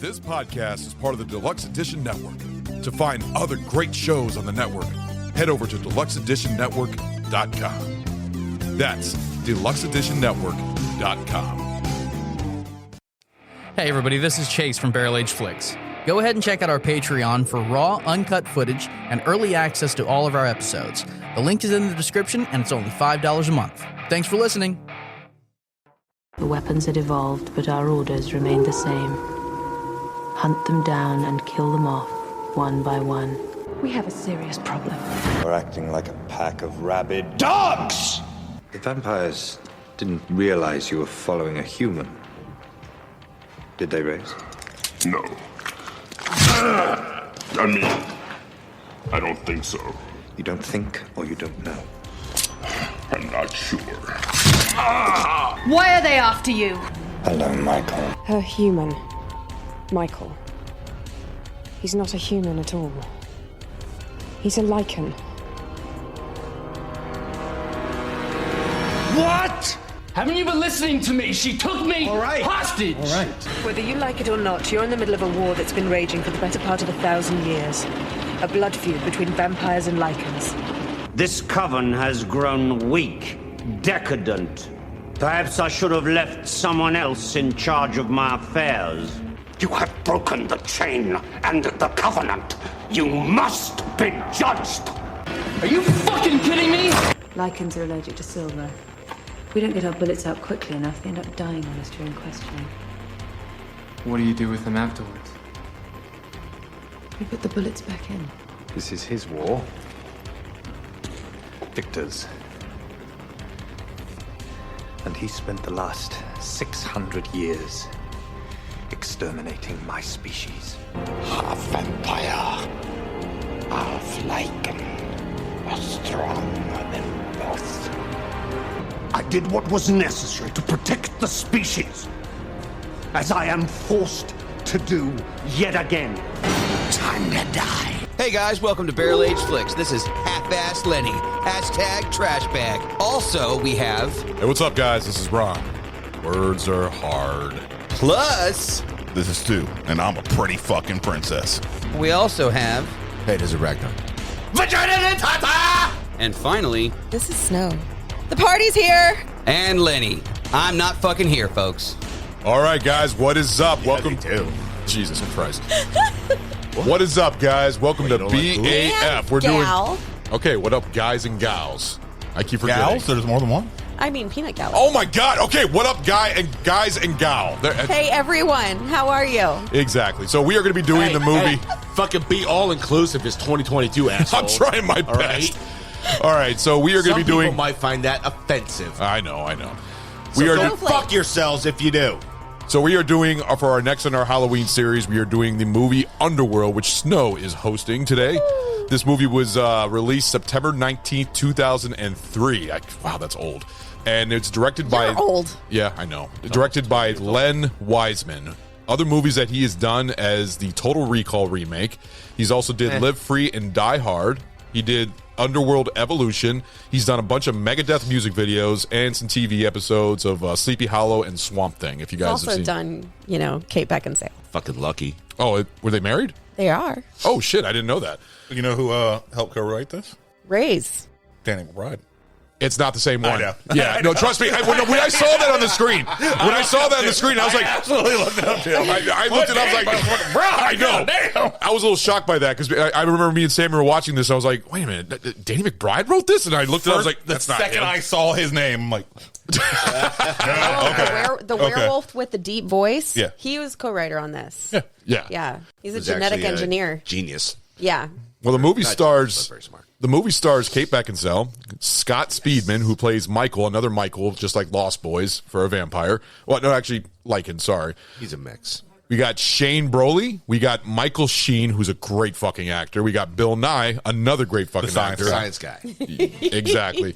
This podcast is part of the Deluxe Edition Network. To find other great shows on the network, head over to deluxeeditionnetwork.com. That's deluxeeditionnetwork.com. Hey everybody, this is Chase from Barrel Age Flicks. Go ahead and check out our Patreon for raw, uncut footage and early access to all of our episodes. The link is in the description, and it's only $5 a month. Thanks for listening. The weapons had evolved, but our orders remained the same. Hunt them down and kill them off, one by one. We have a serious problem. We're acting like a pack of rabid dogs! The vampires didn't realize you were following a human. Did they, Raze? No. I don't think so. You don't think, or you don't know? I'm not sure. Why are they after you? Hello, Michael. Her human. Michael. He's not a human at all. He's a lichen. What? Haven't you been listening to me? She took me hostage! All right. Whether you like it or not, you're in the middle of a war that's been raging for the better part of 1,000 years. A blood feud between vampires and lichens. This coven has grown weak, decadent. Perhaps I should have left someone else in charge of my affairs. You have broken the chain and the covenant. You must be judged. Are you fucking kidding me? Lichens are allergic to silver. If we don't get our bullets out quickly enough, they end up dying on us during questioning. What do you do with them afterwards? We put the bullets back in. This is his war. Victor's. And he spent the last 600 years exterminating my species. Half vampire, half lichen. Are stronger than both. I did what was necessary to protect the species, as I am forced to do yet again. Time to die. Hey guys, welcome to Barrel Age Flicks. This is Half-Assed Lenny. Hashtag trash bag. Also, we have... Hey, what's up, guys? This is Ron. Words are hard. Plus... This is Stu, and I'm a pretty fucking princess. We also have... Hey, this is Ragnar. Vagina Tata! And finally... This is Snow. The party's here! And Lenny. I'm not fucking here, folks. All right, guys, what is up? Welcome to... Jesus Christ. What is up, guys? Welcome to BAF. We're doing... Okay, what up, guys and gals? I keep forgetting. Gals? There's more than one? I mean peanut gallery. Oh my God! Okay, what up, guys and gal? Hey everyone, how are you? Exactly. So we are going to be doing the movie. Fucking be all inclusive is 2022, asshole. I'm trying my best. All right, so we are going to be doing. Some people might find that offensive. I know. So go fuck yourselves if you do. So we are doing for our next in our Halloween series. We are doing the movie Underworld, which Snow is hosting today. This movie was released September 19th, 2003. Wow, that's old. And it's directed by... You're old. Yeah, I know. Directed by Len Wiseman. Other movies that he has done as the Total Recall remake. He's also did Live Free and Die Hard. He did Underworld Evolution. He's done a bunch of Megadeth music videos and some TV episodes of Sleepy Hollow and Swamp Thing, if you guys have seen. Also done, Kate Beckinsale. Fucking lucky. Oh, were they married? They are. Oh, shit, I didn't know that. You know who helped co-write this? Raise. Danny McBride. It's not the same one. I know. Yeah, no, trust me. When I saw that on the screen, I was like, absolutely looked it up to him. I looked it up, I was like, I know. Damn. I was a little shocked by that because I remember me and Sammy were watching this. I was like, wait a minute, Danny McBride wrote this? And I looked at it, I was like, that's not him. The second I saw his name, I'm like, The werewolf with the deep voice. Yeah. He was co-writer on this. Yeah. Yeah. He's a genetic engineer. Genius. Yeah. Well, the movie stars very smart. Kate Beckinsale, Scott Speedman, who plays Michael, another Michael, just like Lost Boys for a vampire. Well, no, actually, Lycan, sorry. He's a mix. We got Shane Broley. We got Michael Sheen, who's a great fucking actor. We got Bill Nye, another great fucking actor. Science guy. Exactly.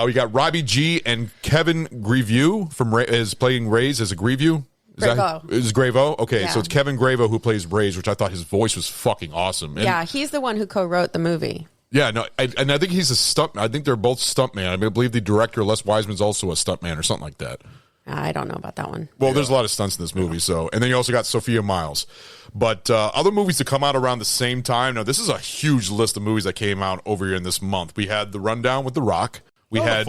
We got Robbie G and Kevin Grevue is playing Ray's as a Grevue. Is Gravo? Okay, Yeah. so it's Kevin Gravo who plays Ray's, which I thought his voice was fucking awesome. And yeah, he's the one who co-wrote the movie. yeah, no, and I think he's a stunt. I think they're both stuntman. I believe the director Les Wiseman's also a stuntman or something like that. I don't know about that one. Well, there's a lot of stunts in this movie. So, and then you also got Sophia Myles. But other movies to come out around the same time. Now, this is a huge list of movies that came out over here in this month. We had The Rundown with The Rock. We had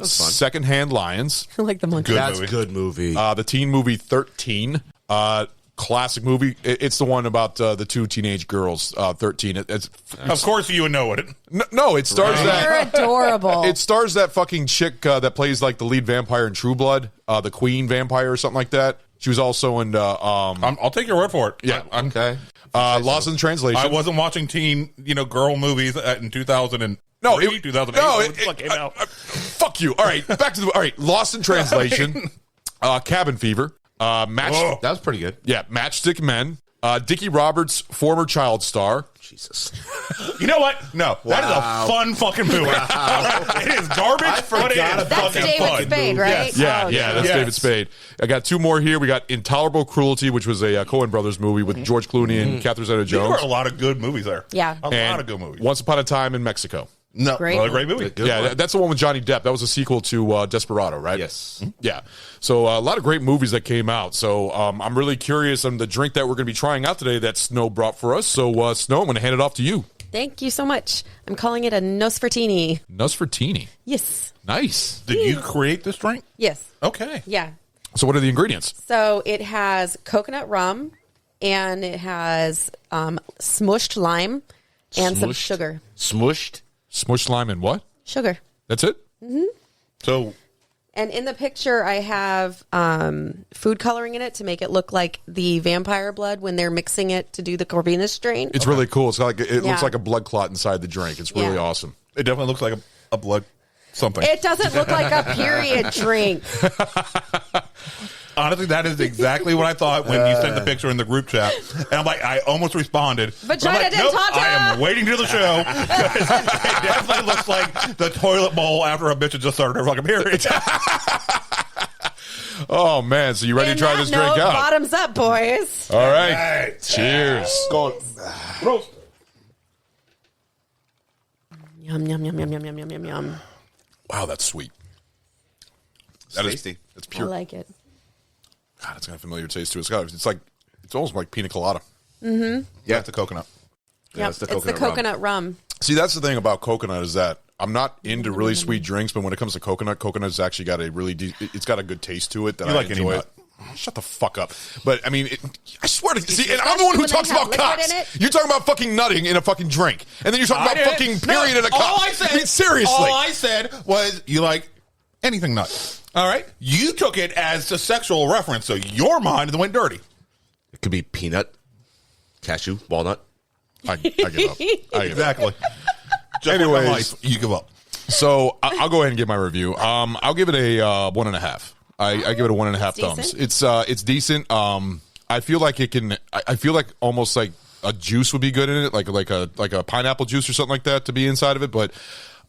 Secondhand Lions. I like the monkey. That's a good movie. The teen movie 13. Classic movie. It's the one about the two teenage girls, 13. Of course you would know it. No, it stars that. You're adorable. It stars that fucking chick that plays like the lead vampire in True Blood, the Queen vampire or something like that. She was also in. I'll take your word for it. Yeah. Okay. Lost in Translation. I wasn't watching teen, girl movies in 2000 and. No, 2008. No, it came out. Fuck you. All right, back to the. All right, Lost in Translation, Cabin Fever, that was pretty good. Yeah, Matchstick Men, Dickie Roberts, former child star. Jesus. You know what? No, that is a fun fucking movie. It is garbage, but it is That's fucking David fun. Spade, right? Yeah, that's David Spade. I got two more here. We got Intolerable Cruelty, which was a Coen Brothers movie with George Clooney and Catherine Zeta-Jones. There were a lot of good movies there. Yeah. A lot of good movies. Once Upon a Time in Mexico. No, Great. another great movie. Yeah, that's the one with Johnny Depp. That was a sequel to Desperado, right? Yes. Yeah. So a lot of great movies that came out. So I'm really curious on the drink that we're going to be trying out today that Snow brought for us. So Snow, I'm going to hand it off to you. Thank you so much. I'm calling it a Nosfertini. Nosfertini. Yes. Nice. Did you create this drink? Yes. Okay. Yeah. So what are the ingredients? So it has coconut rum, and it has smushed lime and some sugar. Smushed? Smushed lime and what? Sugar. That's it? Mm-hmm. So... And in the picture, I have food coloring in it to make it look like the vampire blood when they're mixing it to do the Corvinus strain. It's really cool. It's like it looks like a blood clot inside the drink. It's really awesome. It definitely looks like a blood something. It doesn't look like a period drink. Honestly, that is exactly what I thought when you sent the picture in the group chat. And I'm like, I almost responded. Vagina I'm like, nope, dentata! I am waiting to the show. It definitely looks like the toilet bowl after a bitch had just started her fucking period. Oh, man. So you ready to try this drink out? Bottoms up, boys. All right. Cheers. Go on. Yum, yum, yum, yum, yum, yum, yum, yum, yum. Wow, that's sweet. That is tasty. It's pure. I like it. God, it's got a familiar taste to it. It's almost like pina colada. Mm-hmm. Yeah, it's the coconut. Yeah, it's the coconut rum. See, that's the thing about coconut is that I'm not into really sweet drinks, but when it comes to coconut's actually got a really it's got a good taste to it that You I like any enjoy. nut. Shut the fuck up. But I mean, I swear to see, and I'm the one who talks about cocks. You're talking about fucking nutting in a fucking drink, and then you're talking about fucking period in a cock. All I said, I mean, seriously. all I said was you like anything nut. All right, you took it as a sexual reference, so your mind went dirty. It could be peanut, cashew, walnut. I give up. Exactly. Anyways, you give up. So I'll go ahead and give my review. I'll give it a 1.5. I give it a 1.5 thumbs. It's decent. I feel like it can. I feel like almost like a juice would be good in it, like a pineapple juice or something like that to be inside of it. But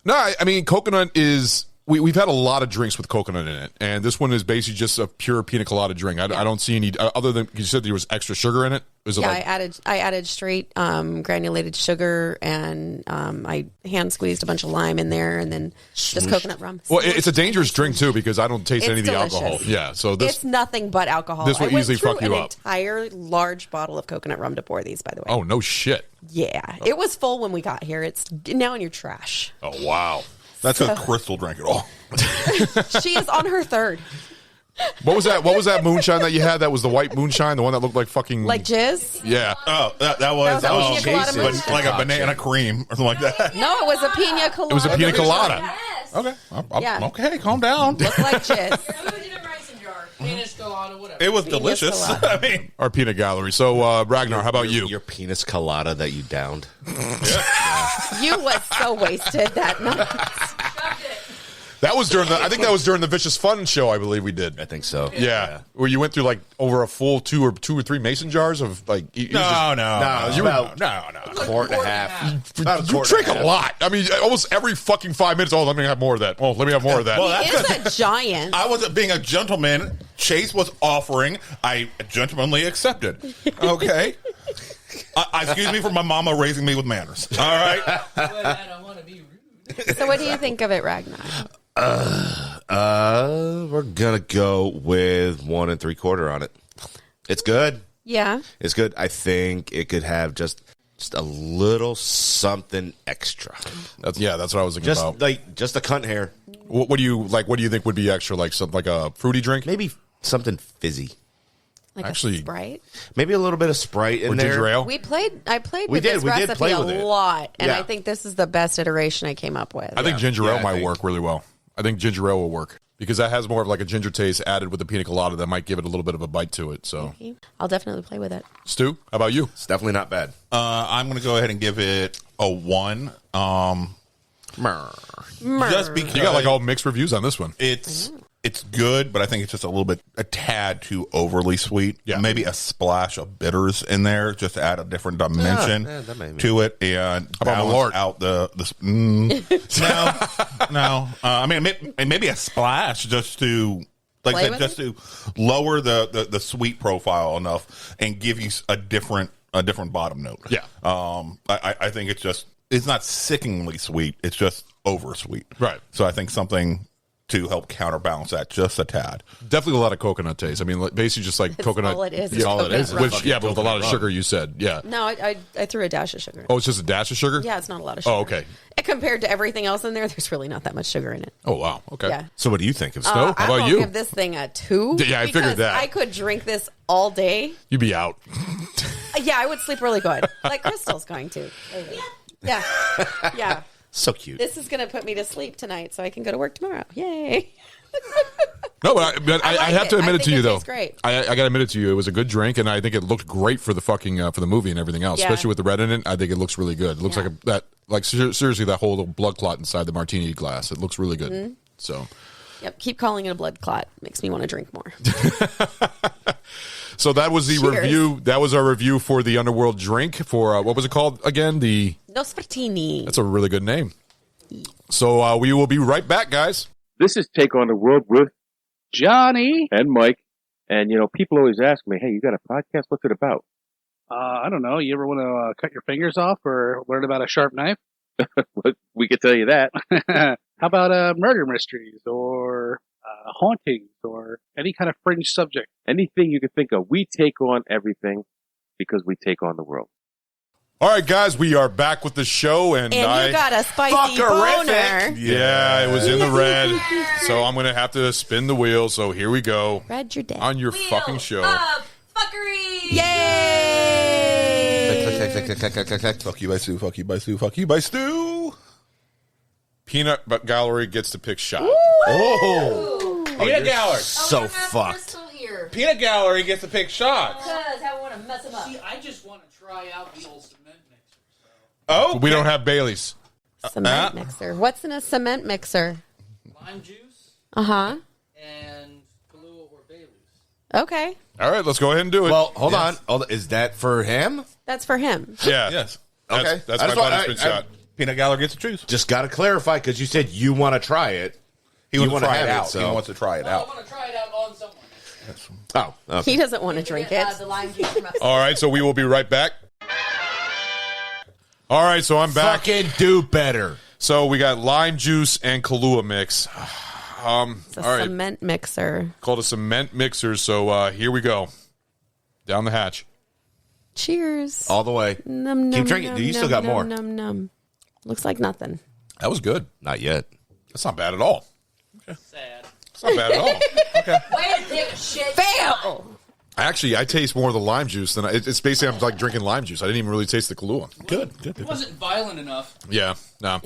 no, I mean coconut is. We've had a lot of drinks with coconut in it, and this one is basically just a pure pina colada drink. I don't see any other than you said there was extra sugar in it. I added straight granulated sugar, and I hand squeezed a bunch of lime in there, and then just coconut rum. Well, it's a dangerous drink too because I don't taste any of the delicious. alcohol. Yeah, so it's nothing but alcohol. This will easily fuck you up. I went through an entire large bottle of coconut rum to pour these. By the way. Oh no shit. Yeah, it was full when we got here. It's now in your trash. Oh wow. That's a crystal drink at all. She is on her third. What was that? What was that moonshine that you had? That was the white moonshine, the one that looked like fucking like jizz. Yeah. Oh, that was Jason. but like a banana cream or something like that. No, it was a pina colada. It was a pina colada. Yes. Okay. Yeah. Okay, calm down. Looked like jizz. It was delicious. I mean, our peanut gallery. So Ragnar, how about you? Your penis colada that you downed. You was so wasted that night. That was during I think that was during the Vicious Fun show, I believe we did. I think so. Yeah. Where you went through like over a full two or three mason jars of like No. A quart and a half. You drink a lot. I mean, almost every fucking 5 minutes. Oh, let me have more of that. Oh, let me have more of that. Well, He is a giant. I wasn't being a gentleman. Chase was offering. I gentlemanly accepted. Okay. Excuse me for my mama raising me with manners. All right. So what do you think of it, Ragnar? We're gonna go with 1 3/4 on it. It's good. Yeah. It's good. I think it could have just a little something extra. That's what I was thinking about. Just a cunt hair. What do you like? What do you think would be extra? Like something like a fruity drink? Maybe something fizzy. Like Actually, a Sprite? Maybe a little bit of Sprite in there. Ginger ale? I played with this recipe a lot, and I think this is the best iteration I came up with. I think ginger ale might work really well. I think ginger ale will work because that has more of like a ginger taste added with the pina colada that might give it a little bit of a bite to it. So I'll definitely play with it. Stu, how about you? It's definitely not bad. I'm going to go ahead and give it a 1. Just because you got like all mixed reviews on this one. It's good, but I think it's just a tad too overly sweet. Yeah. Maybe a splash of bitters in there just to add a different dimension to it and balance out the no. I mean, maybe a splash just to to lower the sweet profile enough and give you a different bottom note. Yeah. I think it's not sickeningly sweet. It's just over sweet. Right. So I think something to help counterbalance that just a tad. Definitely a lot of coconut taste. I mean, basically just like coconut. All it is. Yeah, all it is. Which, but with a lot of sugar, you said. Yeah. No, I threw a dash of sugar in. Oh, it's just a dash of sugar? Yeah, it's not a lot of sugar. Oh, okay. And compared to everything else in there, there's really not that much sugar in it. Oh, wow. Okay. Yeah. So what do you think of Snow? How about you? I'll give this thing a 2. Yeah, I figured that. I could drink this all day. You'd be out. Yeah, I would sleep really good. Like Crystal's going to. Yeah. Yeah. So cute. This is going to put me to sleep tonight so I can go to work tomorrow. Yay. No, but I have to admit it to you, though. Great. I got to admit it to you. It was a good drink, and I think it looked great for the fucking for the movie and everything else, especially with the red in it. I think it looks really good. It looks like seriously, that whole little blood clot inside the martini glass. It looks really good. Mm-hmm. So, yep, keep calling it a blood clot. Makes me want to drink more. So that was the review. That was our review for the Underworld drink for what was it called again? The Nosfertini. That's a really good name. So we will be right back, guys. This is Take on the World with Johnny and Mike. And, people always ask me, hey, you got a podcast? What's it about? I don't know. You ever want to cut your fingers off or learn about a sharp knife? We could tell you that. How about murder mysteries or hauntings or any kind of fringe subject? Anything you can think of. We take on everything because we take on the world. All right, guys, we are back with the show, and you got a spicy boner. Yeah, it was in the red, so I'm going to have to spin the wheel, so here we go. Red your day. On your fucking show. Fuckery! Yay! Click. Fuck you by Stu, fuck you by Stu, fuck you by Stu. Peanut Gallery gets to pick shot. Oh! Peanut Gallery. So fucked. Peanut Gallery gets to pick shots. Because I want to mess him up. See, I just want to try out the old cement mixer. Oh, we don't have Bailey's. Cement mixer. What's in a cement mixer? Lime juice. Uh-huh. And Kahlua or Bailey's. Okay. All right, let's go ahead and do it. Well, hold on. Is that for him? That's for him. Yeah. Yes. Okay. That's my punishment shot. Peanut Gallery gets to choose. Just got to clarify because you said you want to try it. He wants to try it out. out. He wants to try it out. I want to try it out on someone. Oh, okay. He doesn't want to drink it. All right, so we will be right back. All right, so I'm back. Fucking do better. So we got lime juice and Kahlua mix. It's a cement mixer. Called a cement mixer. So here we go. Down the hatch. Cheers. All the way. Num, Keep drinking. You still got more. Num. Looks like nothing. That was good. Not yet. That's not bad at all. Okay. Sad. It's not bad at all. Okay. Way to take a shit. Fail. Actually, I taste more of the lime juice than it's basically I'm like drinking lime juice. I didn't even really taste the Kahlua. Good. It wasn't violent enough. Yeah, no.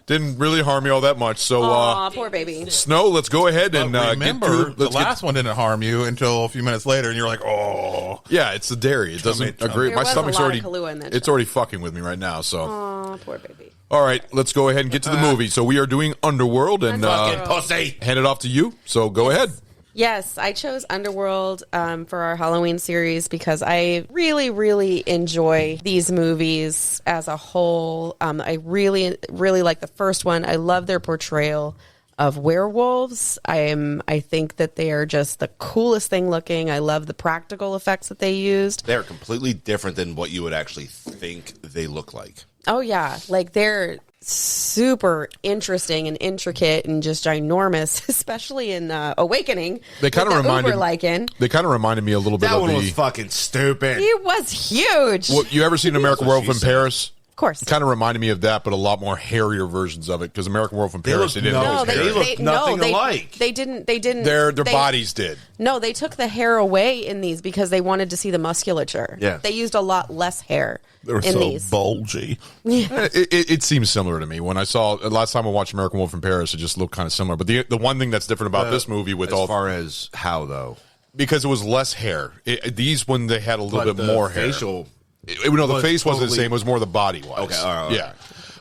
Didn't really harm me all that much. So, poor baby. Snow, let's go ahead and remember the last one didn't harm you until a few minutes later, and you're like, oh. Yeah, it's the dairy. It doesn't agree. There My was stomach's a lot already. of Kahlua in that it's already fucking with me right now. So. Oh, poor baby. All right, let's go ahead and get to the movie. So we are doing Underworld, and pussy. Hand it off to you. So go ahead. Yes, I chose Underworld for our Halloween series because I really, really enjoy these movies as a whole. I really, really like the first one. I love their portrayal of werewolves. I think that they are just the coolest thing looking. I love the practical effects that they used. They're completely different than what you would actually think they look like. Oh, yeah. Like, they're super interesting and intricate and just ginormous, especially in Awakening. They kind of reminded me a little bit That of one was fucking stupid. It was huge. Well, you ever seen American Werewolf in Paris? Of course. It kind of reminded me of that, but a lot more hairier versions of it, because American Werewolf in Paris, they didn't look they looked nothing alike. They didn't. Their bodies did. No, they took the hair away in these because they wanted to see the musculature. Yeah. They used a lot less hair They were in so these. bulgy. Yeah. It seems similar to me. When I saw last time I watched American Wolf in Paris, it just looked kind of similar. But the one thing that's different about this movie, with as far as how though, because it was less hair. These, when they had a little bit more hair. facial. The face wasn't the same. It was more the body was. Okay, all right.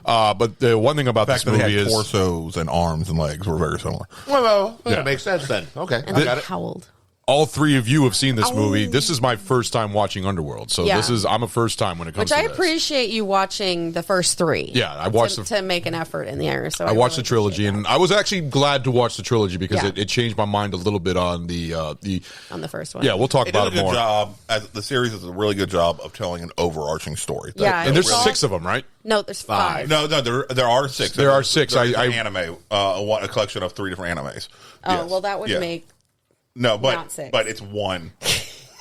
Yeah. But the one thing about The fact this that they movie had is torsos and arms and legs were very similar. Well, Yeah. that makes sense then. Okay, And I they got it. howled. all three of you have seen this movie. This is my first time watching Underworld, so Yeah. I'm a first time when it comes Which to I this. appreciate you watching the first three. Yeah, I watched to make an effort in the area. So I watched the trilogy, and I was actually glad to watch the trilogy because Yeah. it changed my mind a little bit on the on the first one. Yeah, we'll talk It about did a it good more. job. The series does a really good job of telling an overarching story. Yeah, and there's it's all- 6 of them, right? No, there's 5. No, there are 6. There are 6. There's an anime, a collection of 3 different animes. Oh, Yes. well, that would Yeah. make No, not 6. but it's one.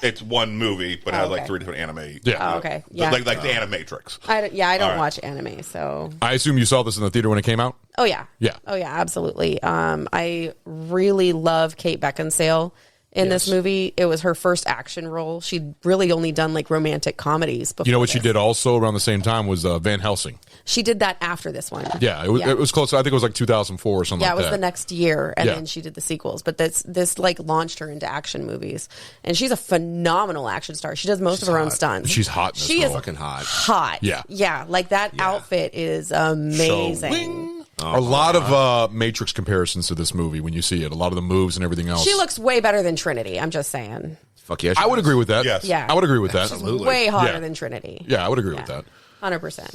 It's one movie, but it has okay. like 3 different anime. Yeah. Oh, okay. Yeah. Like the Animatrix. I don't All right. watch anime, so. I assume you saw this in the theater when it came out? Oh yeah. Yeah. Oh yeah, absolutely. I really love Kate Beckinsale in this movie. It was her first action role. She'd really only done like romantic comedies before. You know what she this. did also around the same time was Van Helsing. She did that after this one. Yeah, it was close. I think it was like 2004 or something Yeah, like it was that. the next year, and Yeah. then she did the sequels. But this like launched her into action movies, and she's a phenomenal action star. She does most of her own stunts. She's hot in this She role. is fucking hot. Hot. Yeah. Yeah, like that outfit is amazing. A lot of Matrix comparisons to this movie when you see it. A lot of the moves and everything else. She looks way better than Trinity. I'm just saying. Fuck yeah. I would agree with that. Yes. Yeah. I would agree with that. She's way hotter than Trinity. Yeah, I would agree with that. 100%.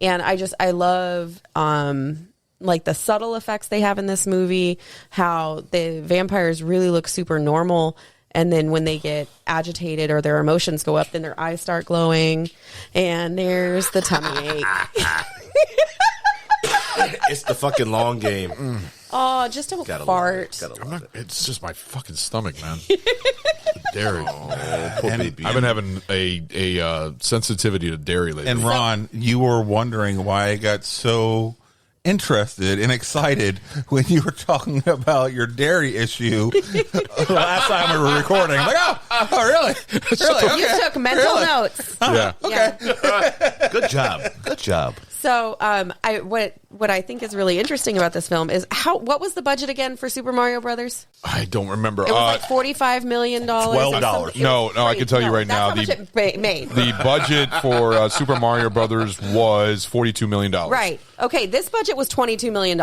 And I love like the subtle effects they have in this movie, how the vampires really look super normal, and then when they get agitated or their emotions go up, then their eyes start glowing, and there's the tummy ache. It's the fucking long game. Oh, just don't fart. It's just my fucking stomach, man. The dairy. I've been having a sensitivity to dairy lately. And Ron, you were wondering why I got so interested and excited when you were talking about your dairy issue last time we were recording. I'm like, oh, really? Really? You Okay. took mental notes. Yeah. Okay. Good job. Good job. So, what I think is really interesting about this film is what was the budget again for Super Mario Brothers? I don't remember. It was like $45 million. $12. No, I can tell you right now. That's how much it made. The budget for Super Mario Brothers was $42 million. Right. Okay. This budget was $22 million.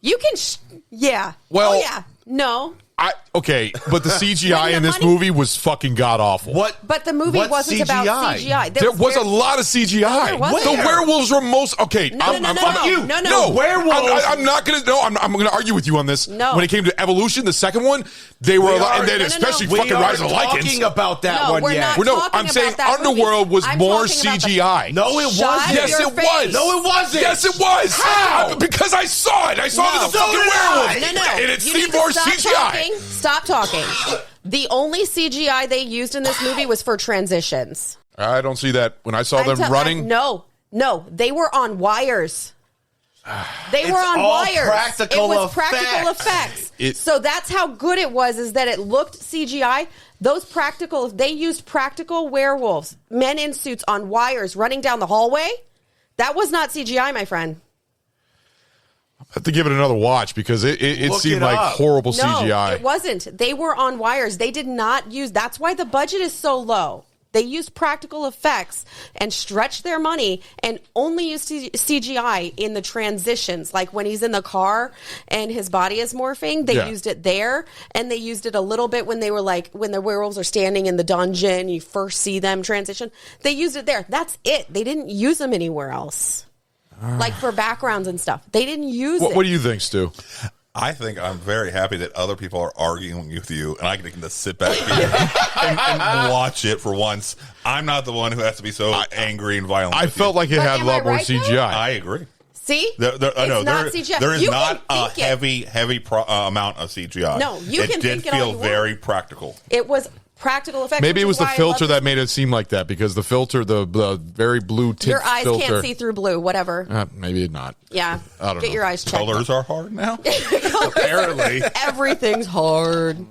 You can. Yeah. Well- Oh yeah. No. Okay, but the CGI in this movie was fucking god awful. But the movie wasn't about CGI. There was a lot of CGI. There was. The werewolves were most okay. No. Werewolves. I'm not gonna. No, I'm gonna argue with you on this. No. When it came to Evolution, the second one, they were, and then especially fucking Rise of the Lycans. Talking about that one we're yet. not No, talking I'm saying about that Underworld movie. was I'm more talking about CGI. No, it Shut wasn't. Yes, your it face. was. No, it wasn't. Yes, it was. How? Because I saw it. I saw No. the fucking werewolf. No. And it You seemed need to more stop CGI. talking. Stop talking. The only CGI they used in this movie was for transitions. I don't see that. When I saw them running. No, they were on wires. They were on all wires. practical It was practical effects. So that's how good it was, is that it looked CGI. They used practical werewolves, men in suits on wires running down the hallway. That was not CGI, my friend. I have to give it another watch because it seemed like horrible CGI. No, it wasn't. They were on wires. They did not use. That's why the budget is so low. They used practical effects and stretched their money and only used CGI in the transitions. Like when he's in the car and his body is morphing, they used it there. And they used it a little bit when they were when the werewolves are standing in the dungeon, you first see them transition. They used it there. That's it. They didn't use them anywhere else. Like for backgrounds and stuff. They didn't use it. What do you think, Stu? I think I'm very happy that other people are arguing with you, and I can just sit back here and watch it for once. I'm not the one who has to be so angry and violent. I felt like it had a lot more CGI. I agree. See? Not CGI. There is You not can a think it. heavy amount of CGI. No, you can think it all did feel you very practical. It was practical effects. Maybe it was the which is why I filter love that made it seem like that, because the filter, the very blue tint your eyes filter. can't see through blue, whatever. Maybe not. Yeah. I don't Get know. your eyes checked. Colors are hard now? Apparently. Everything's hard.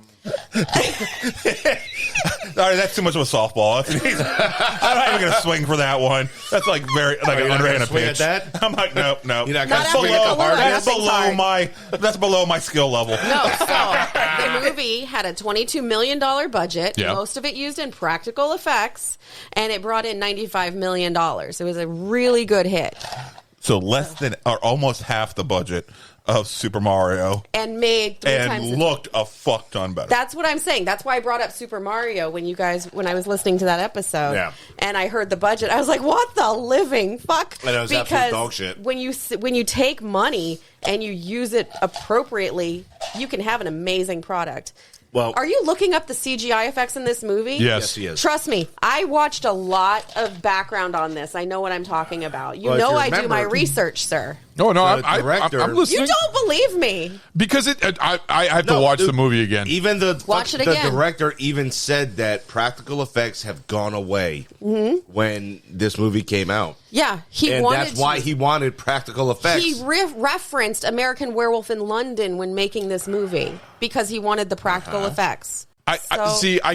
All right, that's too much of a softball. I'm not even going to swing for that one. That's like very an underhanded pitch. That? I'm like, no. You're not That's swing at the below that's below my skill level. No, so the movie had a $22 million budget, Yeah. most of it used in practical effects, and it brought in $95 million. It was a really good hit. So less than or almost half the budget of Super Mario, And made 3 times and looked a fuck ton better. That's what I'm saying. That's why I brought up Super Mario when I was listening to that episode. Yeah. And I heard the budget. I was like, what the living fuck? And it was absolute dog shit. When you take money and you use it appropriately, you can have an amazing product. Well, are you looking up the CGI effects in this movie? Yes, he is. Trust me, I watched a lot of background on this. I know what I'm talking about. You Well, if know you I do my remember- research, sir. No, The director- I'm listening. You don't believe me. Because I have to watch the movie again. Even Watch it the again. director even said that practical effects have gone away when this movie came out. Yeah, And that's why he wanted practical effects. He referenced American Werewolf in London when making this movie because he wanted the practical effects. I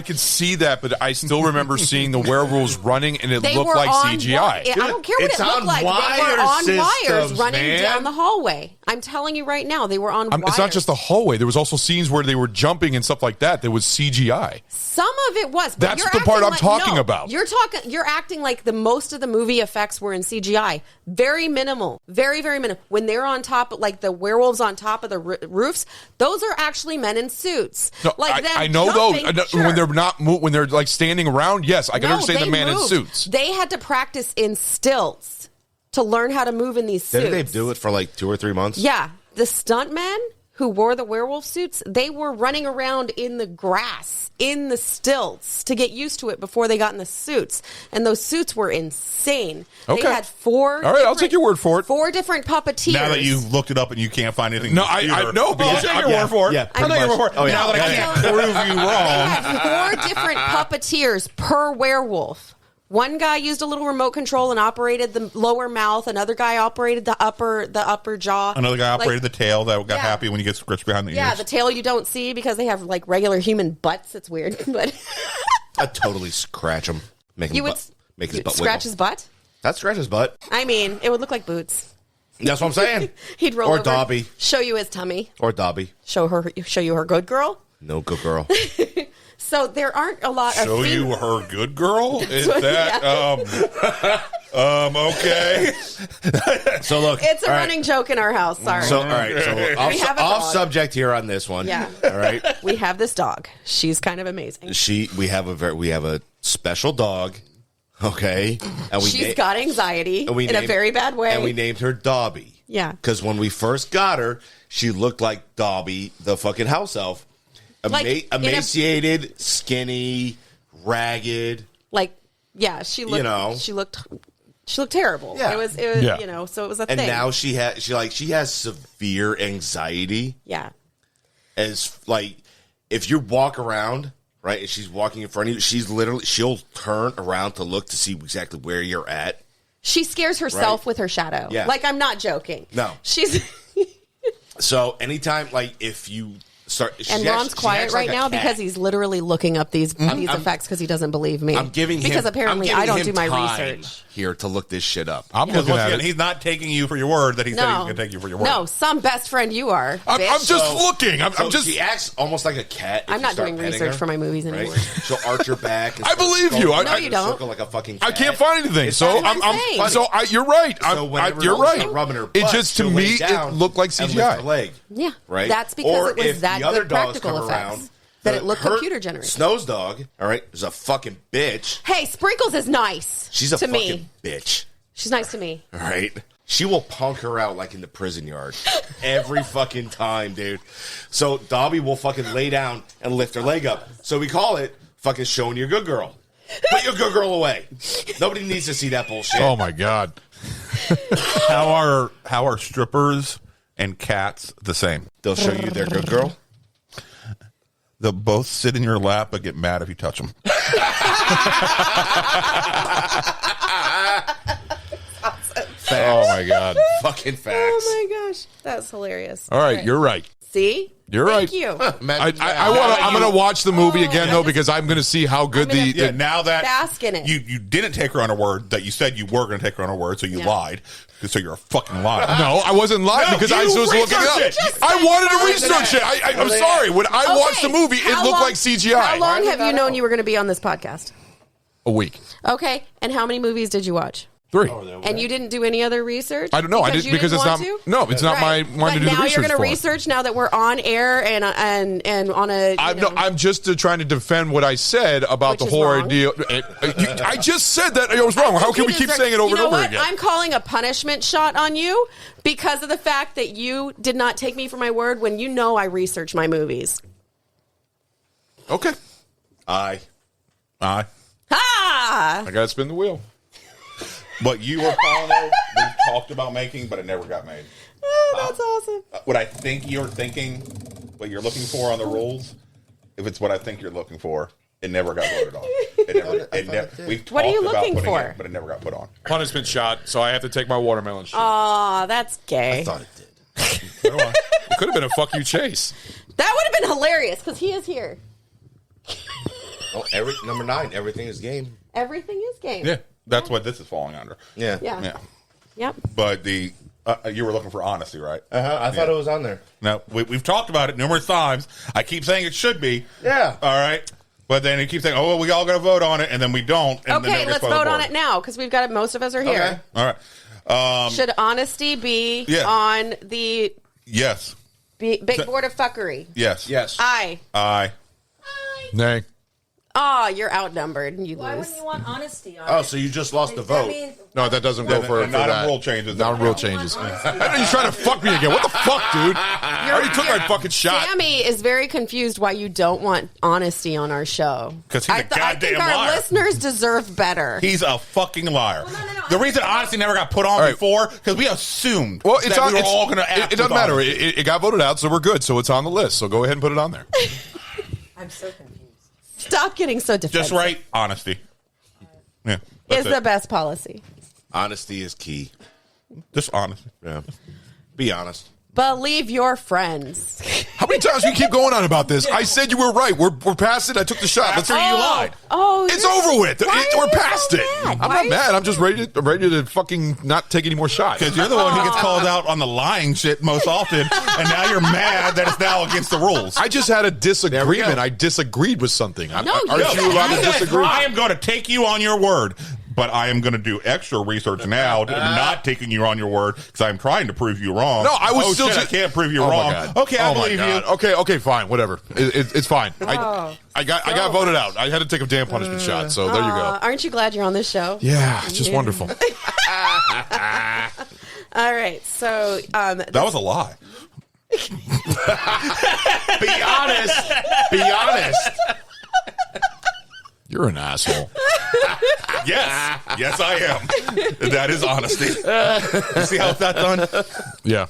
could see that, but I still remember seeing the werewolves running, and it They looked were like on CGI. I don't care what It's it looked on like. They were wire on wires systems, running man. down the hallway. I'm telling you right now, they were on wires. It's not just the hallway. There was also scenes where they were jumping and stuff like that. There was CGI. Some of it was. But That's you're the part acting I'm like- talking no, about. You're acting like the most of the movie effects were in CGI. Very minimal. Very, very minimal. When they're on top, like the werewolves on top of the roofs, those are actually men in suits. No, like them I know jumping, those sure. when they're not when they're like standing around. Yes, I can No, understand the they man in moved. suits. They had to practice in stilts to learn how to move in these suits. Didn't they do it for like 2 or 3 months? Yeah, the stuntmen who wore the werewolf suits, they were running around in the grass, in the stilts, to get used to it before they got in the suits. And those suits were insane. Okay. They had 4. All right, I'll take your word for it. 4 different puppeteers. Now that you've looked it up and you can't find anything, No, in the I theater- no, but I'll take your word for it. Yeah, I'll take your word for it. Oh, yeah. Now that I Yeah, can't prove you They wrong. had 4 different puppeteers per werewolf. One guy used a little remote control and operated the lower mouth. Another guy operated the upper jaw. Another guy operated Like, the tail that got Yeah. happy when you get scratched behind the yeah, ears. the tail you don't see because they have like regular human butts. It's weird, but I'd totally scratch him. Make him you would make his butt scratch wiggle. his butt. I'd scratch his butt. I mean, it would look like boots. That's what I'm saying. He'd roll Or over, Dobby. show you his tummy, Or Dobby. show you her good girl. No good girl. So there aren't a lot Show of you her good girl? Is that okay? So look, It's a all right. running joke in our house. Sorry. So all right, so We have a off dog. subject here on this one. Yeah. All right. We have this dog. She's kind of amazing. We have a special dog. Okay. And She's got anxiety and we in a named- very bad way. And we named her Dobby. Yeah. Because when we first got her, she looked like Dobby, the fucking house elf. Like, in a- Emaciated, skinny, ragged. Like, yeah, she looked. You know. she looked terrible. Yeah. It was Yeah. so it was a And thing. now she has severe anxiety. Yeah. As like, if you walk around, right, and she's walking in front of you, she'll turn around to look to see exactly where you're at. She scares herself Right. with her shadow. Yeah. Like, I'm not joking. No. She's So anytime, like, if you start, and Ron's quiet right now because he's literally looking up these effects because he doesn't believe me. I'm giving him because apparently I don't do my research. here to look this shit up. I'm looking at it. He's not taking you for your word that he said he was going to take you for your word. No, some best friend you are. I'm bitch. just looking. I'm So just. she acts almost like a cat. if I'm you not start doing petting research her, for my movies right? anymore. She'll arch her back. And I believe you. No, you don't. Circle like a fucking I cat. can't find anything. It's So That's what I'm saying. so you're right. So whenever You're Ron's right. not rubbing her It butt, just to she'll lay me it down looked like and lift her CGI. leg. Yeah, Right. That's because Or it was if that the other good dogs practical come effects. around, That it looked her computer generated. Snow's dog, all right, is a fucking bitch. Hey, Sprinkles is nice. She's a to fucking me. bitch. She's nice to me. All right. She will punk her out like in the prison yard every fucking time, dude. So Dobby will fucking lay down and lift her leg up. So we call it fucking showing your good girl. Put your good girl away. Nobody needs to see that bullshit. Oh my God. How are strippers and cats the same? They'll show you their good girl. They'll both sit in your lap but get mad if you touch them. Oh my God. Fucking facts. Oh my gosh. That's hilarious. All right, you're right. See? You're right. Thank you. I'm going to watch the movie again, though, because I'm going to see how good now that bask in it. You didn't take her on her word that you said you were going to take her on her word, so you lied. So you're a fucking liar. No, I wasn't lying because I was looking it up. I wanted to research it. I'm sorry. When I watched the movie, it looked like CGI. How long have you known you were going to be on this podcast? A week. Okay. And how many movies did you watch? 3. And you didn't do any other research? I don't know. I didn't because it's not. No, it's not my one to do the research. Now you're going to for. research now that we're on air and on a. I'm just trying to defend what I said about the whole idea. I just said that I was wrong. How can we keep saying it over and over again? I'm calling a punishment shot on you because of the fact that you did not take me for my word when you know I research my movies. Okay. Aye. Ha! I got to spin the wheel. But you were calling we talked about making, but it never got made. Oh, that's awesome. What I think you're thinking, what you're looking for on the rules, if it's what I think you're looking for, it never got voted on. What are you looking for? It, but it never got put on. Punishment shot, so I have to take my watermelon shot. Oh, that's gay. I thought it did. It could have been a fuck you chase. That would have been hilarious because he is here. Oh, number 9, everything is game. Everything is game. Yeah, that's what this is falling under. Yeah. Yep. But you were looking for honesty, right? I thought it was on there. No, we've talked about it numerous times. I keep saying it should be. Yeah. All right. But then you keep saying, "Oh, well, we all got to vote on it," and then we don't. And Okay, let's vote on it now because we've got it. Most of us are here. Okay. All right. Should honesty be on the yes big board of fuckery? Yes. Aye. Nay. Oh, you're outnumbered. You Why lose. wouldn't you want honesty on Oh, so you just lost the vote. No, that doesn't go for not that. rule changes. Not rule changes. I know you're trying to fuck me again. What the fuck, dude? I already took my fucking shot. Sammy is very confused why you don't want honesty on our show. Because he's a I goddamn think our liar. listeners deserve better. He's a fucking liar. The reason honesty never got put on before because we assumed that we were all going to act. It doesn't matter. It got voted out, so we're good. So it's on the list. So go ahead and put it on there. I'm so confused. Stop getting so defensive. Just right, honesty. Yeah, is the best policy. Honesty is key. Just honesty. Yeah. Be honest. Believe your friends. How many times do you keep going on about this? I said you were right. We're past it. I took the shot. That's After you lied. Oh, it's over with. We're past it. mad? I'm not mad. I'm just ready to fucking not take any more shots. Because you're the one who gets called out on the lying shit most often, and now you're mad that it's now against the rules. I just had a disagreement. I disagreed with something. Aren't you No, allowed to disagree? I am going to take you on your word. But I am going to do extra research now. I'm not taking you on your word because I'm trying to prove you wrong. No, I was still. I can't prove you wrong. Okay, I believe you. Okay, fine, whatever. It's fine. I got voted out. I had to take a damn punishment shot. So there you go. Aren't you glad you're on this show? Yeah, it's just wonderful. All right, so that was a lie. Be honest. Be honest. You're an asshole. Yes, I am. That is honesty. You see how that's done? Yeah.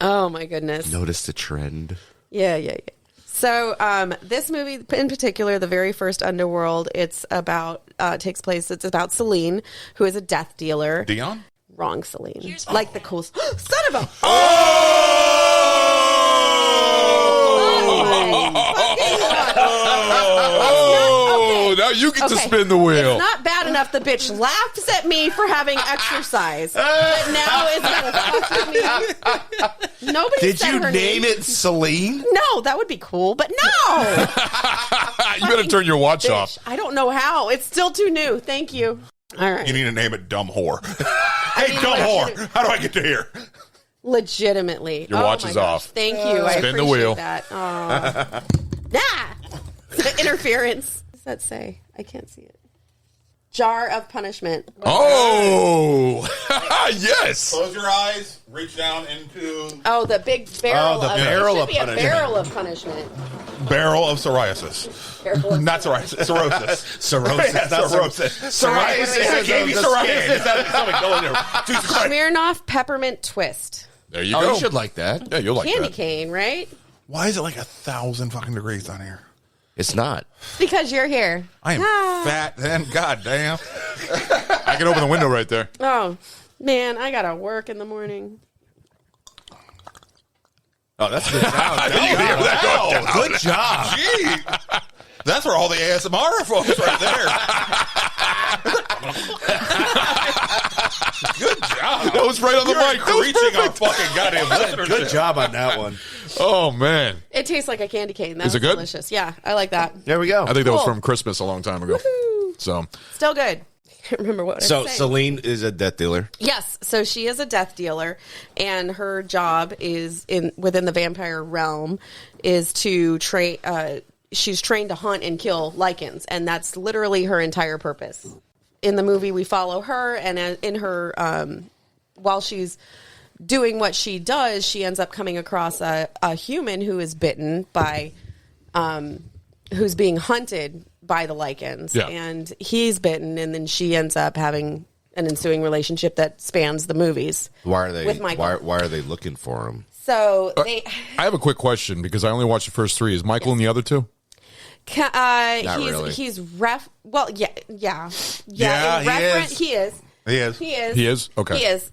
Oh my goodness. Notice the trend. Yeah. So this movie in particular, the very first Underworld, it's about about Celine, who is a death dealer. Dion? Wrong, Celine. Like the cool son of a. Now you get to spin the wheel. It's not bad enough the bitch laughs at me for having exercise, but now it's gonna fuck with me. Nobody Did said you her name it Celine? No, that would be cool, but no. You better turn your watch off. I don't know how. It's still too new. Thank you. All right. You need to name it Dumb Whore. Hey, Dumb Whore. How do I get to here? Legitimately. Your watch is off. Thank you. I Spin appreciate the wheel. that. Interference. What does that say? I can't see it. Jar of punishment. Oh, yes. Close your eyes. Reach down into. Oh, the big barrel. the of barrel it should of be a punishment. barrel of punishment. Barrel of psoriasis. Barrel of Not psoriasis. Cirrhosis. Cirrhosis. Not Not cirrhosis. Psoriasis. I gave you The psoriasis. skin. That's going there. Jesus Christ. Smirnoff peppermint twist. There you Oh, go. you should like that. Yeah, you'll like Candy that. cane, right? Why is it like 1,000 fucking degrees down here? It's not. Because you're here. I am fat, then. Goddamn. I can open the window right there. Oh, man, I gotta work in the morning. Oh, that's a good job. Good job. Gee. That's where all the ASMR are folks right there. Good job. That was right on the mic. That was Reaching our perfect. fucking goddamn listeners. Good job on that one. Oh, man. It tastes like a candy cane. That Is it was good? delicious. Yeah, I like that. There we go. I think that was Cool. from Christmas a long time ago. Woohoo. So, Still good. Can't remember what I So was saying. Celine is a death dealer. Yes, so she is a death dealer, and her job is within the vampire realm is to train. She's trained to hunt and kill lichens, and that's literally her entire purpose. In the movie, we follow her, and in her while she's doing what she does, she ends up coming across a human who is bitten by, who's being hunted by the lichens, Yeah. and he's bitten, and then she ends up having an ensuing relationship that spans the movies. Why are they? With Michael. Why are they looking for him? So they, I have a quick question because I only watched the first three. Is Michael in the other two? he's really. he's ref. Well, yeah. Yeah, in he reference, is. he is. He is. He is. He is? Okay. He is.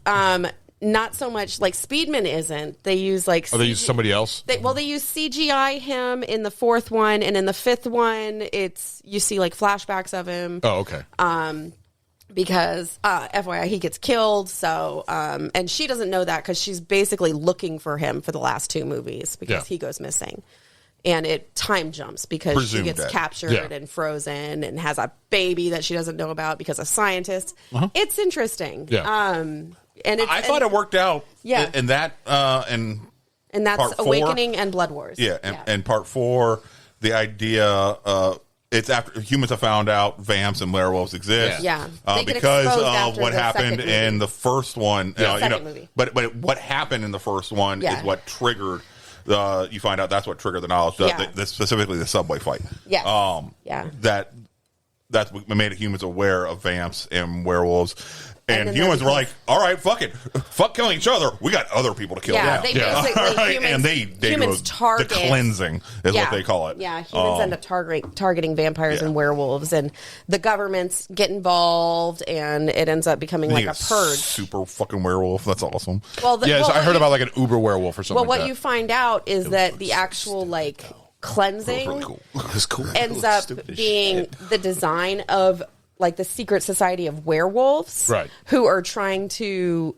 Not so much like Speedman isn't. They use like. Oh, they use somebody else? They use CGI him in the fourth one, and in the fifth one, you see like flashbacks of him. Oh, okay. Because FYI, he gets killed. So, and she doesn't know that because she's basically looking for him for the last two movies because he goes missing, and it time jumps because Presumed she gets dead. captured and frozen and has a baby that she doesn't know about because of scientists. It's interesting. Yeah. And I thought it worked out. Yeah. In that, and that's part four. Awakening and Blood Wars. Yeah, and part 4, the idea it's after humans have found out vamps and werewolves exist. Yeah. They get because exposed of after what the happened second in movie. the first one. Second movie. But what happened in the first one Yeah. is what triggered. You find out that's what triggered the knowledge. Specifically the subway fight. Yes. Yeah. That's what made humans aware of vamps and werewolves. And then humans they- were like, all right, fuck it. Fuck killing each other. We got other people to kill. Yeah, they basically- All right? humans- and they humans go target- the cleansing is what they call it. Yeah, humans end up targeting vampires and werewolves, and the governments get involved, and it ends up becoming like a purge. Super fucking werewolf. That's awesome. Well, I heard about like an Uber werewolf or something Well, like what that. you find out is that the actual like cleansing That's cool. ends up being the design of like the secret society of werewolves, Right. who are trying to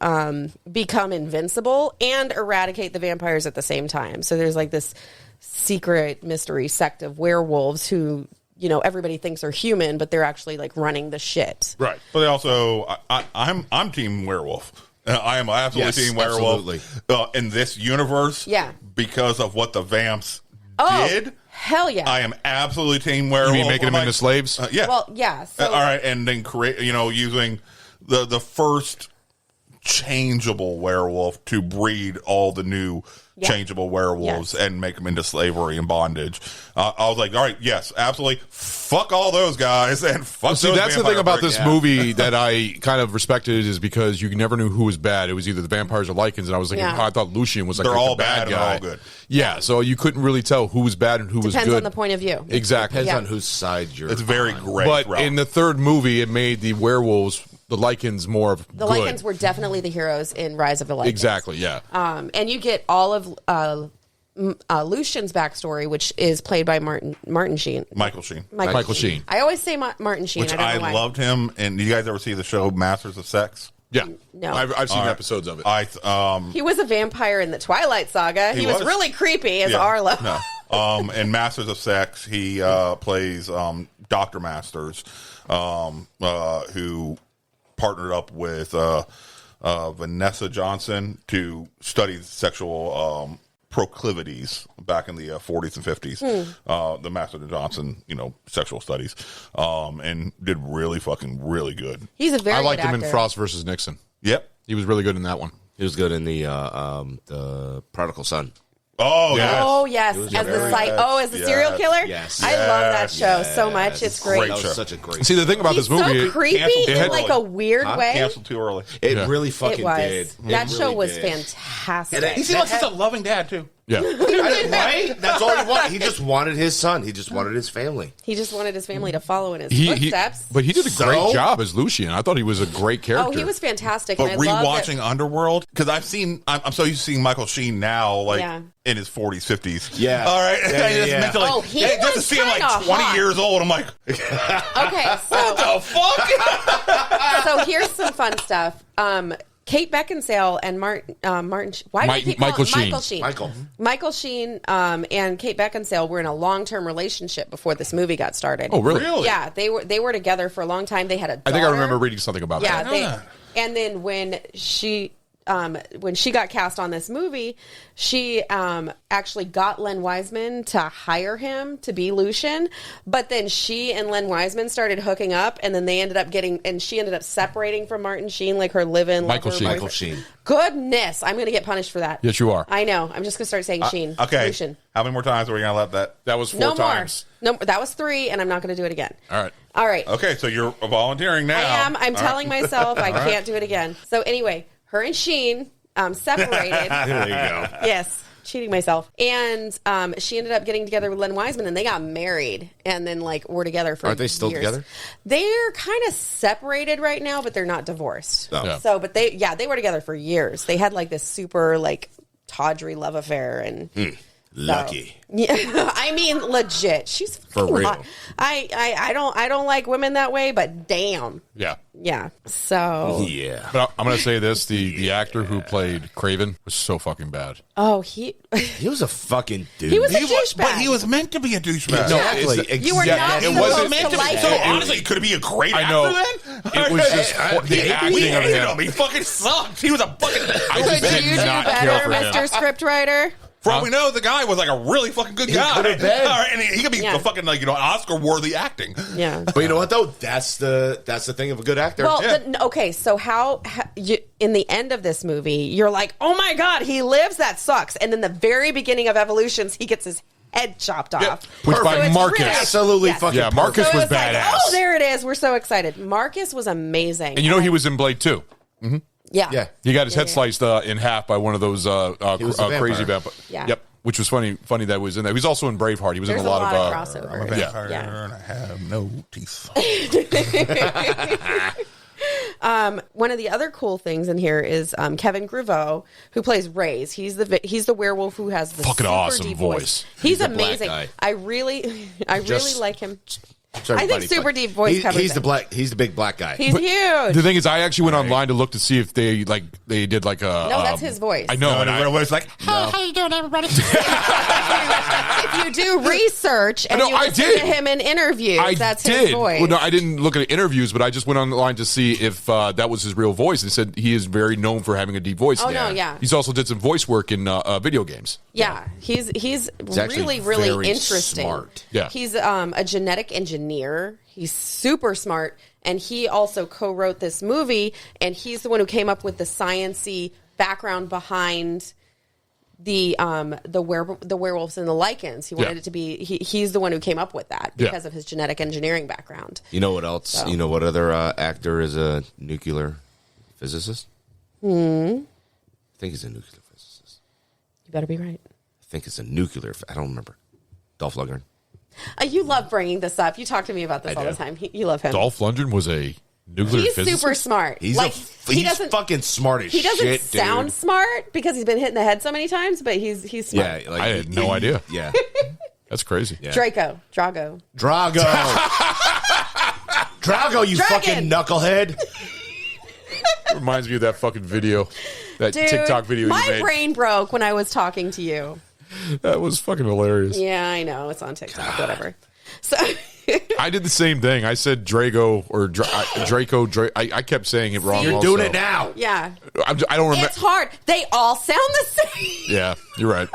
become invincible and eradicate the vampires at the same time. So there's like this secret mystery sect of werewolves who, everybody thinks are human, but they're actually like running the shit. Right. But they also, I'm team werewolf. I am absolutely Yes, team werewolf. absolutely. In this universe, Yeah. because of what the vamps Oh, did. hell yeah. I am absolutely team werewolf. You mean making them into slaves? Yeah. Well, yeah. So, all right, and then create, using the first changeable werewolf to breed all the new changeable werewolves and make them into slavery and bondage. I was like, all right, yes, absolutely. Fuck all those guys and fuck. See, those that's the vampire thing about bricks. this movie that I kind of respected is because you never knew who was bad. It was either the vampires or lichens, and I was like, Yeah. I thought Lucian was like They're the all bad bad guy. and all good. Yeah, so you couldn't really tell who was bad and who was depends good. on the point of view. Exactly. Depends Yeah. on whose side you're It's very on. gray. But throughout. in the third movie, it made the werewolves, the lichens, more of The good. lichens were definitely the heroes in Rise of the Lycans. Exactly, yeah. And you get all of Lucian's backstory, which is played by Martin Sheen. Michael Sheen. Michael Sheen. I always say Martin Sheen. Which I don't know I why. loved him. And you guys ever see the show Masters of Sex? Yeah. No. I've seen All right. episodes of it. He was a vampire in the Twilight Saga. He was was. really creepy as Yeah. Arlo. No. In Masters of Sex, he plays Dr. Masters, who partnered up with Vanessa Johnson to study sexual proclivities back in the 40s and 50s. The Master Johnson, sexual studies, and did really good. He's a very I liked good him in actor. Frost versus Nixon. Yep. He was really good in that one. He was good in the Prodigal Son. Oh, yes. Oh yes, It was as the very psych. good. Oh, as the serial killer. Yes. I love that show so much. Yes. It's great. That was such a great. See, the thing about He's this movie, so creepy in like a weird way. Canceled too early. It really fucking It was. did. That It show really was did. fantastic. He seemed like such a loving dad too. Yeah. Right? That's all he wanted. He just wanted his son. He just wanted his family. He just wanted his family to follow in his He, footsteps. but he did a So? great job as Lucian. I thought he was a great character. Oh, he was fantastic. But and I love rewatching Underworld, because I'm so used to seeing Michael Sheen now, like Yeah. in his 40s, 50s. Yeah. All right. Yeah, I just yeah. mentally, Oh, he just to was see him like kinda 20 hot. years old, I'm like, Okay, so the fuck? so here's some fun stuff. Kate Beckinsale and Martin. Why do you keep Michael calling Sheen. Michael Sheen and Kate Beckinsale were in a long-term relationship before this movie got started. Oh, really? Yeah, they were together for a long time. They had a daughter. I think I remember reading something about Yeah, that. and then when she got cast on this movie, she actually got Len Wiseman to hire him to be Lucian, but then she and Len Wiseman started hooking up, and then they ended up she ended up separating from Martin Sheen, like her live-in Michael lover Sheen. boyfriend. Michael Sheen. Goodness, I'm going to get punished for that. Yes, you are. I know. I'm just going to start saying Sheen. Okay. Lucian. How many more times are we going to let that? That was 4 No times. more. No, that was 3, and I'm not going to do it again. All right. All right. Okay, so you're volunteering now. I am. I'm All telling right. myself I All right. can't do it again. So anyway, her and Sheen separated. There you go. Yes, cheating myself. And she ended up getting together with Len Wiseman, and they got married, and then were together for Aren't they still years. together? They're kind of separated right now, but they're not divorced. Oh. Yeah. So, but they were together for years. They had this super tawdry love affair, and Lucky. yeah, I mean, legit. She's For fucking real. hot. I don't like women that way, but damn. Yeah. Yeah. So. Yeah. But I'm going to say this. The actor who played Craven was so fucking bad. Oh, he was a fucking dude. He was a douchebag. But he was meant to be a douchebag. No, Exactly. it's- You were not it supposed wasn't to meant to be. like So him. honestly, could it be a great I actor know. then? It was just the we acting of hated him. him. He fucking sucked. He was a fucking. I just Could did you do not better, care for him. Mr. Scriptwriter? For all we know, the guy was a really fucking good guy. could have been. All right, and he could be Yeah. a fucking Oscar-worthy acting. Yeah. But you know what though? That's the thing of a good actor. Well, Yeah. okay, so how you, in the end of this movie, you're like, oh my God, he lives? That sucks. And then the very beginning of Evolutions, he gets his head chopped off. Which by So it's Marcus. really- Absolutely Yes. fucking Yeah, Marcus So was it's like, badass. oh, there it is. We're so excited. Marcus was amazing. And he was in Blade 2. Yeah. Yeah. He got his head Yeah. sliced in half by one of those was a crazy vampire. vampires. Yeah. Yep. Which was funny that he was in there. He was also in Braveheart. He was There's in a lot of crossover. I'm a vampire Yeah. and I have no teeth. One of the other cool things in here is Kevin Grevaux, who plays Reyes. He's the werewolf who has the Fucking super awesome deep voice. He's the black amazing. guy. I really like him. So I think everybody- super deep voice covers He's the it. He's the big black guy. He's huge. The thing is, I actually went online to look to see if they did a. No, that's his voice. I know. No, and I, it's like, How you doing, everybody? If you do research and No, you I listen did. to him in interviews, I that's did. his voice. Well, no, I didn't look at interviews, but I just went online to see if that was his real voice. And said he is very known for having a deep voice. Oh, no, yeah. He's also did some voice work in video games. Yeah, he's actually really very interesting. smart. Yeah. He's a genetic engineer. He's super smart, and he also co-wrote this movie. And he's the one who came up with the science-y background behind the werewolves and the lichens. He wanted it to be. He's the one who came up with that because of his genetic engineering background. You know what else? So. You know what other actor is a nuclear physicist? I think he's a nuclear physicist. You better be right. I think it's a nuclear. I don't remember. Dolph Lundgren. You love bringing this up. You talk to me about this I all do. the time. You love him. Dolph Lundgren was a nuclear He's physicist. super smart. He's he he's doesn't fucking smart as he doesn't shit, sound dude. smart because he's been hit in the head so many times, but he's smart. Yeah, like, I had no idea. Yeah, That's crazy. yeah. Drago. Drago, you Dragon. fucking knucklehead. Reminds me of that fucking video, that Dude, TikTok video you my made. brain broke when I was talking to you. That was fucking hilarious. Yeah, I know. It's on TikTok. Whatever. So I did the same thing. I said Drago or Draco. I kept saying it wrong. You're also. doing it now. yeah, I don't remember. it's hard. They all sound the same. Yeah, you're right.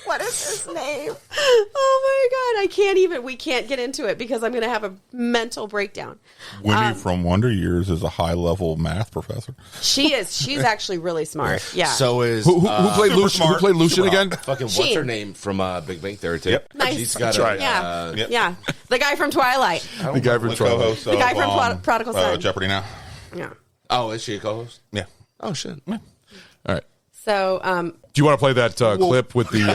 What is his name? Oh my god, I can't even. We can't get into it because I'm going to have a mental breakdown. Winnie from Wonder Years is a high-level math professor. She is. She's actually really smart. Yeah. So is who played Lucian? Who played Lucian again? Fucking what's Sheen. her name from Big Bang Theory? Too. Yep. Nice. She's got yeah. The guy from Twilight. The guy from Twilight. The guy from Prodigal Son. Jeopardy now. Yeah. Oh, is she a co-host? Yeah. Oh shit. All right. So, do you want to play that clip with the?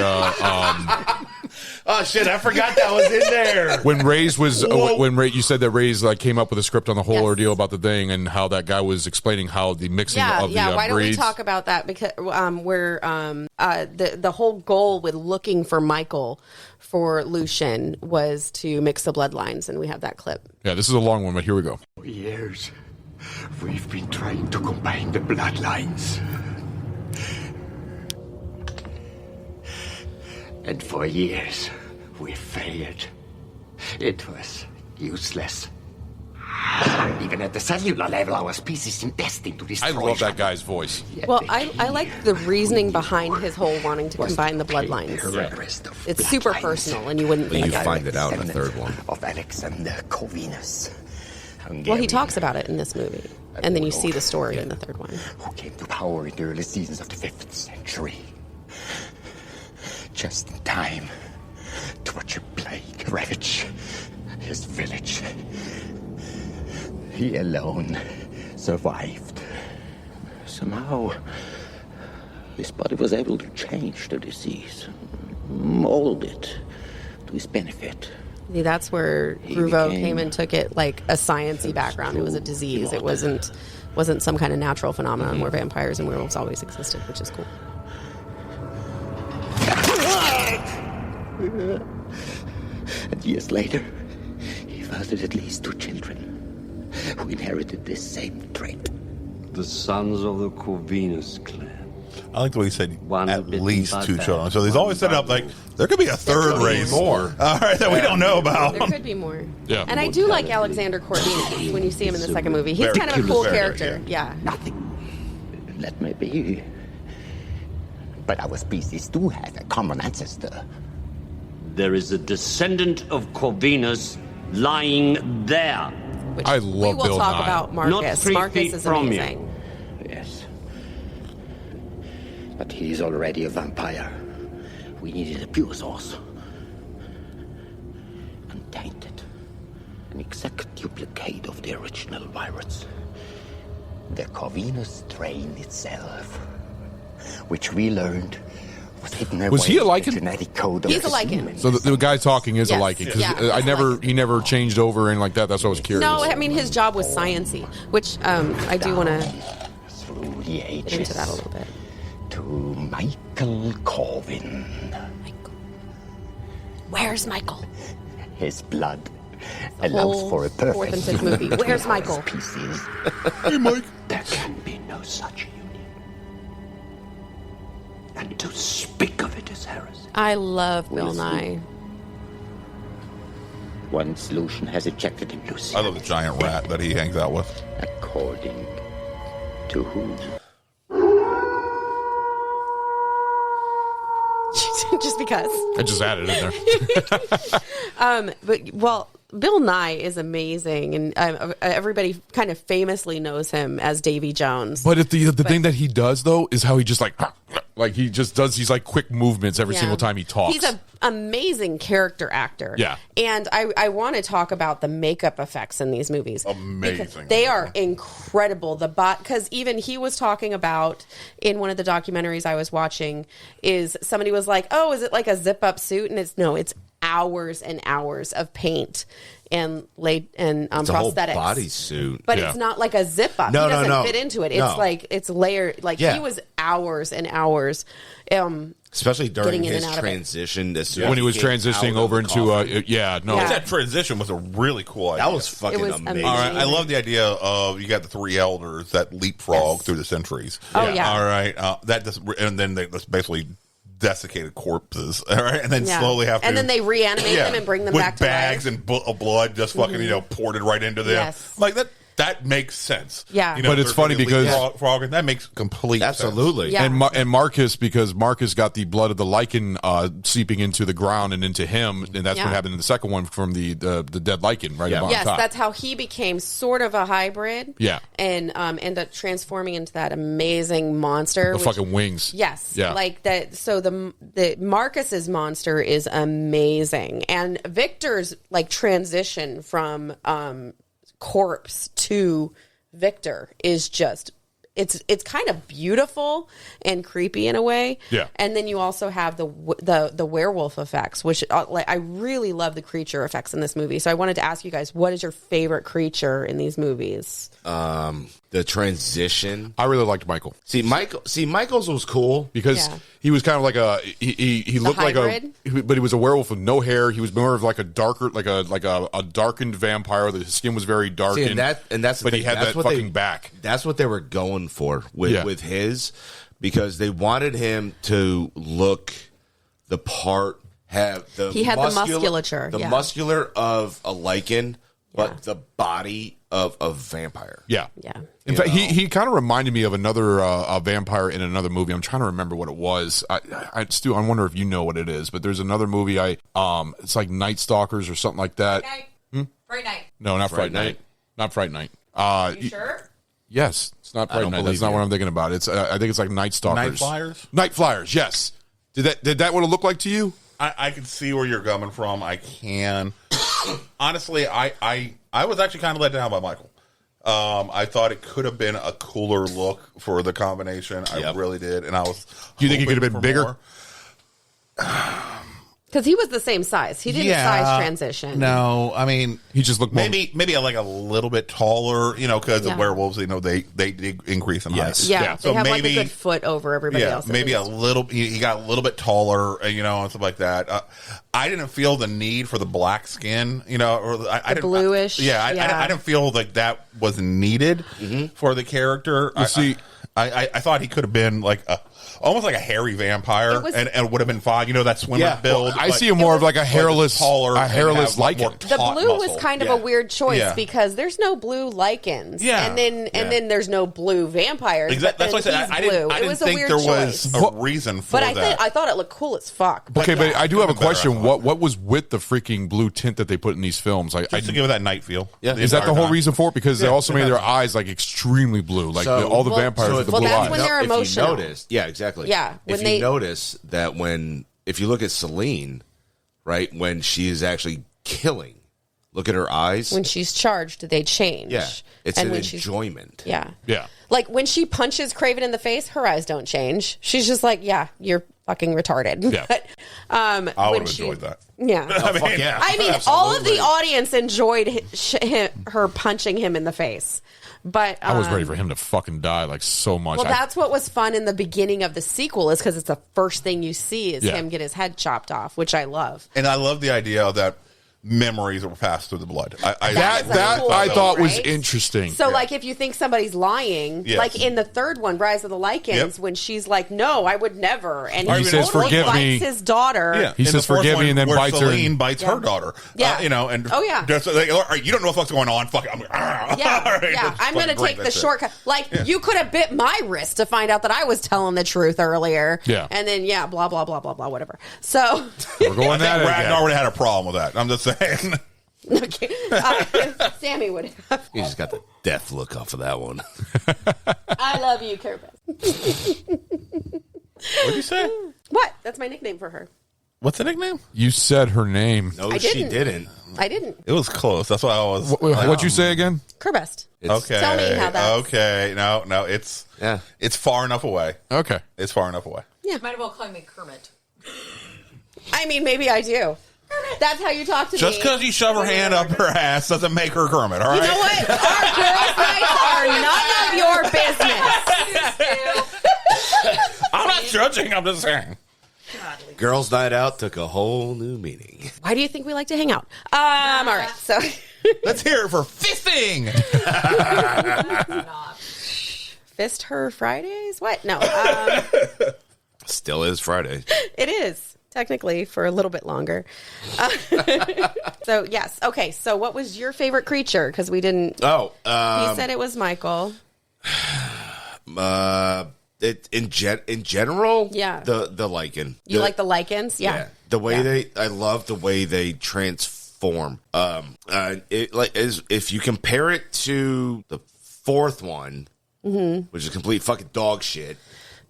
Oh shit! I forgot that was in there. When Ray's was you said that Ray's came up with a script on the whole ordeal about the thing and how that guy was explaining how the mixing of the why don't we breeds. talk about that? Because where the whole goal with looking for Michael for Lucian was to mix the bloodlines, and we have that clip. Yeah, this is a long one, but here we go. For years, we've been trying to combine the bloodlines. And for years, we failed. It was useless. Even at the cellular level, our species seemed destined to destroy. I love that guy's voice. Well, I like the reasoning behind his whole wanting to combine the bloodlines. It's super personal, and you wouldn't think you that. find it out in the third one. Of Alexander Corvinus. Well, he talks about it in this movie, and then you see the story in the third one. Who came to power in the early seasons of the 5th century. Just in time to watch a plague ravage his village. He alone survived. Somehow, his body was able to change the disease, mold it to his benefit. See, that's where Rouveau came and took it like a sciencey background. It was a disease. It wasn't some kind of natural phenomenon where vampires and werewolves always existed, which is cool. And years later, he fathered at least 2 children who inherited this same trait. The sons of the Corvinus clan. I like the way he said at least 2 children. So he's always set up like there could be a third race more. All right, that we don't know about. There could be more. Yeah. And I do like Alexander Corvinus when you see him in the second movie. He's kind of a cool character. Yeah. Nothing. Let me be. But our species do have a common ancestor. There is a descendant of Corvinus lying there. Which I love we will Bill talk Nye. about Not Marcus. 3 Marcus feet is from you. amazing. Yes. But he is already a vampire. We needed a pure source. Untainted. An exact duplicate of the original virus. The Corvinus strain itself. Which we learned was hidden away Was he a in the lichen? genetic code of He's a the lichen. human. So the guy talking is a Yes. lichen because Yeah. he never changed over and like that. That's why I was curious. No, I mean his job was sciencey, which I do want to Through the get ages. into that a little bit. To Michael Corvin. Where's Michael? His blood The allows whole for a perfect fourth and fifth union movie. between Where's our Michael? species. Hey, Mike. There can be no such union. And to speak of it is heresy. I love Bill We'll see. Nye. One solution has ejected him, Lucy. I love the giant rat that he hangs out with. According to whom? Just because. I just added it there. But Bill Nye is amazing, and everybody kind of famously knows him as Davy Jones. But the thing that he does though is how he just like he just does these like quick movements every Yeah. single time he talks. He's an amazing character actor. Yeah. And I want to talk about the makeup effects in these movies. Amazing. Because they are incredible. Because even he was talking about in one of the documentaries I was watching is somebody was like, oh, is it like a zip up suit? And it's hours and hours of paint and It's prosthetics. a whole bodysuit. But it's not like a zip up. No, he doesn't no. fit into it. It's No. like it's layered. Like Yeah. he was hours and hours. Especially during getting in his and out of it. transition. when he was transitioning over into That transition was a really cool idea. That was fucking amazing. All right, I love the idea of you got the 3 elders that leapfrog through the centuries. Oh, yeah. All right, that just and then they just basically desiccated corpses. All right, and then slowly have to, and then they reanimate them and bring them with back to bags life. and blood just fucking poured it right into them. Yes. Like that. that makes sense. Yeah. But it's funny because Frog, that makes complete sense. Yeah. And Marcus, because Marcus got the blood of the lichen seeping into the ground and into him, and that's what happened in the second one from the dead lichen, right? Yeah. Yes, that's how he became sort of a hybrid. Yeah. And ended up transforming into that amazing monster. The fucking wings. Yes. Yeah. Like that. So the Marcus's monster is amazing, and Victor's like transition from corpse to Victor is just it's kind of beautiful and creepy in a way. Yeah. And then you also have the werewolf effects, which like I really love the creature effects in this movie. So I wanted to ask you guys, what is your favorite creature in these movies? The transition. I really liked Michael. Michael's was cool because he was kind of like he looked like but he was a werewolf with no hair. He was more of like a darker, like a darkened vampire. His skin was very darkened. And that's the but thing. he had That's that fucking back. That's what they were going for with his, because they wanted him to look the part, he had the musculature, the muscular of a lichen, but the body of a vampire. Yeah. Yeah. In fact, he kind of reminded me of another vampire in another movie. I'm trying to remember what it was. I wonder if you know what it is, but there's another movie. It's like Night Stalkers or something like that. Fright Night. No, not Fright Night. Not Fright Night. You sure? Yes, it's not Fright Night. That's not what I'm thinking about. It's I think it's like Night Stalkers. Night Flyers. Night Flyers. Yes. Did that what it look like to you? I can see where you're coming from. I can. Honestly, I was actually kind of let down by Michael. I thought it could have been a cooler look for the combination. I really did, and I was. Do you think it could have been bigger? Because he was the same size. He didn't size transition. No, I mean he just looked maybe like a little bit taller. Because the werewolves, they increase in height. Yeah, so they have maybe like a good foot over everybody else. Maybe a little. He got a little bit taller, and stuff like that. I didn't feel the need for the black skin, or the I didn't, bluish. I didn't feel like that was needed for the character. I thought he could have been like almost like a hairy vampire, and would have been fine. That swimmer build. I see him more of like a hairless, lichen. The blue was kind of a weird choice because there's no blue lichens, and then there's no blue vampires. Exactly. That's what I said. I didn't think there was a reason for that. But I thought it looked cool as fuck. Okay, but I do have a question. What was with the freaking blue tint that they put in these films? Just to give it that night feel. Yeah. Is that the whole reason for it? Because they also made their eyes like extremely blue, like all the vampires with the blue eyes. When they're emotional. If you noticed, exactly. Yeah. If you notice that if you look at Celine, right, when she is actually killing, look at her eyes. When she's charged, they change. Yeah. It's an enjoyment. Yeah. Yeah. Like when she punches Craven in the face, her eyes don't change. She's just like, yeah, you're fucking retarded. Yeah. I would have enjoyed that. Yeah. I mean, all of the audience enjoyed her punching him in the face. But I was ready for him to fucking die like so much. Well, that's what was fun in the beginning of the sequel is because it's the first thing you see is him get his head chopped off, which I love. And I love the idea that memories were passed through the blood. I thought was interesting. So, like, if you think somebody's lying, like in the third one, Rise of the Lycans, when she's like, "No, I would never," and he says, "Forgive me," his daughter. Yeah. He says, "Forgive me," and then bites her. Celine bites her daughter. Yeah. And just like, all right, you don't know what the fuck's going on. Fuck it. I'm going to take the shortcut. Like, you could have bit my wrist to find out that I was telling the truth earlier. Yeah. And then, blah, blah, blah, blah, blah, whatever. So. We're going at it. Ragnar would have had a problem with that. I'm just saying. Okay. Sammy would have. He just got the death look off of that one. I love you, Kirby. What'd you say? What? That's my nickname for her. What's the nickname? You said her name. No, she didn't. I didn't. It was close. That's why I was. What'd you say again? Kerbest. Okay. Tell me how that. Okay. No. It's far enough away. Okay. It's far enough away. Yeah. Might as well call me Kermit. I mean, maybe I do. That's how you talk to Just me. because you shove her hand up her ass doesn't make her Kermit, all right? You know what? Our girls' nights are none of your business. I'm not judging. I'm just saying. Girls' night out took a whole new meaning. Why do you think we like to hang out? All right, so let's hear it for fisting. Fist her Fridays? What? No. Still is Friday. It is. technically for a little bit longer. So yes, okay. So what was your favorite creature? Because we didn't. He said it was Michael. In general, yeah, the lichen. You like the lichens? Yeah. The way I love the way they transform. If you compare it to the fourth one, which is complete fucking dog shit.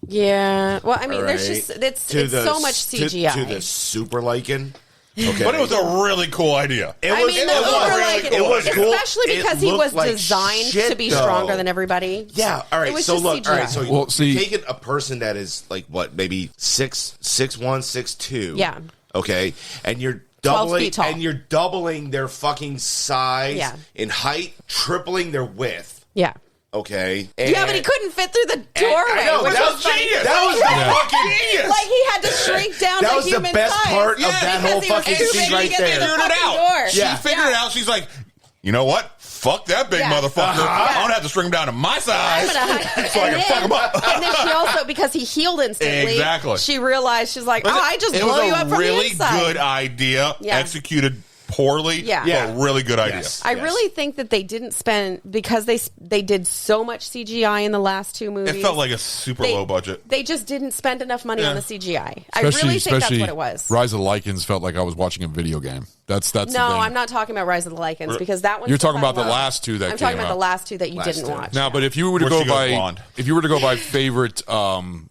Yeah. Well, I mean, there's just it's so much CGI to the super lichen. Okay. But it was a really cool idea. It was cool, especially because he was designed to be stronger than everybody. Yeah. All right. So look. CGI. All right. So taking a person that is like what, maybe 6'1", 6'2". Yeah. Okay, and you're doubling their fucking size in height, tripling their width. Yeah. Okay. Yeah, but he couldn't fit through the doorway. I know, that was genius. That was the fucking genius. Like he had to shrink down to human size. That was the best part of that whole fucking scene right there. She figured it out. She figured it out. She's like, you know what? Fuck that big motherfucker. I don't have to shrink him down to my size so I can fuck him up. And then she also, because he healed instantly, she realized, she's like, I just blow you up from the inside. It was a really good idea, executed poorly, but really good idea. I really think that they didn't spend, because they did so much CGI in the last two movies. It felt like a super low budget. They just didn't spend enough money on the CGI. I really think that's what it was. Rise of the Lycans felt like I was watching a video game. That's the thing. I'm not talking about Rise of the Lycans, because that one. You're talking about the last two that I'm talking about the last two that you didn't watch. Now, but if you were to go by favorite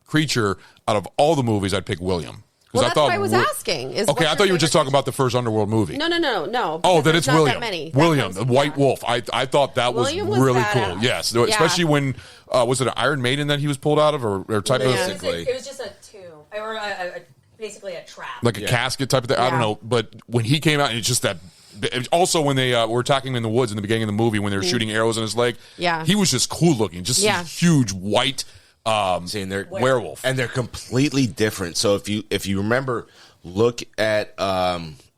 creature out of all the movies, I'd pick William. Well, that's what I was asking. I thought you were just talking about the first Underworld movie. No. Oh, then it's William. That William, the White Wolf. I thought that was really cool. Yes, especially when was it an Iron Maiden that he was pulled out of, or type of? It was just a tomb, or basically a trap, like a casket type of thing. I don't know, but when he came out, and it's just that. Also, when they were attacking him in the woods in the beginning of the movie, when they were shooting arrows in his leg, he was just cool looking, just a huge white. Seeing they're werewolf, and they're completely different. So if you remember, look at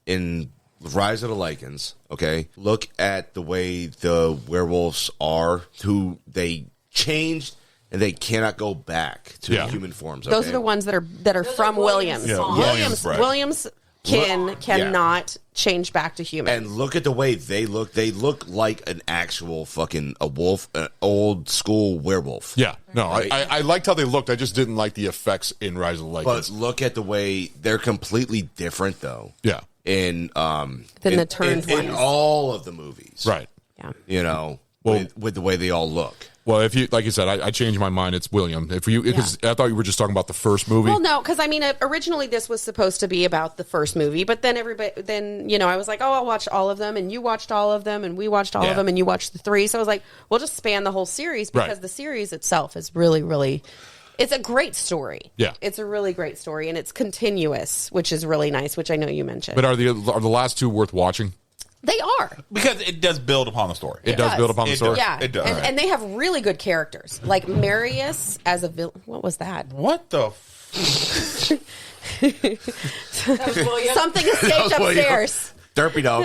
in Rise of the Lycans, okay, look at the way the werewolves are, who they changed, and they cannot go back to human forms. Okay? Those are the ones that are from Williams. Williams cannot change back to human. And look at the way they look. They look like an actual fucking wolf, an old school werewolf. Yeah. No, right? I liked how they looked. I just didn't like the effects in Rise of the Lycans. But look at the way they're completely different, though. Yeah. Than the turned ones. In all of the movies. Right. Yeah. You know, with the way they all look. Well, if you, like you said, I changed my mind. It's William. Because I thought you were just talking about the first movie. Well, no, because I mean, originally this was supposed to be about the first movie, but then I was like, I watched all of them, and you watched all of them, and we watched all of them, and you watched the three. So I was like, we'll just span the whole series, because the series itself is really, really, it's a great story. Yeah, it's a really great story, and it's continuous, which is really nice, which I know you mentioned. But are the last two worth watching? They are. Because it does build upon the story. It does build upon the story? Yeah. It does. And they have really good characters. Like Marius as a villain. What was that? What the Something escaped upstairs. Derpy dog.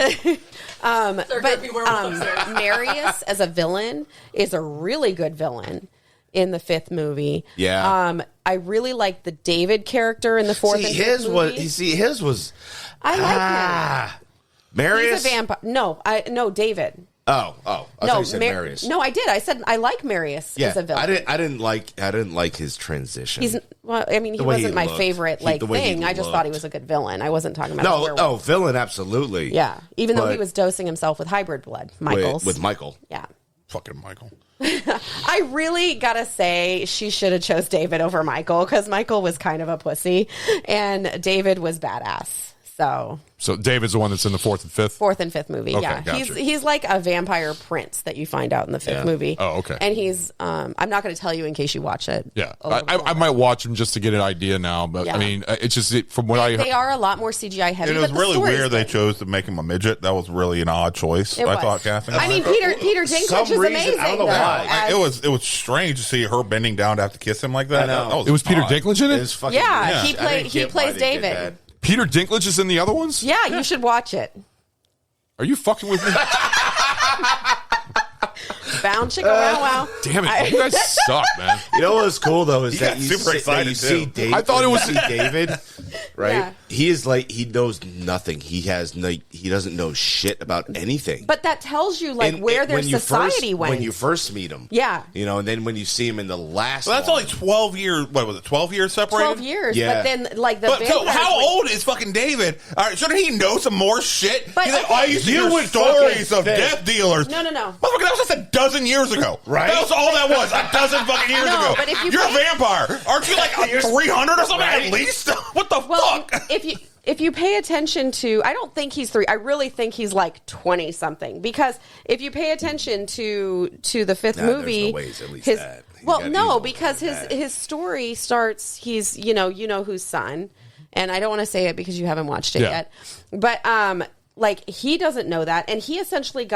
Marius as a villain is a really good villain in the fifth movie. Yeah. I really like the David character in the fourth and fifth movie. His was... I like him. Marius? He's a vampire. No, David. I thought you said Marius. No, I did. I said I like Marius as a villain. I didn't like his transition. He wasn't my favorite thing. I just thought he was a good villain. I wasn't talking about villain, absolutely. Yeah, even though he was dosing himself with hybrid blood. With Michael. Yeah. Fucking Michael. I really gotta say she should have chose David over Michael, because Michael was kind of a pussy and David was badass. So David's the one that's in the fourth and fifth movie. Okay, yeah, gotcha. He's like a vampire prince that you find out in the fifth movie. Oh, okay. And he's I'm not going to tell you in case you watch it. Yeah, I might watch him just to get an idea now. But I mean, it's just from what I heard, they are a lot more CGI heavy. It was really weird they chose to make him a midget. That was really an odd choice. I thought casting. I mean, Peter Dinklage is amazing. I don't know why. It was strange to see her bending down to have to kiss him like that. It was Peter Dinklage in it. He plays David. Peter Dinklage is in the other ones? Yeah, you should watch it. Are you fucking with me? Bound chicka wow wow. Damn it, you guys suck, man. You know what's cool though is that super excited see David. I thought it was David, right? Yeah. He is like, he knows nothing. He doesn't know shit about anything. But that tells you where their society went. When you first meet him. Yeah. And then when you see him in the last Well, that's only 12 years. What was it? 12 years separated? 12 years. Yeah. But then, the so how old is fucking David? All right, shouldn't he know some more shit? But, He's like, I used to hear stories of death dealers. No. Motherfucker, that was just a dozen years ago. Right? That was all that was. A dozen fucking years ago. But if You're a vampire. Aren't you like 300 or something at least? What the fuck? If you pay attention to, I don't think he's 3. I really think he's like 20 something, because if you pay attention to the fifth movie, there's no ways at least that. Because his story starts. He's whose son, and I don't want to say it because you haven't watched it yet, but he doesn't know that, and he essentially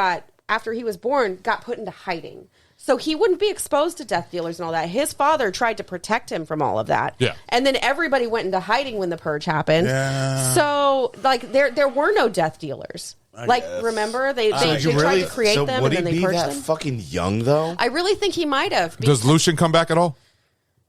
after he was born got put into hiding. So he wouldn't be exposed to death dealers and all that. His father tried to protect him from all of that. Yeah. And then everybody went into hiding when the purge happened. Yeah. So there were no death dealers. Remember they tried to create them and then they purged them. Fucking young though? I really think he might have. Does Lucian come back at all?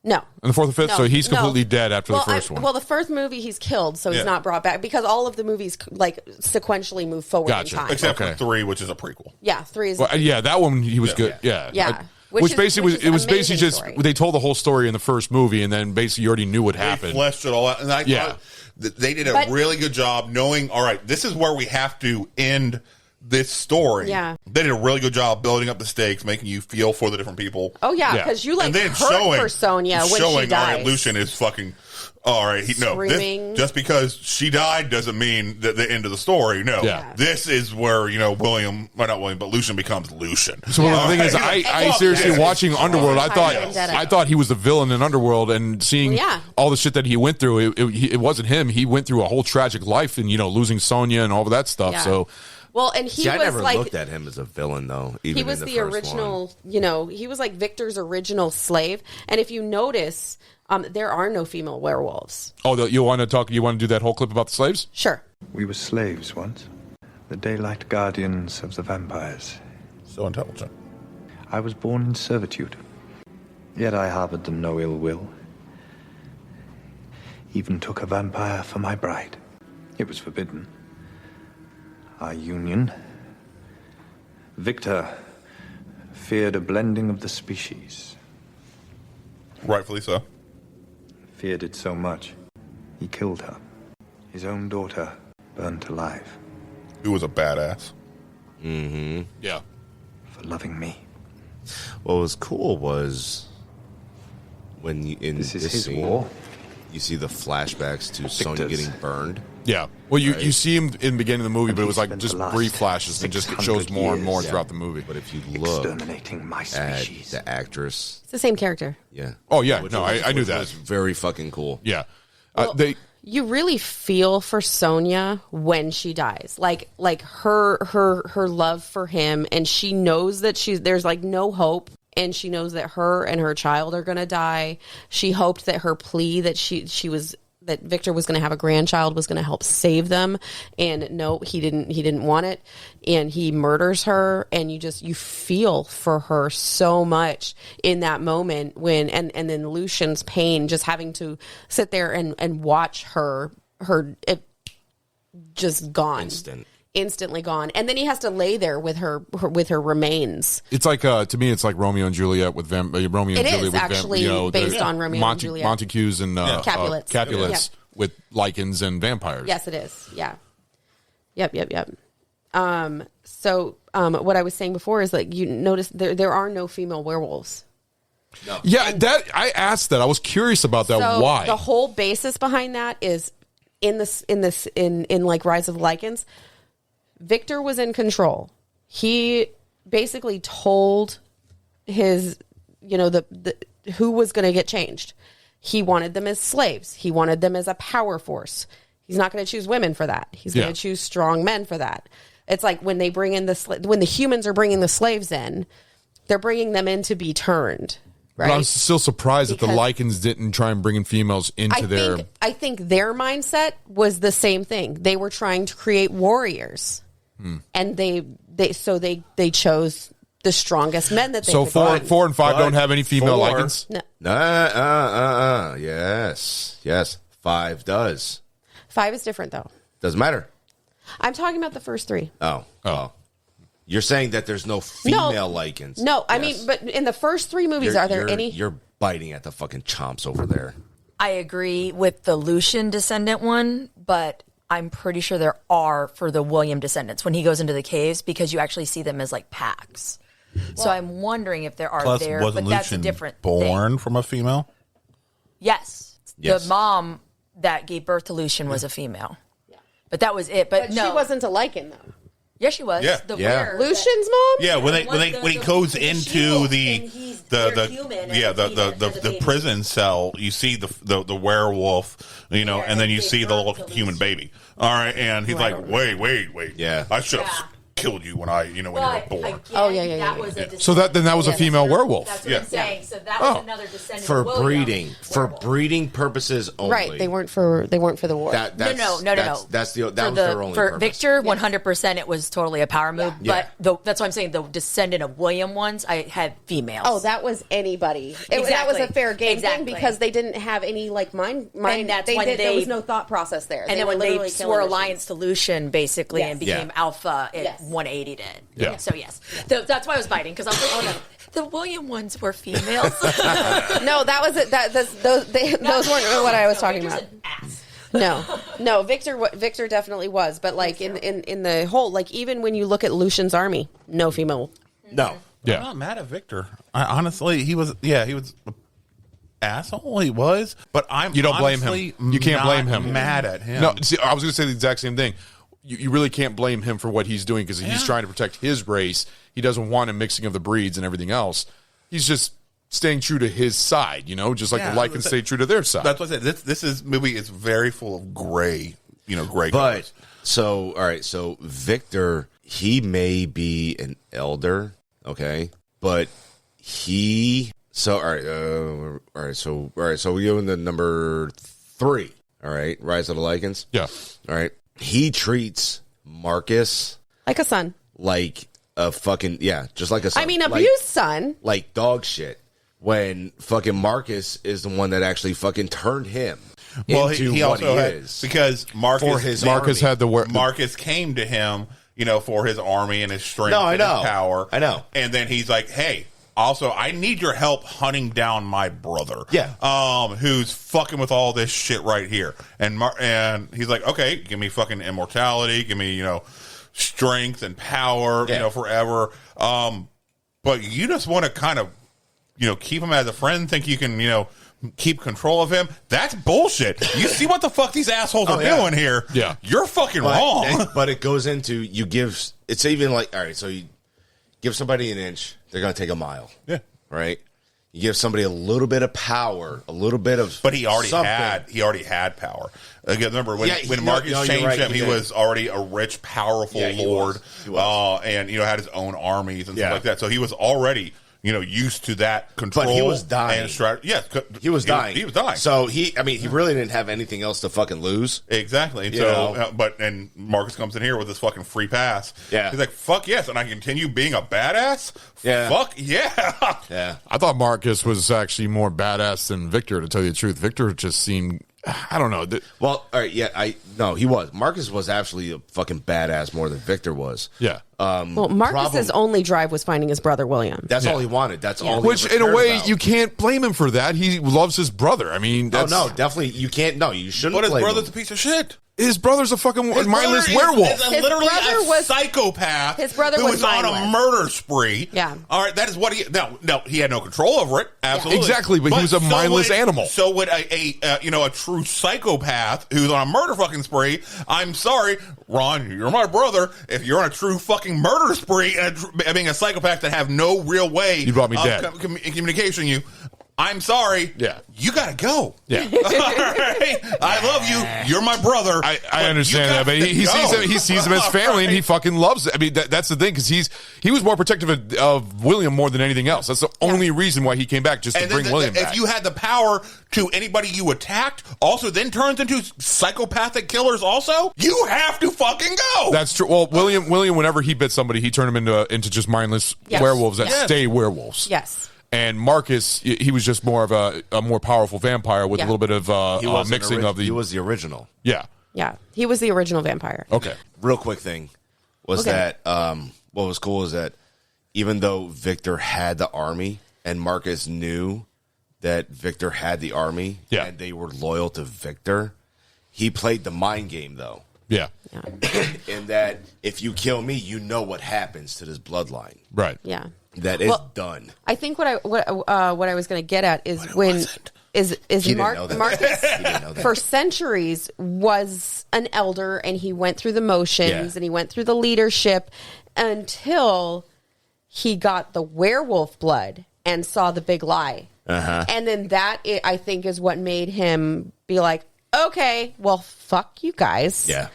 No. In the fourth or fifth? No, So he's no. completely dead after the first one. Well, the first movie he's killed, so he's not brought back, because all of the movies sequentially move forward in time. Except for 3, which is a prequel. Yeah, 3 is. Well, that one he was good. Yeah. Yeah. Which basically is was basically just story. they told the whole story in the first movie, and then basically you already knew what happened. They fleshed it all out. And I thought that they did a really good job knowing, all right, this is where we have to end this story. Yeah. They did a really good job building up the stakes, making you feel for the different people. Oh, yeah, because you and then hurt for Sonya when she all dies. right, Lucian is fucking, all right, Screaming. just because she died doesn't mean that the end of the story. No. Yeah. This is where, Lucian becomes Lucian. So the thing is, I seriously watching Underworld. I thought he was the villain in Underworld, and seeing all the shit that he went through. It wasn't him. He went through a whole tragic life, and losing Sonya and all of that stuff. Yeah. So. Well, and he I was never looked at him as a villain, though. Even he was in the first original, one. he was like Victor's original slave. And if you notice, there are no female werewolves. Oh, you want to do that whole clip about the slaves? Sure. We were slaves once, the daylight guardians of the vampires. So intelligent. I was born in servitude, yet I harbored them no ill will. Even took a vampire for my bride. It was forbidden. Our union. Victor feared a blending of the species. Rightfully so. Feared it so much, he killed her. His own daughter burnt alive. Who was a badass. Mm-hmm. Yeah. For loving me. What was cool was when in this is this his scene, war. you see the flashbacks to Sonya getting burned. Yeah. Well, you see him in the beginning of the movie, but it was like just brief flashes, and just shows more and more throughout the movie. But if you look exterminating my species, at the actress, It's the same character. yeah. Oh yeah, Which no, was- I knew which that. was very fucking cool. Yeah. Well, you really feel for Sonya when she dies, like her love for him, and she knows that there's like no hope, and she knows that her and her child are going to die. She hoped that her plea that that Victor was going to have a grandchild was going to help save them, and no, he didn't want it, and he murders her, and you feel for her so much in that moment when and then Lucian's pain, just having to sit there and watch her just gone, instantly gone, and then he has to lay there with her remains. It's like to me, it's like Romeo and Juliet with Romeo and It Juliet is with actually based on Romeo and Juliet. Montagues and Capulets. Capulets with lichens and vampires. Yes, it is. Yeah. Yep. So what I was saying before is like you notice there are no female werewolves. No. Yeah, that I asked that. I was curious about that. So Why? the whole basis behind that is in like Rise of the Lycans, Victor was in control. He basically told his, who was going to get changed. He wanted them as slaves. He wanted them as a power force. He's not going to choose women for that. He's going to choose strong men for that. It's like when they bring in when the humans are bringing the slaves in, they're bringing them in to be turned. Right? But I'm still surprised that the Lycans didn't try and bring in females into their. I think their mindset was the same thing. They were trying to create warriors, and they chose the strongest men that they. So could 4 and 5 don't have any female 4. Lycans. No. Yes. 5 does. 5 is different, though. Doesn't matter. I'm talking about the first 3. Oh. You're saying that there's no female Lycans. No, I mean, but in the first 3 movies, are there any? You're biting at the fucking chomps over there. I agree with the Lucian descendant one, but I'm pretty sure there are for the William descendants when he goes into the caves, because you actually see them as like packs. So I'm wondering if there are Plus, there, wasn't but that's a Lucian different born thing. from a female? Yes. Yes. The mom that gave birth to Lucian was a female. Yeah. But that was it. But no. She wasn't a Lycan, though. Yeah, she was. Yeah. The Yeah. weird- Lucian's mom? Yeah, when he goes into the prison cell, you see the werewolf, you know, and then you see the little human baby. All right, and he's like, wait. Yeah. I should have killed you when when you were born. That was a So then that was a female werewolf. That's what I'm saying. So that was another descendant For of William. breeding purposes only. Right. They weren't for the war. No. That was their only for purpose. Victor, 100%, it was totally a power move. Yeah. But that's what I'm saying. The descendant of William ones, I had females. Oh, that was anybody. That was a fair game thing because they didn't have any mind. And that's when there was no thought process there. And then when they swore alliance to Lucian, basically, and became Yeah. Alpha, it 180'd it. Yeah. So yes, that's why I was biting, because I was like, oh no. The William ones were females. No, that was it. Those weren't what I was talking about. No, Victor definitely was, but like in the whole, like even when you look at Lucian's army, no female. No. I'm not mad at Victor. Honestly, he was an asshole. He was, but You don't blame him. You can't blame him. Mad at him. No, see, I was going to say the exact same thing. You really can't blame him for what he's doing because he's trying to protect his race. He doesn't want a mixing of the breeds and everything else. He's just staying true to his side, you know, just like the Lycans stay true to their side. That's what I said. This movie is very full of gray, gray. But all right. So Victor, he may be an elder, okay, but he. So all right. So we're going to number 3. All right, Rise of the Lycans. Yeah. All right. He treats Marcus like a son, like a fucking just like a son. I mean, abused son, like dog shit. When fucking Marcus is the one that actually fucking turned him into he what also he had, is because Marcus had the word. Marcus came to him, for his army and his strength and his power. I know. And then he's like, hey. Also, I need your help hunting down my brother. Yeah. Who's fucking with all this shit right here. And he's like, okay, give me fucking immortality, give me, strength and power, forever. But you just want to kind of, keep him as a friend, think you can, keep control of him. That's bullshit. You see what the fuck these assholes are doing here? Yeah. You're fucking wrong. But it goes into, it's even like, all right, so you give somebody an inch, they're going to take a mile. Yeah. Right? You give somebody a little bit of power, a little bit of But he already something. had power. Again, remember, when Marcus changed him, he was already a rich, powerful lord. He was. And, had his own armies and stuff like that. So he was already, used to that control. But he was dying. And strategy. Yes. He was dying. He was dying. So he really didn't have anything else to fucking lose. Exactly. And Marcus comes in here with this fucking free pass. Yeah. He's like, fuck yes, and I continue being a badass? Yeah. Fuck yeah. Yeah. I thought Marcus was actually more badass than Victor, to tell you the truth. Victor just seemed, I don't know. Well, all right, he was. Marcus was actually a fucking badass more than Victor was. Yeah. Well, Marcus's only drive was finding his brother William. That's all he wanted. That's all. Which, he in a way, about. you can't blame him for that. He loves his brother. I mean, no, definitely you can't. No, you shouldn't. But his blame brother's him. a piece of shit. His brother's a fucking mindless His werewolf. Is literally a psychopath. His brother who was on a mindless. murder spree. Yeah. All right, that is what he. No, he had no control over it. Absolutely, Exactly, but he was a mindless animal. So would a true psychopath who's on a murder fucking spree? I'm sorry, Ron, you're my brother. If you're on a true fucking murder spree and being a psychopath that have no real way You brought me dead. Communication, I'm sorry. Yeah. You got to go. Yeah. All right. I love you. You're my brother. I understand that, but he sees him as family, and he fucking loves it. I mean, that's the thing, because he was more protective of William more than anything else. That's the only reason why he came back, just to bring William back. If you had the power to anybody you attacked, also then turns into psychopathic killers also, you have to fucking go. That's true. Well, William, whenever he bit somebody, he turned him into just mindless werewolves that stay werewolves. Yes. And Marcus, he was just more of a more powerful vampire with a little bit of mixing of the. He was the original. Yeah. Yeah, he was the original vampire. Okay. Real quick thing was that what was cool is that even though Victor had the army and Marcus knew that Victor had the army and they were loyal to Victor, he played the mind game though. Yeah. In that if you kill me, you know what happens to this bloodline. Right. Yeah. That is done. I think what I was going to get at is Marcus for centuries was an elder, and he went through the motions and he went through the leadership until he got the werewolf blood and saw the big lie. And then that, I think, is what made him be like, okay, well, fuck you guys. Yeah.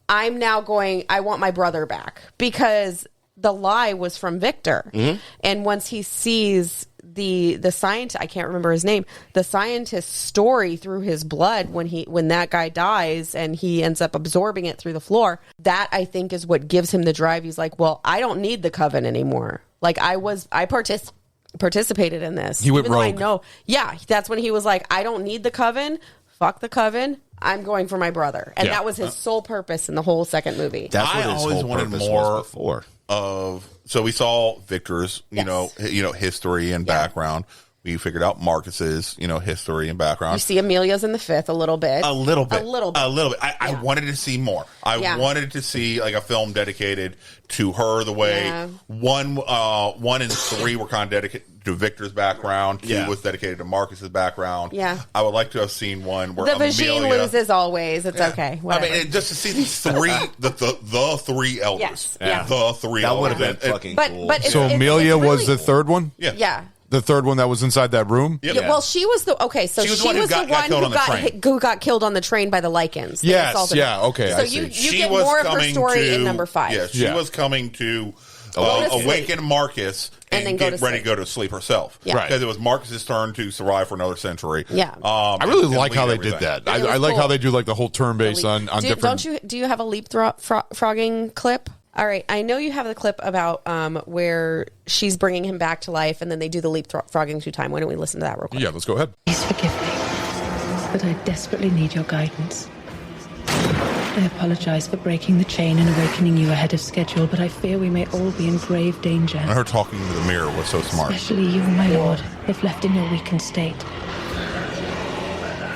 I'm now going, I want my brother back, because the lie was from Victor. And once he sees the scientist, I can't remember his name, the scientist's story through his blood when that guy dies and he ends up absorbing it through the floor, that I think is what gives him the drive. He's like, well, I don't need the coven anymore. Like I participated in this. He went rogue. I know. Yeah, that's when he was like, I don't need the coven. Fuck the coven. I'm going for my brother. And that was his sole purpose in the whole second movie. That's what his whole purpose was before. So we saw Victor's, you know, history and background. We figured out Marcus's, history and background. You see Amelia's in the fifth a little bit. A little bit. I wanted to see more. I wanted to see like a film dedicated to her the way one and three were kind of dedicated to Victor's background. Two was dedicated to Marcus's background. Yeah. I would like to have seen one where the Vagine loses always. It's okay. Whatever. I mean, just to see these three, the three elders. Yes. The three that elders. would have been fucking cool. But so Amelia really was the third one? Yeah. Yeah. The third one that was inside that room? Yep. Yeah, well, she was the so she was the one who got killed on the train by the Lycans. Yes, okay. So you get more of her story in number 5. Yeah, she was coming to awaken Marcus and get ready to go to sleep herself. Yeah. Right. Because it was Marcus's turn to survive for another century. Yeah. I really like how they did that. I like how they do like the whole turn base on different. Do you have a leap frogging clip? All right, I know you have the clip about where she's bringing him back to life, and then they do the leapfrogging 2 times. Why don't we listen to that real quick? Yeah, let's go ahead. Please forgive me, but I desperately need your guidance. I apologize for breaking the chain and awakening you ahead of schedule, but I fear we may all be in grave danger. And her talking to the mirror was so smart. Especially you, my lord, if left in your weakened state.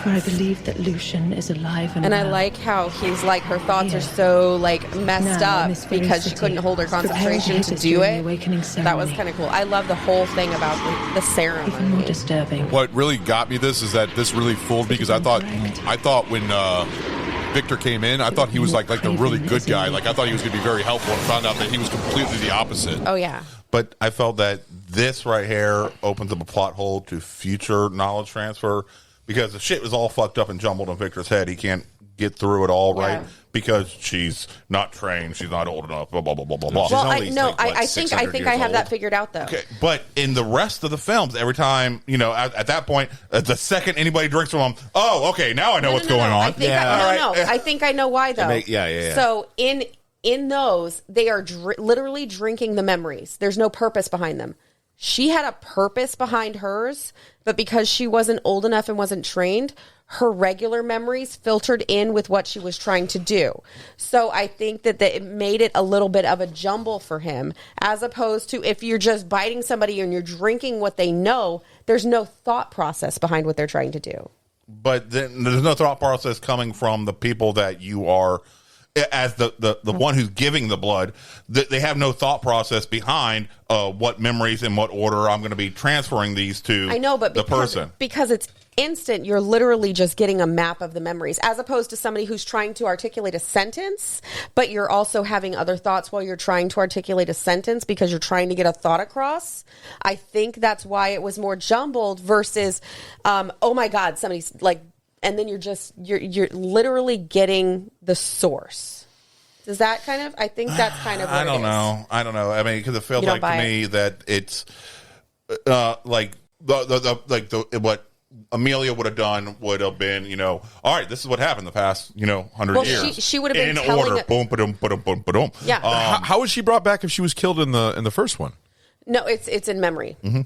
For I believe that Lucian is alive and I like how he's like, her thoughts are so like messed up because she couldn't hold her concentration to do it. That was kind of cool. I love the whole thing about the ceremony. Even more disturbing. What really got me is that this really fooled me, because I thought when Victor came in, I thought he was like the really good guy. Like I thought he was going to be very helpful, and found out that he was completely the opposite. Oh yeah. But I felt that this right here opens up a plot hole to future knowledge transfer. Because the shit was all fucked up and jumbled in Victor's head. He can't get through it all right because she's not trained, she's not old enough, blah, blah, blah, blah, blah. Well, I think I have that figured out, though. Okay, but in the rest of the films, every time, at that point, the second anybody drinks from them, oh, okay, now I know what's going on. I think I know why, though. Yeah. So in those, they are literally drinking the memories. There's no purpose behind them. She had a purpose behind hers, but because she wasn't old enough and wasn't trained, her regular memories filtered in with what she was trying to do. So I think that it made it a little bit of a jumble for him, as opposed to if you're just biting somebody and you're drinking what they know, there's no thought process behind what they're trying to do. But then there's no thought process coming from the people that you are, as the one who's giving the blood. They have no thought process behind what memories and what order I'm going to be transferring these to. I know, but the person, because it's instant, you're literally just getting a map of the memories, as opposed to somebody who's trying to articulate a sentence, but you're also having other thoughts while you're trying to articulate a sentence because you're trying to get a thought across. I think that's why it was more jumbled versus, oh my God, somebody's like. And then you're literally getting the source. Does that kind of? I think that's kind of. What I don't know. I mean, because it feels like to me that it's like what Amelia would have done would have been, all right, this is what happened the past 100 years. She would have been in telling order. Boom, ba-dum, ba-dum, ba-dum, ba-dum. Yeah. How was she brought back if she was killed in the first one? No, it's in memory. Mm-hmm.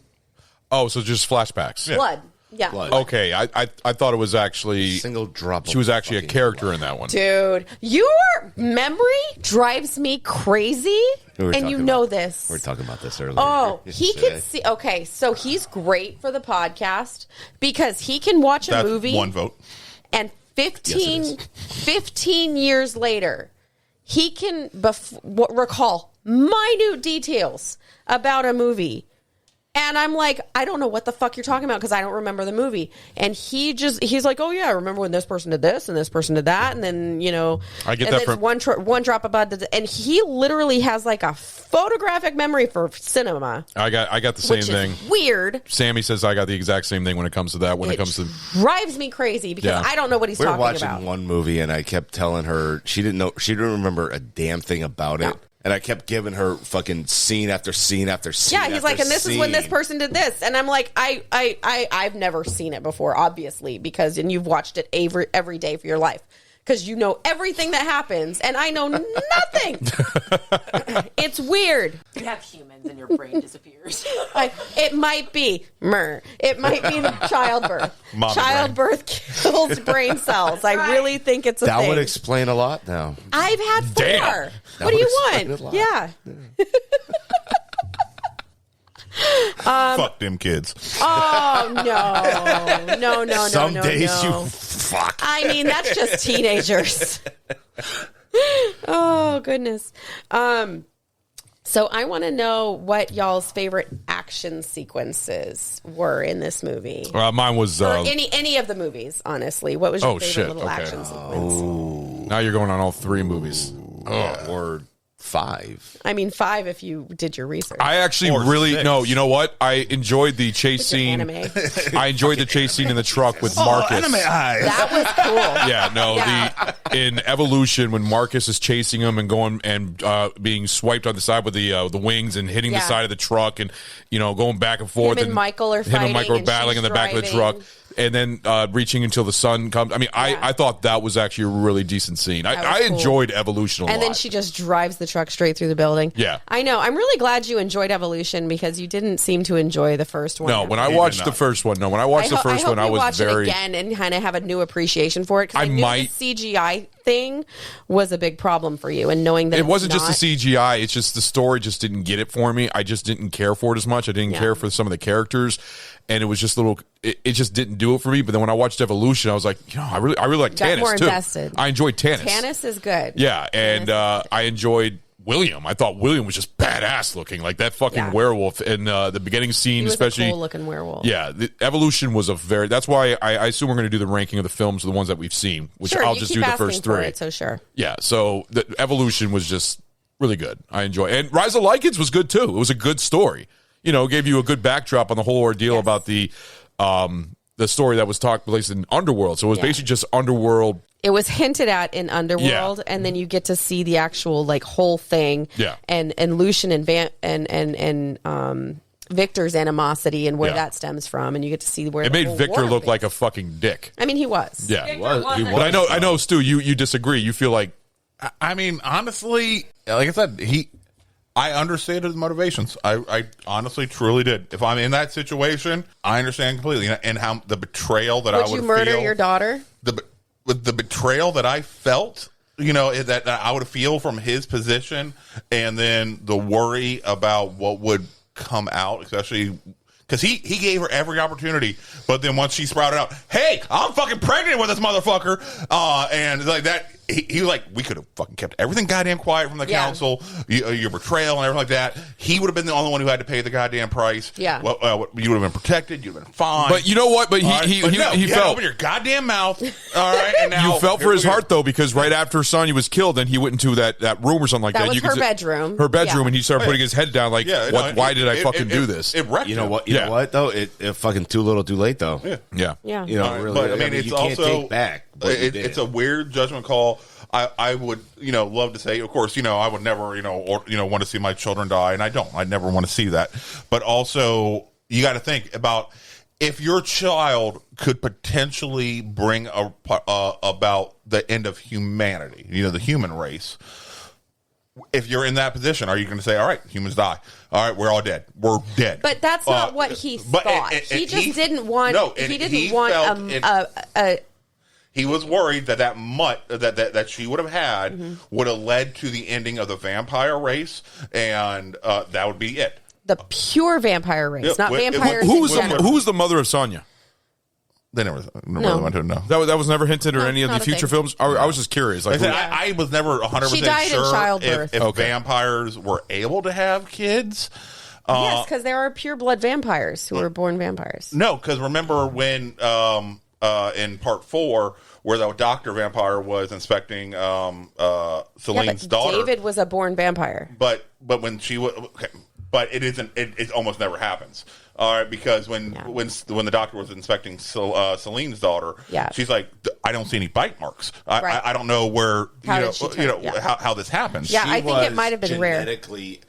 Oh, so just flashbacks. Blood. Yeah. blood. Okay, I thought it was actually Single drop. She was actually a character in that one. Dude, your memory drives me crazy, and you know this. We were talking about this earlier. Oh, he can see. Okay, so he's great for the podcast because he can watch a movie. One vote. And 15 years later, he can recall minute details about a movie. And I'm like, I don't know what the fuck you're talking about because I don't remember the movie. And he's like, oh yeah, I remember when this person did this and this person did that, and then I get that from one drop of blood, and he literally has like a photographic memory for cinema. I got the same which thing. Is weird. Sammy says I got the exact same thing when it comes to that. When it comes to drives me crazy because I don't know what he's talking about. We were watching one movie, and I kept telling her she didn't remember a damn thing about it. And I kept giving her fucking scene after scene after scene. Yeah, he's like, and this is when this person did this, and I'm like, I've never seen it before, obviously, because you've watched it every day for your life, because you know everything that happens, and I know nothing. It's weird. You have humans, and your brain disappears. It might be It might be the childbirth. Mama childbirth kills brain cells. I really think it's a thing. That would explain a lot now. I've had 4. Damn. What do you want? Yeah. Fuck them kids. Oh no. Some days no. you fuck. I mean, that's just teenagers. Oh goodness. So I want to know what y'all's favorite action sequences were in this movie. Mine was or any of the movies, honestly. What was your favorite little action sequence? Now you're going on all 3 movies. Or 5. I mean 5 if you did your research. I actually no. You know what? I enjoyed the chase scene. I enjoyed the chase scene in the truck with Marcus. Anime eyes. That was cool. Yeah, no. In Evolution, when Marcus is chasing him and going and being swiped on the side with the wings and hitting the side of the truck and going back and forth. Him and Michael are him fighting. And Michael are battling in the back of the truck. And then reaching until the sun comes. I mean, I thought that was actually a really decent scene. I cool. enjoyed Evolution a lot. And then she just drives the truck straight through the building. Yeah. I know. I'm really glad you enjoyed Evolution because you didn't seem to enjoy the first one. No, when I watched the first one, I was very... again and kind of have a new appreciation for it. Because I knew the CGI thing was a big problem for you. And knowing that it wasn't just the CGI, it's just the story just didn't get it for me. I just didn't care for it as much. I didn't care for some of the characters. And it was just it just didn't do it for me. But then when I watched Evolution, I was like, I really like Tannis more too. Invested. I enjoyed Tannis. Tannis is good. Yeah, and I enjoyed William. I thought William was just badass looking, like that fucking werewolf in the beginning scene, he was especially a cool looking werewolf. Yeah, the Evolution was that's why I assume we're going to do the ranking of the films, the ones that we've seen, which I'll just do the first 3. So sure. Yeah, so the Evolution was just really good. I enjoy, and Rise of Lycans was good too. It was a good story. Gave you a good backdrop on the whole ordeal about the story that was took place in Underworld. So it was basically just Underworld. It was hinted at in Underworld, and then you get to see the actual whole thing. Yeah. And Lucian and Victor's animosity and where that stems from, and you get to see where it made Victor look like a fucking dick. I mean, he was. Yeah, he was. But I know, Stu, you disagree. You feel like, I mean, honestly, like I said, I understand his motivations. I honestly, truly did. If I'm in that situation, I understand completely. And how the betrayal that I would feel. Would you murder your daughter? The betrayal that I felt, that I would feel from his position, and then the worry about what would come out, especially because he gave her every opportunity, but then once she sprouted out, hey, I'm fucking pregnant with this motherfucker, and like that. He was like, we could have fucking kept everything goddamn quiet from the council, your betrayal and everything like that. He would have been the only one who had to pay the goddamn price. Yeah. Well, you would have been protected. You'd have been fine. But you know what? But he felt. Open your goddamn mouth. All right. And now you felt for his heart though, because right after Sonya was killed, then he went into that room or something like that. That was her bedroom. Her bedroom, and he started putting his head down like, why did I fucking do this? It wrecked You know what though? It fucking too little, too late though. Yeah. Really. But I mean, it's you also can't take back. It's a weird judgment call. I would, love to say, of course, I would never, want to see my children die, and I don't. I never want to see that. But also, you got to think about if your child could potentially bring about the end of humanity, the human race. if you're in that position, are you going to say, all right, humans die? All right, we're all dead. We're dead. But that's not what he thought. He just didn't want. No, he didn't he want he was worried that mutt that she would have had would have led to the ending of the vampire race, and that would be it. The pure vampire race, not vampires. Who was the mother of Sonya? They never really went to know. That was never hinted or any of the future films. I was just curious. Like, I was never 100% sure if vampires were able to have kids. Yes, because there are pure blood vampires who were born vampires. No, because remember when in part 4 where the doctor vampire was inspecting Celine's daughter. David was a born vampire. But when she was, but it isn't. It almost never happens. All right, because when the doctor was inspecting Celine's daughter, she's like, I don't see any bite marks. I don't know where how this happens. Yeah, I think it might have been rare.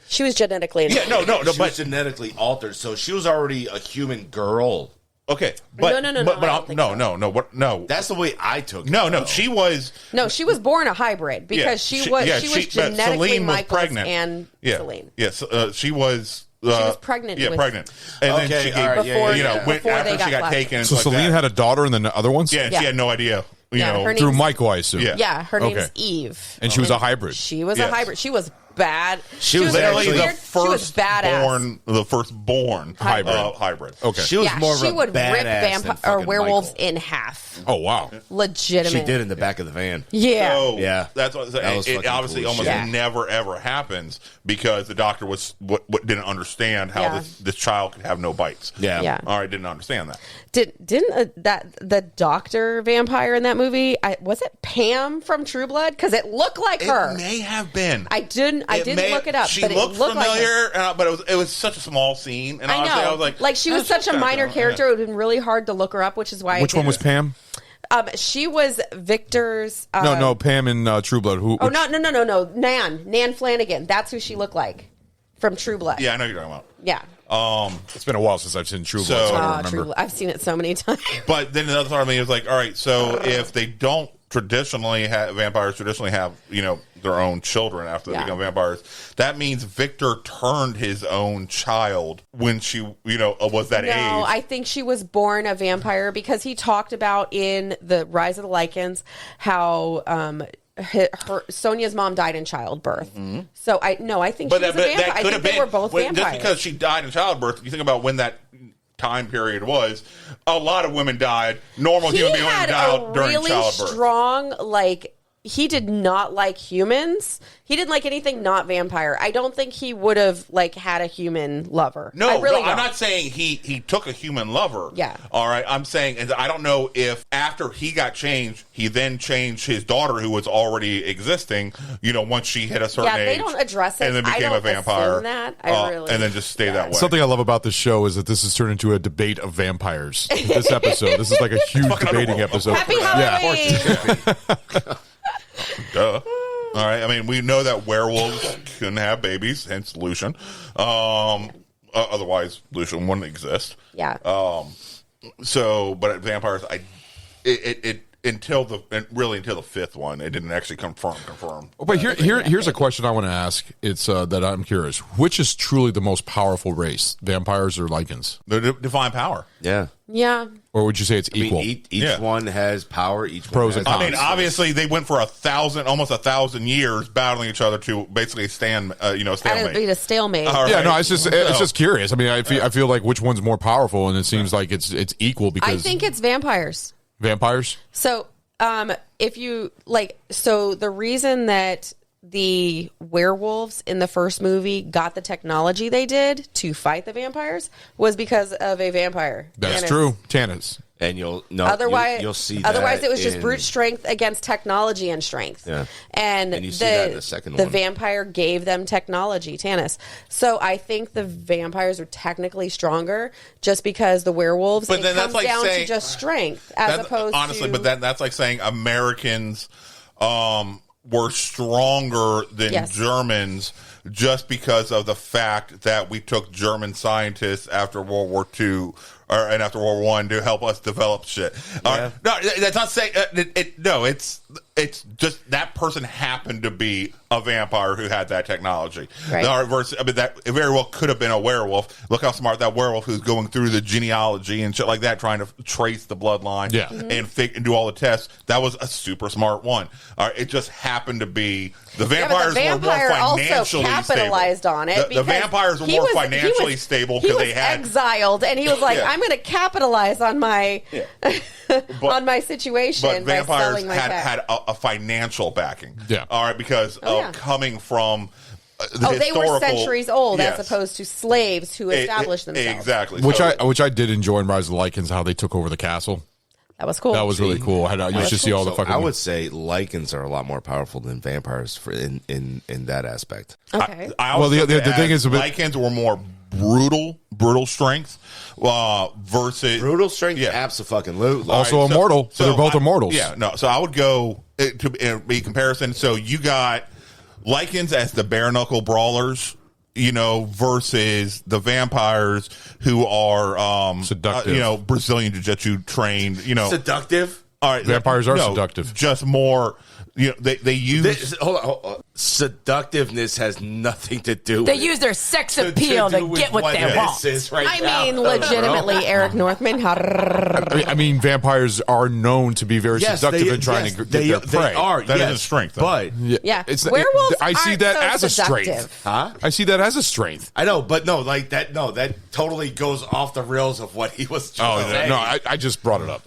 She was genetically she was genetically altered, so she was already a human girl. Okay, but no. That's the way I took it. No, she was. No, she was born a hybrid because she was genetically Celine was Michael's pregnant. and Celine. Yes, she was. She was pregnant. Yeah, pregnant. And then she gave, after she got taken. So Celine had a daughter and then the other ones? Yeah, she had no idea. Through Michael, I assume. Yeah, her name's Eve. And she was a hybrid. She was a hybrid. She was bad. She was literally the firstborn hybrid. Okay. She was more of a would rip werewolves in half. Oh, wow. Legitimate. She did in the back of the van. Yeah. So, yeah. That's what it obviously almost never ever happens because the doctor didn't understand how this child could have no bites. Yeah. All right, didn't understand that. Didn't the doctor vampire in that movie, was it Pam from True Blood? Because it looked like her. It may have been. I didn't look it up. She but looked it looked familiar, like but it was such a small scene. And I know. I was like she was such a minor character. It would have been really hard to look her up, which is why. Which one was Pam? She was Victor's. No, Pam in True Blood. No. Nan Flanagan. That's who she looked like from True Blood. Yeah, I know who you're talking about. Yeah. It's been a while since I've seen True Blood, so I don't remember. True Blood. I've seen it so many times. But then the other part of me was like, all right, so if they don't vampires traditionally have, their own children after they become vampires, that means Victor turned his oon child when she, was that age. No, I think she was born a vampire because he talked about in the Rise of the Lycans how Sonia's mom died in childbirth. Mm-hmm. So I think she was a vampire. I think they were both vampires. Just because she died in childbirth, you think about when that time period was, a lot of women died. Normal human beings died during really childbirth. Strong, he did not like humans. He didn't like anything not vampire. I don't think he would have had a human lover. No, I'm not saying he took a human lover. Yeah. All right. I'm saying, and I don't know if after he got changed, he then changed his daughter who was already existing. Once she hit a certain age. Yeah, they don't address it. And then became a vampire. That. And then just stay that way. Something I love about this show is that this has turned into a debate of vampires. This episode, this is like a huge debating episode. Happy Halloween! Duh. All right. I mean, we know that werewolves can have babies, hence Lucian. Otherwise, Lucian wouldn't exist. Yeah. But vampires, until the fifth one, it didn't actually confirm. But here's a question I want to ask. It's that I'm curious. Which is truly the most powerful race, vampires or Lycans? The divine power. Yeah. Yeah. Or would you say it's equal? Each one has power. Each pros one and has cons. I mean, obviously, they went for almost 1,000 years battling each other to basically stalemate. And it'd be a stalemate. Right. Yeah, no, it's just curious. I mean, I feel like which one's more powerful, and it seems like it's equal because I think it's vampires. Vampires. So, if you the reason that the werewolves in the first movie got the technology they did to fight the vampires was because of a vampire. That's true. Tannis. And you'll see that. Otherwise, it was just brute strength against technology and strength. Yeah. And you see that in the second the one. vampire gave them technology, Tannis. So I think the vampires are technically stronger just because the werewolves, but then comes that's down saying, to just strength as opposed honestly, to... but that's like saying Americans were stronger than Germans just because of the fact that we took German scientists after World War II and after World War I to help us develop shit. No, that's not saying it's just that person happened to be a vampire who had that technology. Right. That it very well could have been a werewolf. Look how smart that werewolf who's going through the genealogy and shit like that, trying to trace the bloodline and do all the tests. That was a super smart one. It just happened to be the vampires were more financially capitalized stable. on it. The vampires were more financially stable because they had exiled, and he was like, "I'm going to capitalize on my on my situation." But vampires by had a financial backing. Yeah. All right, because of coming from. They were centuries old as opposed to slaves who established themselves. Exactly. Which I did enjoy in Rise of the Lycans, how they took over the castle. That was cool. That was really cool. I used to see all the fucking. I would say Lycans are a lot more powerful than vampires in that aspect. Okay. The thing is, Lycans were more brutal strength versus brutal strength. Absolutely. Also immortal. So they're both immortals. Yeah. No. So I would go to be comparison. So you got Lycans as the bare knuckle brawlers. Versus the vampires who are, seductive. Brazilian jiu-jitsu trained, Seductive? All right. Vampires are seductive. Just more, they use. Hold on. Seductiveness has nothing to do with They use their sex appeal to get what they want. Legitimately, Eric Northman. I mean, vampires are known to be very seductive in trying to get their prey. They are. That is a strength. But werewolves I see that as a seductive. strength. Huh? I see that as a strength. I know, but no, like that. No, that totally goes off the rails of what he was. Saying. No, I just brought it up.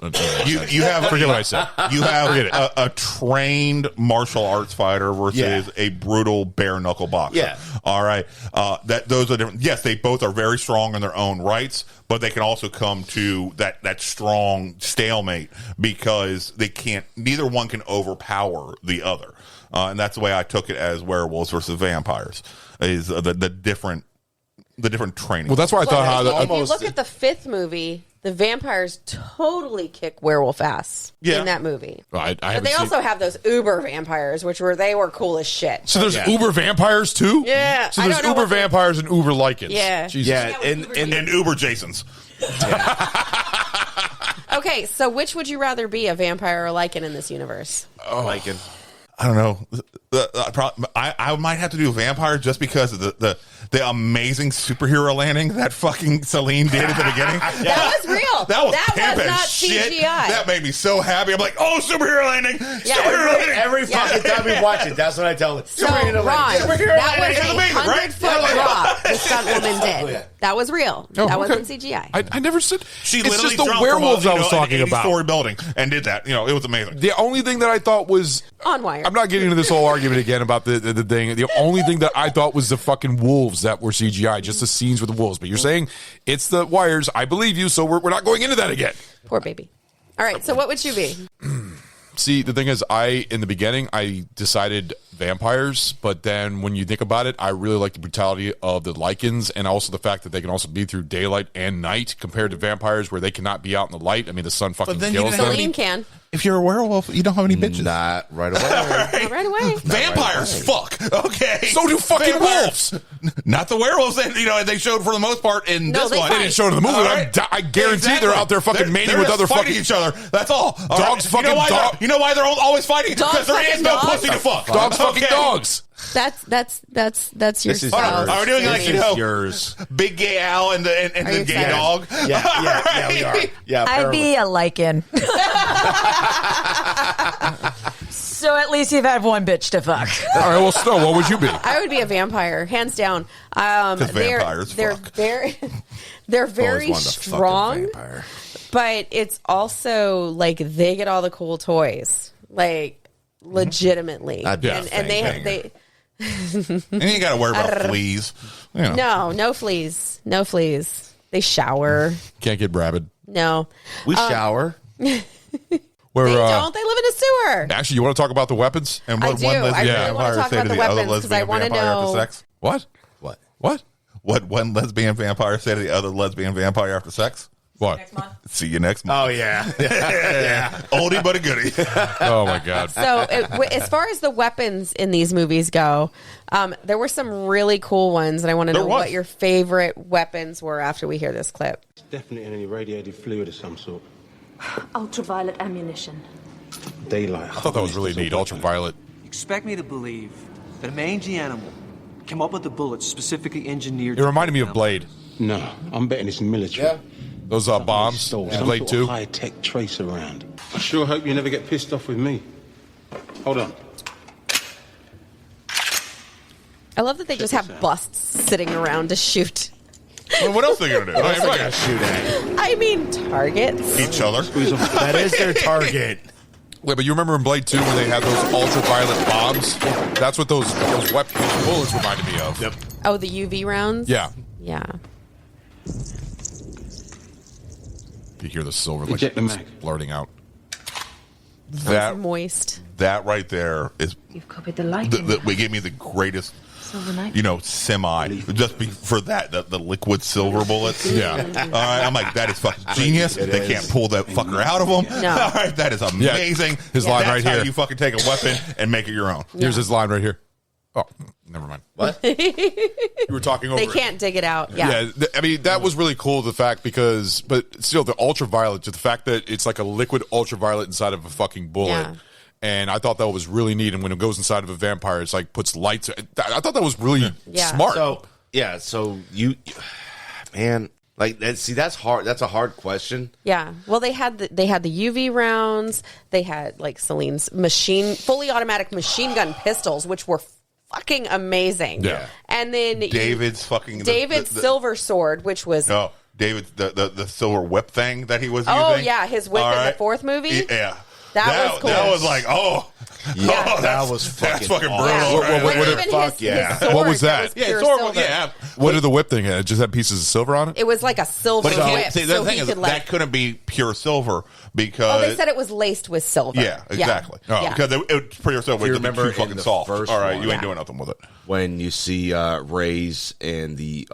You have forget what I said. You have a trained martial arts fighter versus a brutal bare knuckle boxer. Yeah. All right. Those are different. Yes, they both are very strong in their own rights, but they can also come to that strong stalemate because neither one can overpower the other. And that's the way I took it as werewolves versus vampires is the different training. Well, that's why I thought if you look at the fifth movie, the vampires totally kick werewolf ass in that movie. But they also have those uber vampires, they were cool as shit. So there's uber vampires too? Yeah. So there's uber vampires and uber Lycans. Yeah. Jesus. Yeah, and uber Jasons. Okay, so which would you rather be, a vampire or a Lycan in this universe? Lycan. I don't know. I might have to do a vampire just because of the amazing superhero landing that fucking Celine did at the beginning. That was real. That was not shit. CGI. That made me so happy. I'm like, oh, superhero landing. Superhero landing. Every fucking time we watch it, that's what I tell them. So, Ron, that was a 100-foot drop the stunt woman did. That was real. That wasn't CGI. I never said. She it's literally just the werewolves I was talking an about. 80-story building and did that. It was amazing. The only thing that I thought was on wire. I'm not getting into this whole argument again about the thing. The only thing that I thought was the fucking wolves that were CGI, just the scenes with the wolves. But you're saying it's the wires. I believe you, so we're not going into that again. Poor baby. All right, so what would you be? See, the thing is, in the beginning, I decided vampires, but then when you think about it, I really like the brutality of the Lycans and also the fact that they can also be through daylight and night compared to vampires where they cannot be out in the light. I mean, the sun fucking kills them. Celine can. If you're a werewolf, you don't have any bitches. Not right away. Not right away. Vampires, fuck. Okay. So do fucking wolves. Not the werewolves that they showed for the most part in this one. They didn't show it in the movie. Right. I guarantee they're out there fucking mating with other fighting fucking each other. That's all. Dogs fucking dogs. You know why they're always fighting? Because there is no pussy to fuck. Dogs fucking dogs. That's your spouse. Are we doing yours? Big gay Al and the gay dog? Yeah, we are. Yeah, I'd be a Lycan. So at least you've had one bitch to fuck. All right, well, still, what would you be? I would be a vampire, hands down. They're very strong, but it's also like they get all the cool toys, like legitimately, and they. And you got to worry about fleas. No fleas. No fleas. They shower. Can't get rabid. No. We shower. They don't. They live in a sewer. Actually, you want to talk about the weapons? And what one lesbian vampire say to the other lesbian vampire after sex? What? What one lesbian vampire say to the other lesbian vampire after sex? What? See you next month. Oh, yeah. Yeah. Oldie but a goodie. Oh, my God. So as far as the weapons in these movies go, there were some really cool ones, and I want to know what your favorite weapons were after we hear this clip. definitely any radiated fluid of some sort. Ultraviolet ammunition. Daylight. I thought that was really neat. Ultraviolet. Expect me to believe that a mangy animal came up with the bullets specifically engineered. It reminded me of Blade. No, I'm betting it's military. Yeah. Those bombs in Blade 2. High-tech trace around. I sure hope you never get pissed off with me. Hold on. I love that they just have busts sitting around to shoot. Well, what else are they going to do? What else are they going to shoot at? I mean, targets. Each other. That is their target. Wait, but you remember in Blade 2 when they had those ultraviolet bombs? That's what those weapons, bullets reminded me of. Yep. Oh, the UV rounds? Yeah. Yeah. You hear the silver Eject the mag. blurting out. That moist. That right there is. You've copied the light. We gave me the greatest. Semi. Just for that, the liquid silver bullets. Yeah. All right. I'm like, that is fucking genius. They can't pull that fucker out of them. No. All right. That is amazing. Yeah. His line right That's how here. you fucking take a weapon and make it your own. Here's his line right here. Oh, never mind. What? You were talking over They can't dig it out. Yeah. I mean, that was really cool, the fact, but still, the ultraviolet, just the fact that it's like a liquid ultraviolet inside of a fucking bullet. Yeah. And I thought that was really neat. And when it goes inside of a vampire, it's like puts lights. I thought that was really smart. So you, man, like that. See, that's hard. That's a hard question. Yeah. Well, they had the UV rounds. They had like Celine's fully automatic machine gun pistols, which were fucking amazing. Yeah. And then David's silver sword, which was David's the silver whip thing that he was oh using. yeah, his whip in the fourth movie. Yeah. That was cool. That was like, that was fucking brutal. Yeah. What was that? Yeah. What did the whip thing have? It just had pieces of silver on it? It was like a silver whip. See, the thing is, that couldn't be pure silver because... Oh, they said it was laced with silver. Yeah, exactly. Because it's pure silver. You It remember too fucking soft. All right, you ain't doing nothing with it. When you see Ray's and the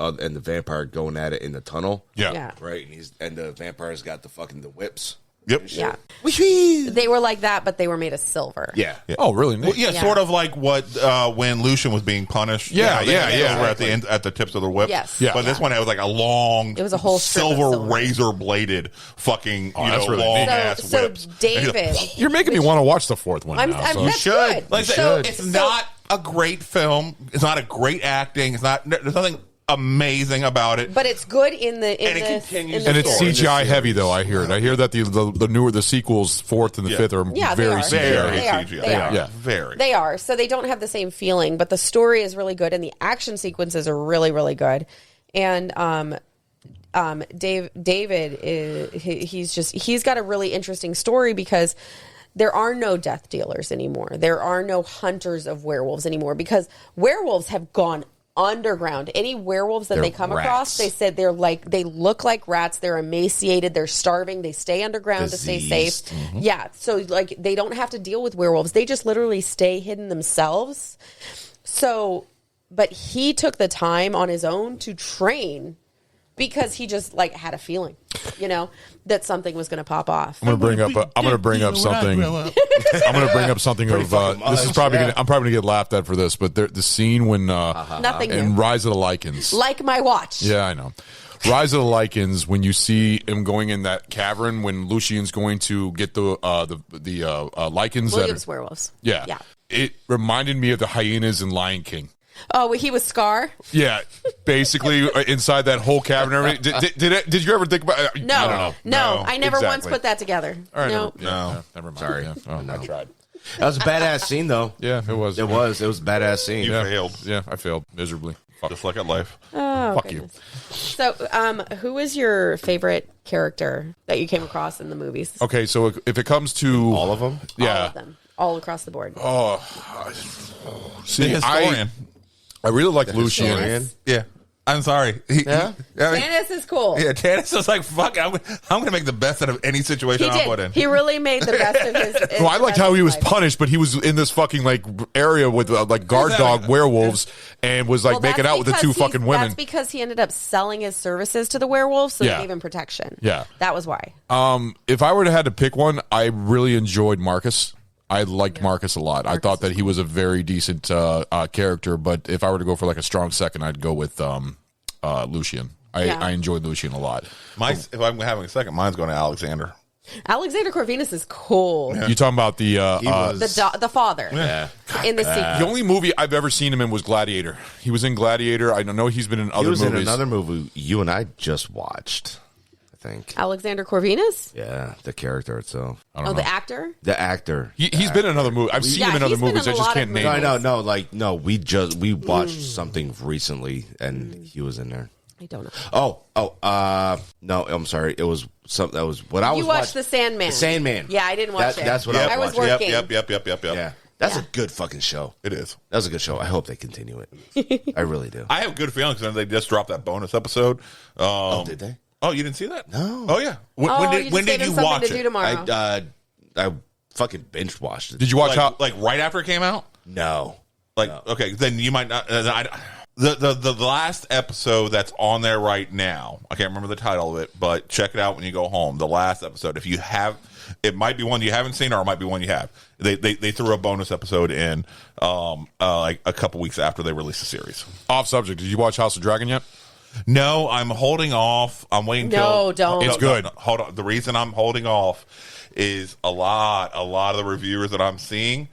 vampire going at it in the tunnel. Yeah. Right? And the vampire's got the whips. Yep. Yeah. They were like that, but they were made of silver. Yeah. Oh, really? Well, sort of like what when Lucian was being punished. Yeah. Over at the end, at the tips of the whip. Yes. Yeah. But this one, it was like a long. It was a whole strip silver of razor bladed fucking that's really long neat. ass So whips. David, You're making me want to watch the fourth one now. So. that's good. Like it's not a great film. It's not a great acting. It's not. There's nothing amazing about it. But it's good in the and it continues. And it's CGI heavy, though. I hear it. I hear that the sequels, fourth and the fifth, are very CGI. They are. So they don't have the same feeling, but the story is really good, and the action sequences are really, really good. And David he's got a really interesting story because there are no death dealers anymore. There are no hunters of werewolves anymore because werewolves have gone underground. Any werewolves that they come across, they said they look like rats. They're emaciated. They're starving. They stay underground to stay safe. Mm-hmm. Yeah. So like they don't have to deal with werewolves. They just literally stay hidden themselves. So, but he took the time on his own to train because he just like had a feeling, that something was going to pop off. I'm going to bring up something. I'm going to bring up something of this is probably I'm probably going to get laughed at for this, but the scene when Nothing in new. Rise of the Lycans. Like my watch. Yeah, I know. Rise of the Lycans, when you see him going in that cavern when Lucian's going to get the Lycans. Williams werewolves. Yeah. It reminded me of the hyenas in Lion King. Oh, he was Scar? Yeah, basically inside that whole cavern. Did you ever think about it? No, I don't know. No, I never once put that together. All right, no. Never mind. Sorry. Yeah. Oh, No. I tried. That was a badass scene, though. Yeah, it was. It was a badass scene. You failed. Yeah, I failed miserably. Just like at life. Oh, Fuck goodness. So, who was your favorite character that you came across in the movies? Okay, so if it comes to all of them, yeah, all of them, all across the board. Oh, see, the historian. I really like Lucian. Yeah. I'm sorry. Tannis is cool. Yeah, Tannis is like, fuck, I'm going to make the best out of any situation I'm put in. He really made the best of his. Well, I liked how he was punished, but he was in this fucking like area with like guard dog werewolves and was like making out with the two fucking women. That's because he ended up selling his services to the werewolves, so they gave him protection. Yeah, that was why. If I were to have to pick one, I really enjoyed Marcus. I liked Marcus a lot. I thought that he was a very decent character, but if I were to go for like a strong second, I'd go with Lucian. I enjoyed Lucien a lot. If I'm having a second, mine's going to Alexander. Alexander Corvinus is cool. You talking about the The father in the sequel. The only movie I've ever seen him in was Gladiator. He was in Gladiator. I know he's been in other movies. He was in another movie you and I just watched, I think. Alexander Corvinus? Yeah, the character itself. I don't know. The actor? The actor. He's been in another movie. I've seen him in other movies. I just can't name him. No. We watched something recently, and he was in there. I don't know. No, I'm sorry. It was something that was what I was. You watched The Sandman. The Sandman. Yeah, I didn't watch it. That's what I was working. Yep. Yeah, that's a good fucking show. It is. That's a good show. I hope they continue it. I really do. I have good feelings because they just dropped that bonus episode. Did they? Oh, you didn't see that? No. Oh yeah. When did you watch it? I fucking binge watched it. Did you watch like right after it came out? No. Okay, then you might not. The last episode that's on there right now, I can't remember the title of it, but check it out when you go home. The last episode, if you have, it might be one you haven't seen, or it might be one you have. They threw a bonus episode in like a couple weeks after they released the series. Off subject. Did you watch House of Dragon yet? No, I'm holding off. I'm waiting. No, don't. It's good. No, hold on. The reason I'm holding off is a lot of the reviewers that I'm seeing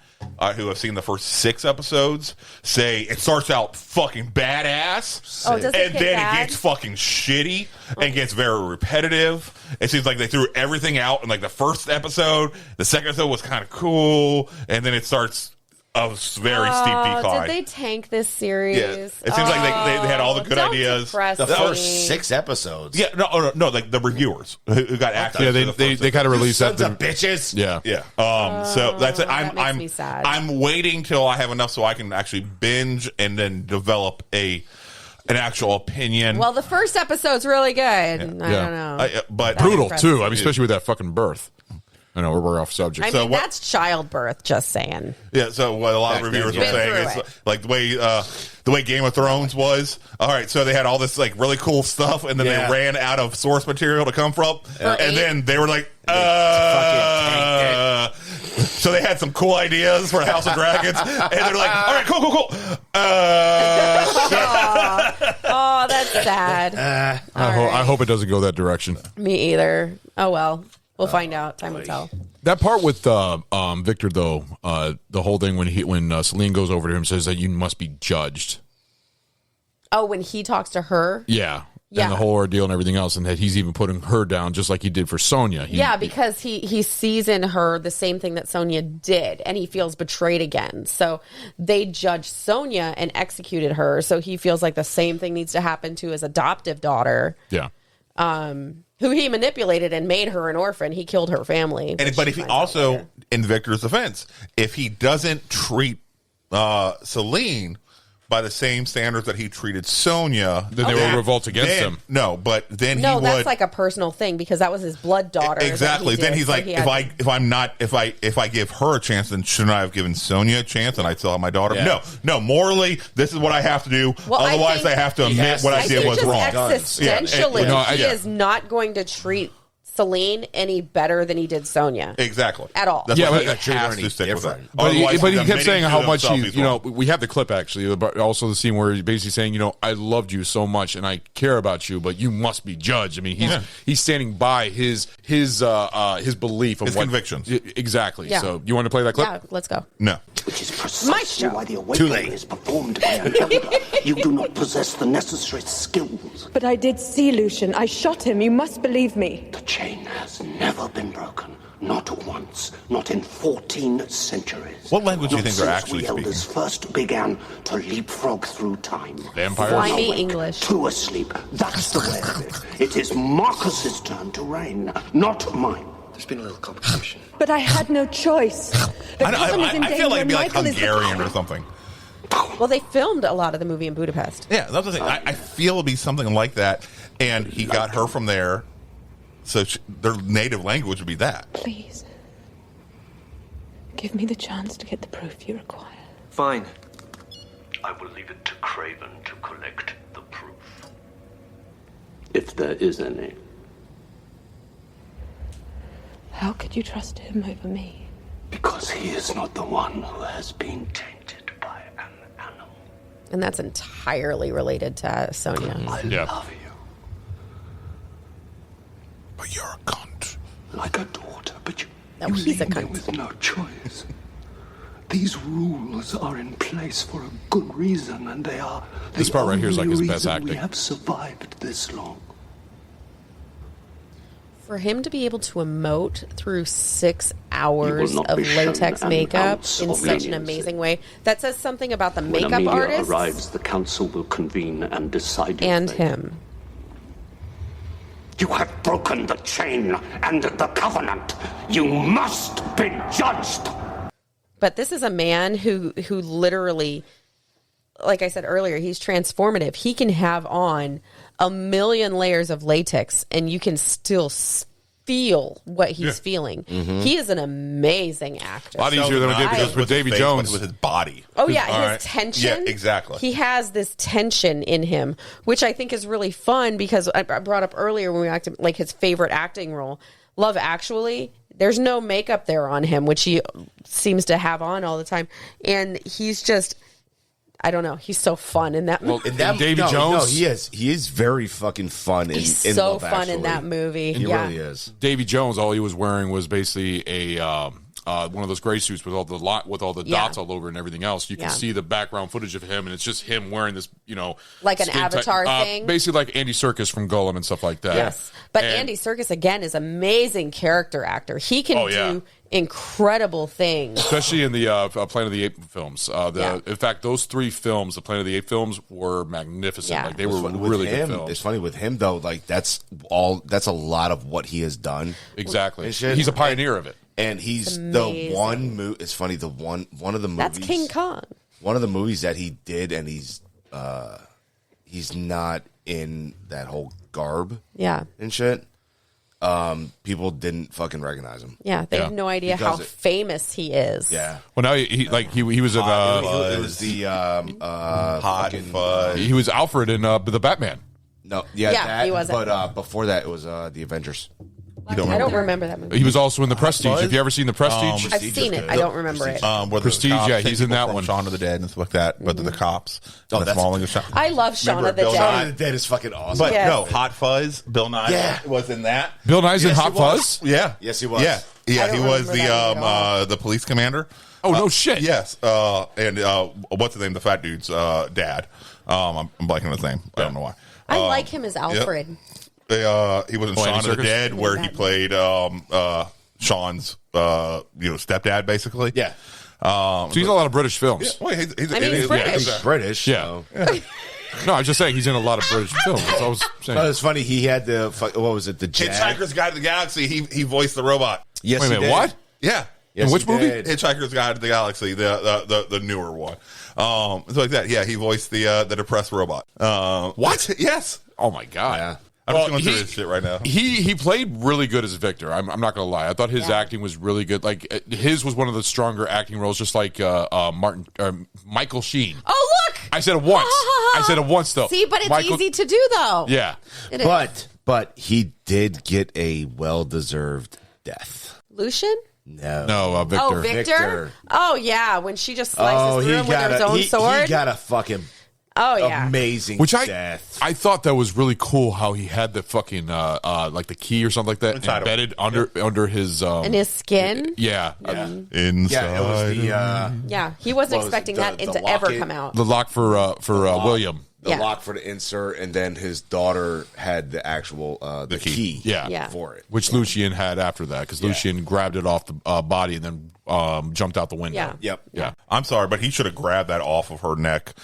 who have seen the first 6 episodes say it starts out fucking badass, does it and get then bad? it gets fucking shitty and gets very repetitive. It seems like they threw everything out in like the first episode. The second episode was kind of cool, and then it starts a very steep decline. Did they tank this series? Yeah. It seems like they had all the good ideas. The first 6 episodes. Yeah, no, like the reviewers who got access. Yeah, they kind of released that. Sons of bitches. Yeah. So that's it. That makes me sad. I'm waiting till I have enough so I can actually binge and then develop an actual opinion. Well, the first episode's really good. I don't know. But brutal too. I mean, especially with that fucking birth. I know we're off subject. I mean, that's childbirth. Just saying. Yeah. So what a lot of reviewers were saying is like the way Game of Thrones was. All right, so they had all this like really cool stuff, and then they ran out of source material to come from, and then they were like, so they had some cool ideas for House of Dragons, and they're like, all right, cool. Oh, that's sad. I hope it doesn't go that direction. Me either. Oh well. We'll find out. Time will tell. That part with Victor, though, the whole thing when Celine goes over to him and says that you must be judged. Oh, when he talks to her? Yeah. And the whole ordeal and everything else, and that he's even putting her down just like he did for Sonya. Because he sees in her the same thing that Sonya did, and he feels betrayed again. So they judged Sonya and executed her, so he feels like the same thing needs to happen to his adoptive daughter. Yeah. Who he manipulated and made her an orphan. He killed her family. But if he also, in Victor's defense, if he doesn't treat Celine by the same standards that he treated Sonya, then they will revolt against him. No, but then no, he would. that's like a personal thing because that was his blood daughter. Exactly. Then he's like, if I give her a chance, then shouldn't I have given Sonya a chance? And I still have my daughter. Yeah. No. Morally, this is what I have to do. Well, otherwise, I have to admit what I did was wrong. Existentially, he is not going to treat Celine any better than he did Sonya. Exactly. At all. That's but he has to stick with that. But he kept saying how much he's we have the clip actually, but also the scene where he's basically saying, I loved you so much and I care about you, but you must be judged. I mean, he's standing by his belief of his convictions. Exactly. Yeah. So you want to play that clip? Yeah, let's go. No. Which is precisely why the awakening is performed by an elder. You do not possess the necessary skills. But I did see Lucian. I shot him. You must believe me. The chain has never been broken. Not once. Not in 14 centuries. What language do you think they're actually speaking? Elders first began to leapfrog through time. Vampires? Slimy English. To asleep. That's the way of it. It is Marcus's turn to reign, not mine. There's been a little complication. But I had no choice. I feel like it'd be like Hungarian or something. Well, they filmed a lot of the movie in Budapest. Yeah, that's the thing. I feel it'd be something like that, and he got her from there, so their native language would be that. Please. Give me the chance to get the proof you require. Fine. I will leave it to Craven to collect the proof. If there is any. How could you trust him over me? Because he is not the one who has been tainted by an animal. And that's entirely related to Sonya. I love you. But you're a cunt. Like a daughter, but you he's a leave me cunt. with no choice. These rules are in place for a good reason, and they are This part right here is like his best acting. We acting. have survived this long. For him to be able to emote through 6 hours not of be shown latex an makeup ounce in of such an leniency. amazing way, that says something about the When makeup Amelia artist arrives, the council will convene and decide your and fate. him. You have broken the chain and the covenant. You must be judged. But this is a man who literally, like I said earlier, he's transformative. He can have on a million layers of latex and you can still feel what he's feeling. Mm-hmm. He is an amazing actor. A lot easier than we did because with Davy Jones. With his body. Oh yeah, All his right. tension. Yeah, exactly. He has this tension in him, which I think is really fun because I brought up earlier when we acted like his favorite acting role, Love Actually. There's no makeup there on him, which he seems to have on all the time, and he's just, I don't know, he's so fun in that movie. Davy Jones, no, he is very fucking fun. He's in so Love fun Actually. in that movie. He Yeah. really is. Davy Jones, all he was wearing was basically a one of those gray suits with all the dots all over and everything else. You can see the background footage of him, and it's just him wearing this, Like an skin Avatar thing? basically like Andy Serkis from Gollum and stuff like that. Yes. But And- Andy Serkis, again, is amazing character actor. He can Oh, yeah. do incredible things. especially in the Planet of the Apes films. In fact, those 3 films, the Planet of the Apes films, were magnificent. Yeah. Like they were With really him, good films. It's funny with him though. Like that's a lot of what he has done. Exactly. And shit. He's a pioneer of it. And he's It's the amazing. one movie. It's funny. One of the movies. That's King Kong. One of the movies that he did, and he's not in that whole garb. Yeah. And shit. People didn't fucking recognize him. Yeah, they have no idea how famous he is. Yeah. Well, now he was in it was the Hot Fuzz. he was Alfred in the Batman. No, yeah, Yeah, that, he was. But before that, it was the Avengers. I don't remember that movie. He was also in The Prestige. Have you ever seen The Prestige? I've seen it. I don't remember it. Where Prestige, the cops yeah, take he's in people that from one. Shaun of the Dead and stuff like that. But the cops. Oh, the that's Smalling of Shaun. I love Shaun of the Bill Dead. Nye? Shaun of the Dead is fucking awesome. But Yes. no, Hot Fuzz. Bill Nye was in that. Bill Nye's in Yes, Hot he was. Fuzz? Yeah. Yes, he was. Yeah. I Yeah, don't he was remember that movie at the police commander. Oh, no shit. Yes. And what's his name? The fat dude's dad. I'm blanking on his name. I don't know why. I like him as Alfred. He was in Andy Shaun of the Serkis? Dead, where he played Sean's stepdad, basically. Yeah. So he's in a lot of British films. Well, he's British. He's British. Yeah. So. No, I was just saying he's in a lot of British films. That's all I was saying. But it's funny. He had what was it? The Jag? Hitchhiker's Guide to the Galaxy. He voiced the robot. Yes, Wait a he minute, did. what? Yeah. Yes, In which he movie? did. Hitchhiker's Guide to the Galaxy, the newer one. It's like that. Yeah, he voiced the depressed robot. What? Yes. Oh, my God. Yeah. I'm just going through this shit right now. He played really good as Victor. I'm not going to lie. I thought his acting was really good. Like his was one of the stronger acting roles, just like Michael Sheen. Oh, look! I said it once. I said it once though. See, but it's easy to do, though. Yeah. It is. But he did get a well-deserved death. Lucian? No, Victor. Oh, Victor? Oh, yeah. When she just slices through him with her own sword. He got a fucking amazing death. I thought that was really cool how he had the fucking like the key or something like that Inside embedded under his in his skin? Yeah. Inside. Yeah, it was the Yeah, he wasn't expecting that to ever come out. The lock for William. The lock for the insert, and then his daughter had the actual the key for it. Which Lucian had after that, because Lucian grabbed it off the body and then jumped out the window. Yeah. I'm sorry, but he should have grabbed that off of her neck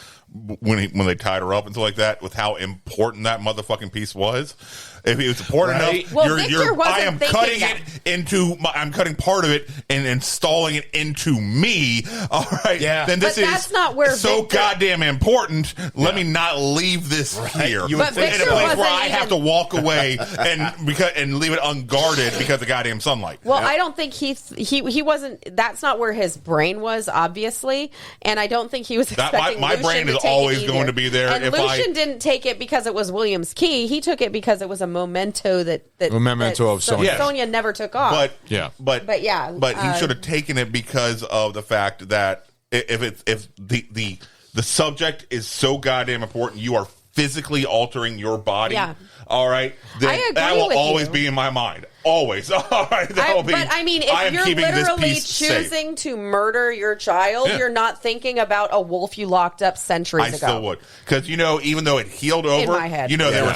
when they tied her up and stuff like that, with how important that motherfucking piece was. If it was important enough, Well, Victor wasn't I am thinking cutting that. it into I'm cutting part of it and installing it into me. All right. Yeah. Then this But that's is not where so Victor- goddamn important. Let me not leave this here. You would But think in a Victor place wasn't where I even- have to walk away and leave it unguarded because of goddamn sunlight. Well, I don't think he wasn't. That's not where his brain was, obviously, and I don't think he was expecting. My Lucian brain to is take always it going either. to be there. And if Lucian didn't take it because it was William's key. He took it because it was a memento that A memento of Sonya. Sonya never took off. But yeah, but he should have taken it because of the fact that if the subject is so goddamn important, you are physically altering your body, Yeah. all right, then that will always be in my mind. Always. All right. That will be. But I mean, if you're literally choosing to murder your child, you're not thinking about a wolf you locked up centuries ago. I still would. Because, even though it healed over, in my head.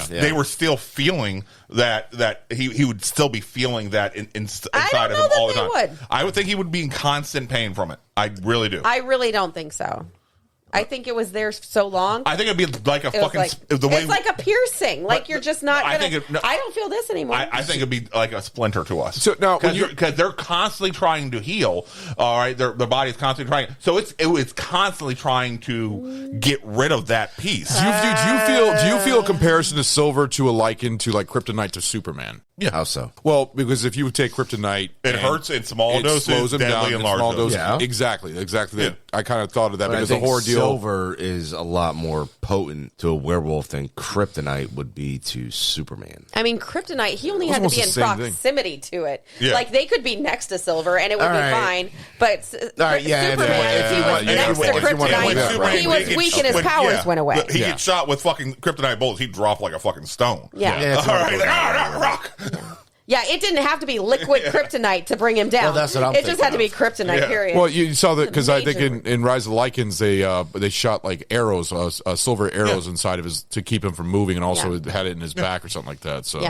They were still feeling that he would still be feeling that inside of him all the time. I would think he would be in constant pain from it. I really do. I really don't think so. I think it was there so long. I think it'd be like a fucking it's like a piercing. Like you're just not. I don't feel this anymore. I think it'd be like a splinter to us. So now, because they're constantly trying to heal. All right, their body's constantly trying. So it's constantly trying to get rid of that piece. Do you feel a comparison to Silver to a liken to like Kryptonite to Superman? Yeah. How so? Well, because if you take Kryptonite, it hurts in small doses, slows him deadly down in large doses. Yeah. Exactly. Yeah. I kind of thought of that But because I the think horror deal. Silver is a lot more potent to a werewolf than Kryptonite would be to Superman. I mean, Kryptonite, he only had to be in proximity to it. Yeah. Like, they could be next to Silver, and it would be fine. But Superman, if he was next to Kryptonite, he was weak and his powers went away. He gets shot with fucking Kryptonite bullets. He'd drop like a fucking stone. Yeah. All right. Rock. Yeah, it didn't have to be liquid kryptonite to bring him down. Well, that's what I'm It just had to be kryptonite, period. Well, you saw that because I think in Rise of the Lycans they shot like arrows, silver arrows inside of his to keep him from moving, and also had it in his back or something like that. So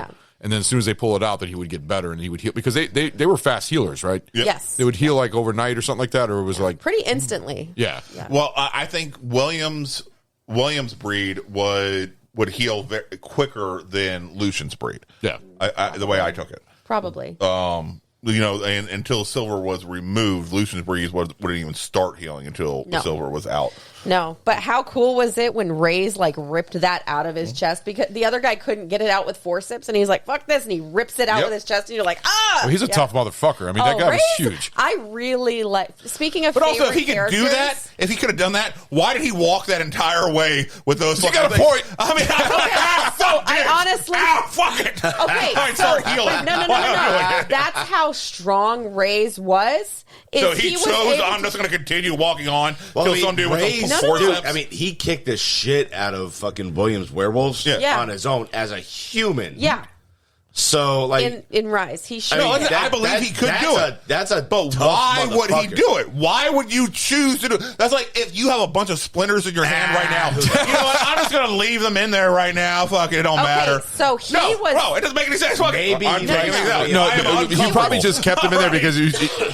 and then as soon as they pull it out, that he would get better and he would heal because they were fast healers, right? Yes, they would heal like overnight or something like that, or it was like pretty instantly. Yeah. Well, I think Williams' breed would heal quicker than Lucian's breed. Yeah, the way I took it. Probably. And until Silver was removed, Lucian's breed wouldn't even start healing until Silver was out. No, but how cool was it when Ray's like ripped that out of his chest because the other guy couldn't get it out with forceps, and he's like, "Fuck this," and he rips it out with his chest, and you're like, "Ah!" Well, he's a tough motherfucker. I mean, that guy was huge. I really like. Speaking of, but also if he could do that, if he could have done that, why did he walk that entire way with those? You got a point. I mean, I honestly, fuck it. Okay, no. That's how strong Ray's was. So he chose, I'm just going to continue walking on till some dude with a Dude, I mean, he kicked the shit out of fucking Williams werewolves on his own as a human. Yeah. So, like in Rise, he should. I believe he could do it. But tough why would he do it? Why would you choose to do it? That's like if you have a bunch of splinters in your hand right now. You know what? I'm just going to leave them in there right now. Fuck it, don't matter. So he was. Bro, it doesn't make any sense. Maybe I'm taking these out. No, he probably just kept him in there because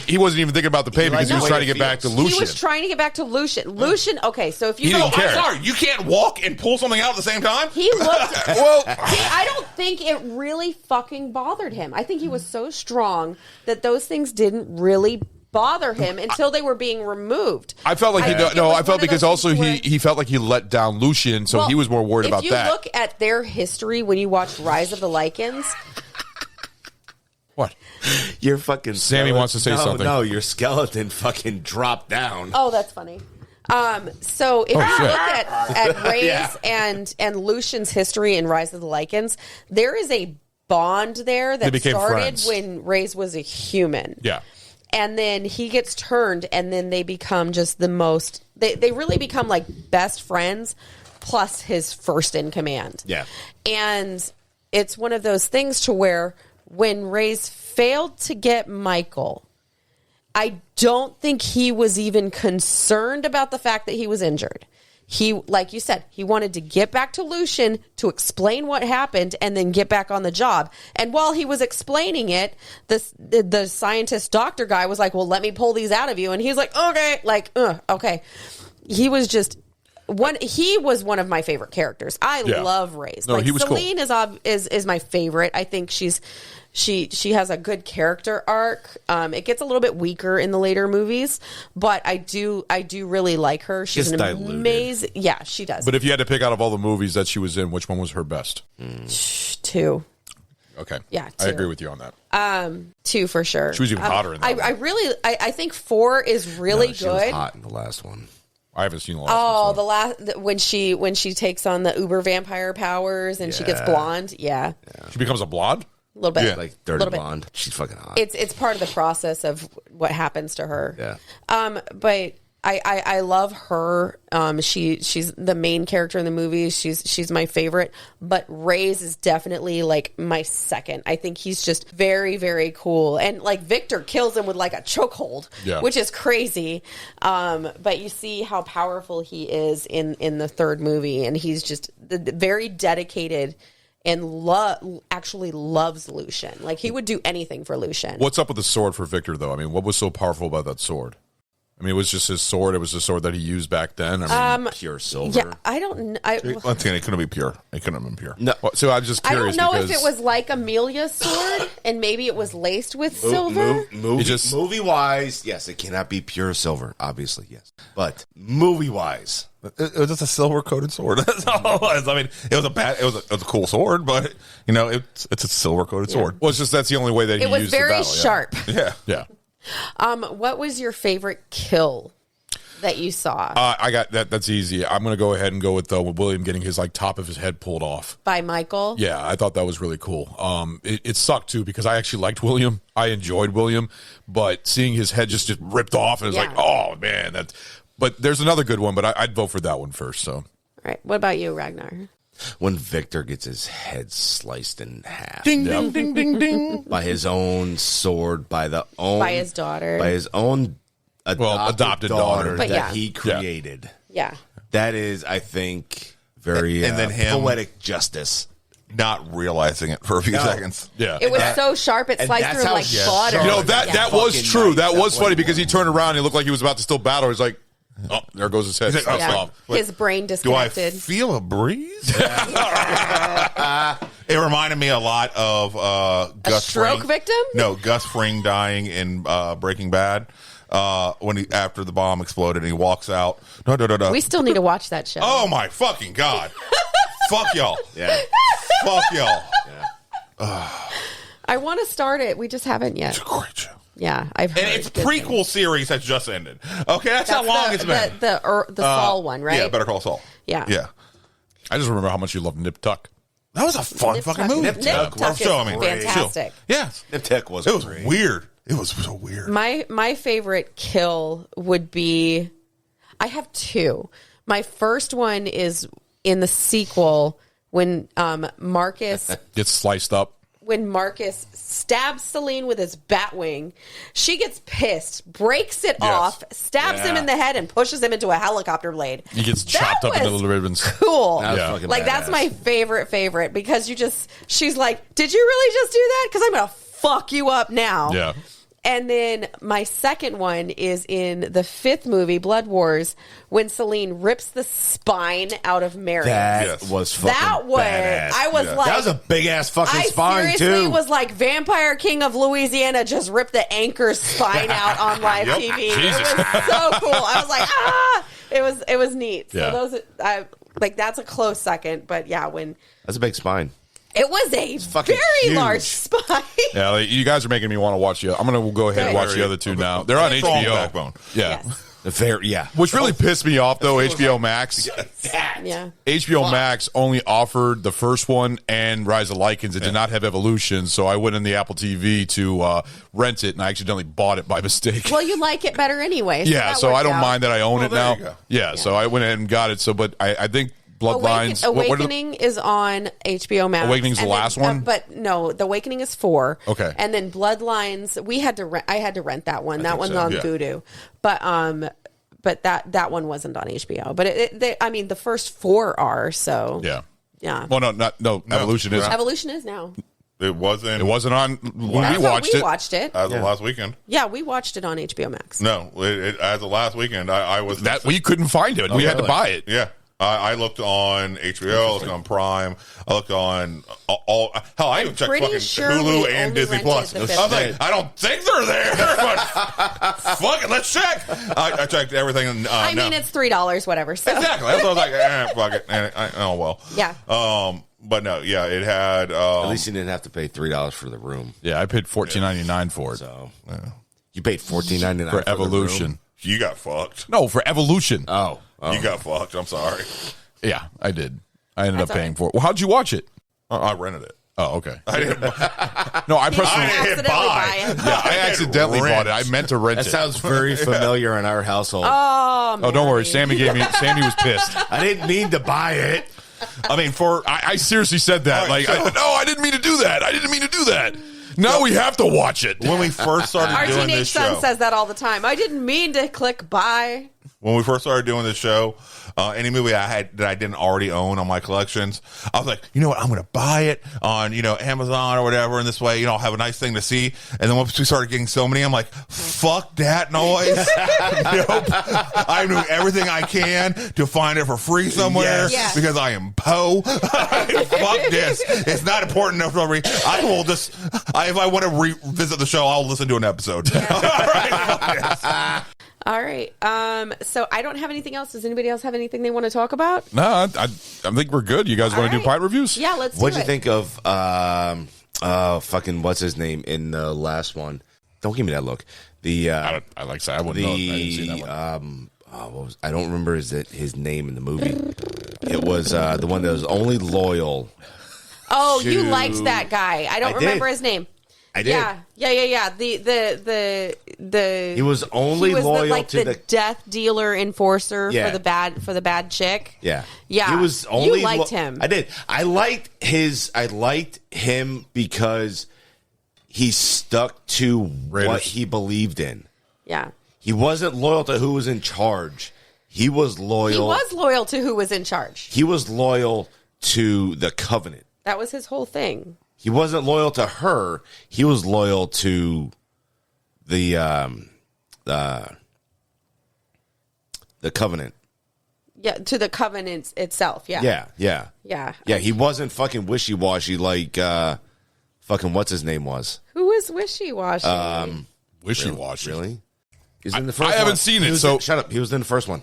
he wasn't even thinking about the pain because he was trying to get back to Lucian. He was trying to get back to Lucian. Lucian. Okay, so if you didn't care. I'm sorry, you can't walk and pull something out at the same time. He looked. Well, I don't think it really fucking bothered him. I think he was so strong that those things didn't really bother him until they were being removed. I felt like I felt because also he felt like he let down Lucian, so he was more worried about that. If you look at their history when you watch Rise of the Lycans. What? Your fucking Sammy wants to say something. No, your skeleton fucking dropped down. Oh, that's funny. So if you look at Ray's and Lucian's history in Rise of the Lycans, there is a bond there that started friends when Ray's was a human. Yeah. And then he gets turned, and then they become just the most... They really become like best friends, plus his first in command. Yeah. And it's one of those things to where when Ray's failed to get Michael, I don't think he was even concerned about the fact that he was injured. He, like you said, he wanted to get back to Lucian to explain what happened and then get back on the job. And while he was explaining it, the scientist doctor guy was like, well, let me pull these out of you. And he's like, okay, okay. He was just he was one of my favorite characters. I love Ray's. No, he was Celine cool. is my favorite. I think she has a good character arc. It gets a little bit weaker in the later movies, but I do really like her. She's an amazing. Yeah, she does. But if you had to pick out of all the movies that she was in, which one was her best? 2. Okay. Yeah, 2. I agree with you on that. 2 for sure. She was even hotter in that. I think 4 is really good. She was hot in the last one. I haven't seen the last one. So. The last when she takes on the uber vampire powers and she gets blonde. Yeah. She becomes a blonde? A little bit. Yeah. Like dirty blonde. She's fucking hot. It's part of the process of what happens to her. Yeah. But I love her. She's the main character in the movie. She's my favorite. But Reyes is definitely like my second. I think he's just very, very cool. And like Victor kills him with like a chokehold, which is crazy. But you see how powerful he is in the third movie, and he's just very dedicated and actually loves Lucian. Like he would do anything for Lucian. What's up with the sword for Victor, though? I mean, what was so powerful about that sword? I mean, it was just his sword. It was the sword that he used back then. I mean, pure silver. Yeah, I don't. Once again, it couldn't be pure. It couldn't have been pure. No. So I'm just curious. I don't know if it was like Amelia's sword, and maybe it was laced with silver. Movie wise, yes, it cannot be pure silver. Obviously, yes, but movie wise, it was just a silver coated sword. That's all it was. I mean, it was a cool sword, but it's a silver coated sword. Well, it's just that's the only way that he It was used the very battle, sharp. Yeah. What was your favorite kill that you saw I got that. That's easy. I'm going to go ahead and go with William getting his like top of his head pulled off. by Michael? Yeah, I thought that was really cool. It sucked too because I actually liked William. I enjoyed William, but seeing his head just ripped off and it's like, oh man, that's. But there's another good one, but I'd vote for that one first. So, All right. What about you, Ragnar? When Victor gets his head sliced in half. Ding, ding, ding, ding, ding. By his own sword, by his daughter. By his own adopted daughter But that he created. Yeah. That is, I think, very and then him poetic justice. Not realizing it for a few seconds. Yeah. It was so sharp it sliced through like butter. You know, that was true. That was funny because he turned around and it looked like he was about to still battle. He's like, oh, there goes his head. He's like, Yeah. His brain disconnected. Do I feel a breeze? It reminded me a lot of Gus stroke Fring. victim? No, Gus Fring dying in Breaking Bad. When after the bomb exploded and he walks out. No. We still need to watch that show. Oh my fucking God. Fuck y'all. Yeah. Fuck y'all. I want to start it. We just haven't yet. It's a great show. Yeah, I've heard. And it's good prequel things. series that's just ended. Okay, that's how long it's been. The Saul one, right? Yeah, Better Call Saul. Yeah. Yeah. I just remember how much you loved Nip Tuck. That was a fun fucking movie. Nip Tuck is fantastic. Yeah. Nip Tuck was great. Weird. It was so weird. My favorite kill would be, I have two. My first one is in the sequel when Marcus Gets sliced up. When Marcus stabs Celine with his bat wing. She gets pissed, breaks it off, stabs him in the head, and pushes him into a helicopter blade. He gets chopped up into little ribbons. Cool. That That's my favorite because she's like, did you really just do that? Because I'm going to fuck you up now. Yeah. And then my second one is in the fifth movie, Blood Wars, when Celine rips the spine out of Mary. That was fucking badass. I was like, that was a big ass fucking spine I seriously too. was like, Vampire King of Louisiana just ripped the anchor's spine out on live TV. Jesus. It was so cool. I was like, ah! It was neat. Yeah. So that's a close second. But yeah, when That's a big spine. it was a very huge. large spine. Yeah, like, you guys are making me want to watch I'm going to go ahead and Good. watch the other two now. They're on Strong HBO. backbone. Yeah. Yes. Which really pissed me off, though, HBO Max. Yeah. HBO Max only offered the first one and Rise of Lycans. It did not have Evolution, so I went in the Apple TV to rent it, and I accidentally bought it by mistake. Well, you like it better anyway. Yeah, so I don't mind that I own it there now. you go. Yeah, so I went ahead and got it. So, but I think Bloodlines. Awakening is on HBO Max. Awakening's the last one? But no, The Awakening is 4. Okay. And then Bloodlines, I had to rent that one. That one's so, on yeah. Vudu. But that one wasn't on HBO. But the first 4 are, so. Yeah. Yeah. Well, no, Evolution is. Evolution is now. It wasn't on when That's we how watched we it. watched it. As of last weekend. Yeah, we watched it on HBO Max. No, as of last weekend, I was That we couldn't find it. We had to buy it. Yeah. I looked on HBO, I looked on Prime, I looked on all hell, I even checked pretty fucking sure Hulu we and only Disney rented Plus. the I was fifth like, I don't think they're there, but fuck it, let's check. I checked everything. And, I mean, it's $3, whatever. So. exactly. That's what I was like, fuck it. And oh well. Yeah. But no, yeah, it had. At least you didn't have to pay $3 for the room. Yeah, I paid $14.99 for it. So you paid $14.99 for Evolution. You got fucked. No, for Evolution. Oh. You got fucked. I'm sorry. Yeah, I did. I ended up That's paying for it. Well, how'd you watch it? I rented it. Oh, okay. I didn't. No, I pressed. I accidentally buy it. Yeah, I accidentally bought it. I meant to rent That it. sounds very familiar in our household. Oh, Oh, don't worry. Sammy was pissed. I didn't mean to buy it. I mean, I seriously said that. Right, I didn't mean to do that. I didn't mean to do that. Now we have to watch it. When we first started Our doing teenage this son show, says that all the time. I didn't mean to click buy. when we first started doing this show, any movie I had that I didn't already own on my collections, I was like, you know what, I'm going to buy it on, Amazon or whatever, and this way, I'll have a nice thing to see. And then once we started getting so many, I'm like, fuck that noise. Nope. I'm doing everything I can to find it for free somewhere because I am Poe. Fuck this. It's not important enough for me. I will just, if I want to revisit the show, I'll listen to an episode. All right, fuck this. All right. So I don't have anything else. Does anybody else have anything they want to talk about? No, I think we're good. You guys want to do pilot reviews? Yeah, let's do it. What'd you think of fucking what's his name in the last one? Don't give me that look. I like I wouldn't know. I didn't see that one. I don't remember his name in the movie. It was the one that was only loyal. Oh, you liked that guy. I don't remember his name. I did. Yeah. He was only loyal to the death dealer enforcer Yeah. for the bad chick. Yeah. Yeah. He was only you liked him. I did. I liked him because he stuck to what he believed in. Yeah. He wasn't loyal to who was in charge. He was loyal. He was loyal to who was in charge. He was loyal to the Covenant. That was his whole thing. He wasn't loyal to her. He was loyal to the Covenant. Yeah, to the Covenant itself. Yeah. Yeah. He wasn't fucking wishy-washy like fucking what's his name was. Who is wishy-washy? Wishy-washy. Really? He's in the first I haven't one. seen it, so shut up. He was in the first one.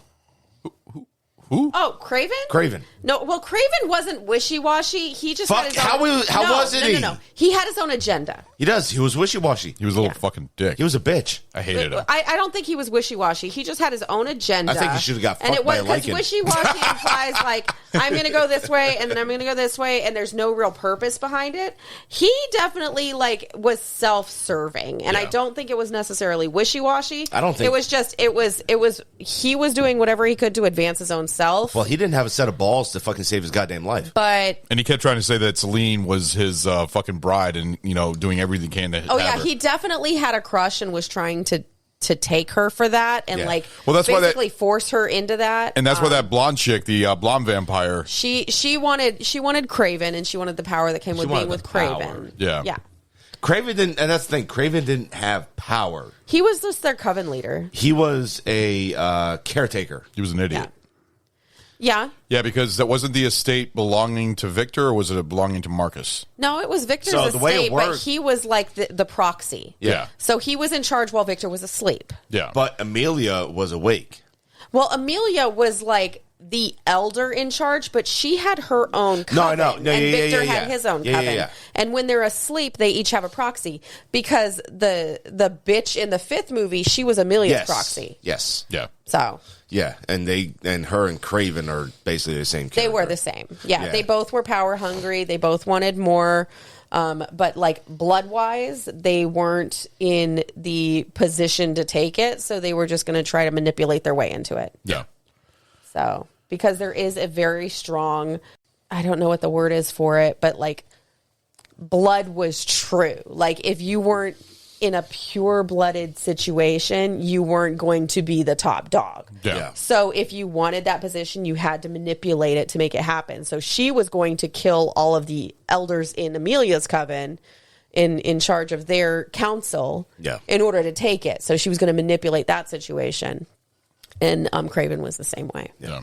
Who? Oh, Craven? Craven. No, well, Craven wasn't wishy-washy. He just Fuck, had his own... how was it he? No. He had his own agenda. He does. He was wishy-washy. He was a little fucking dick. He was a bitch. I hated him. I don't think he was wishy-washy. He just had his own agenda. I think he should have got fucked and it was by a lichen. wishy-washy implies like I'm going to go this way and then I'm going to go this way, and there's no real purpose behind it. He definitely was self-serving, and I don't think it was necessarily wishy-washy. I don't think it was just it was he was doing whatever he could to advance his own self. Well, he didn't have a set of balls to fucking save his goddamn life. But and he kept trying to say that Celine was his fucking bride, and doing everything he can to. Oh have yeah, her. he definitely had a crush and was trying to take her for that, and well, that's basically force her into that. And that's why that blonde chick, the blonde vampire, she wanted Craven, and she wanted the power that came with being with Craven. Yeah. Craven didn't, and that's the thing. Craven didn't have power. He was just their coven leader. He was a caretaker. He was an idiot. Yeah. Yeah, because that wasn't the estate belonging to Victor, or was it belonging to Marcus? No, it was Victor's So the way it estate, but worked- he was like the proxy. Yeah. So he was in charge while Victor was asleep. Yeah. But Amelia was awake. Well, Amelia was like the elder in charge, but she had her own coven. No, I know. No, and yeah, Victor yeah, had yeah. his own Yeah, yeah, coven. yeah. And when they're asleep, they each have a proxy. Because the bitch in the 5th movie, she was Amelia's Yes. proxy. Yes. So Yeah, and her and Craven are basically the same character. they were the same. Yeah, Yeah. they both were power hungry. They both wanted more. But like blood wise, they weren't in the position to take it. So they were just going to try to manipulate their way into it. Yeah. So, because there is a very strong, I don't know what the word is for it, but like blood was true. Like if you weren't in a pure blooded situation, you weren't going to be the top dog. Yeah. So if you wanted that position, you had to manipulate it to make it happen. So she was going to kill all of the elders in Amelia's coven in charge of their council in order to take it. So she was going to manipulate that situation. And Craven was the same way. Yeah.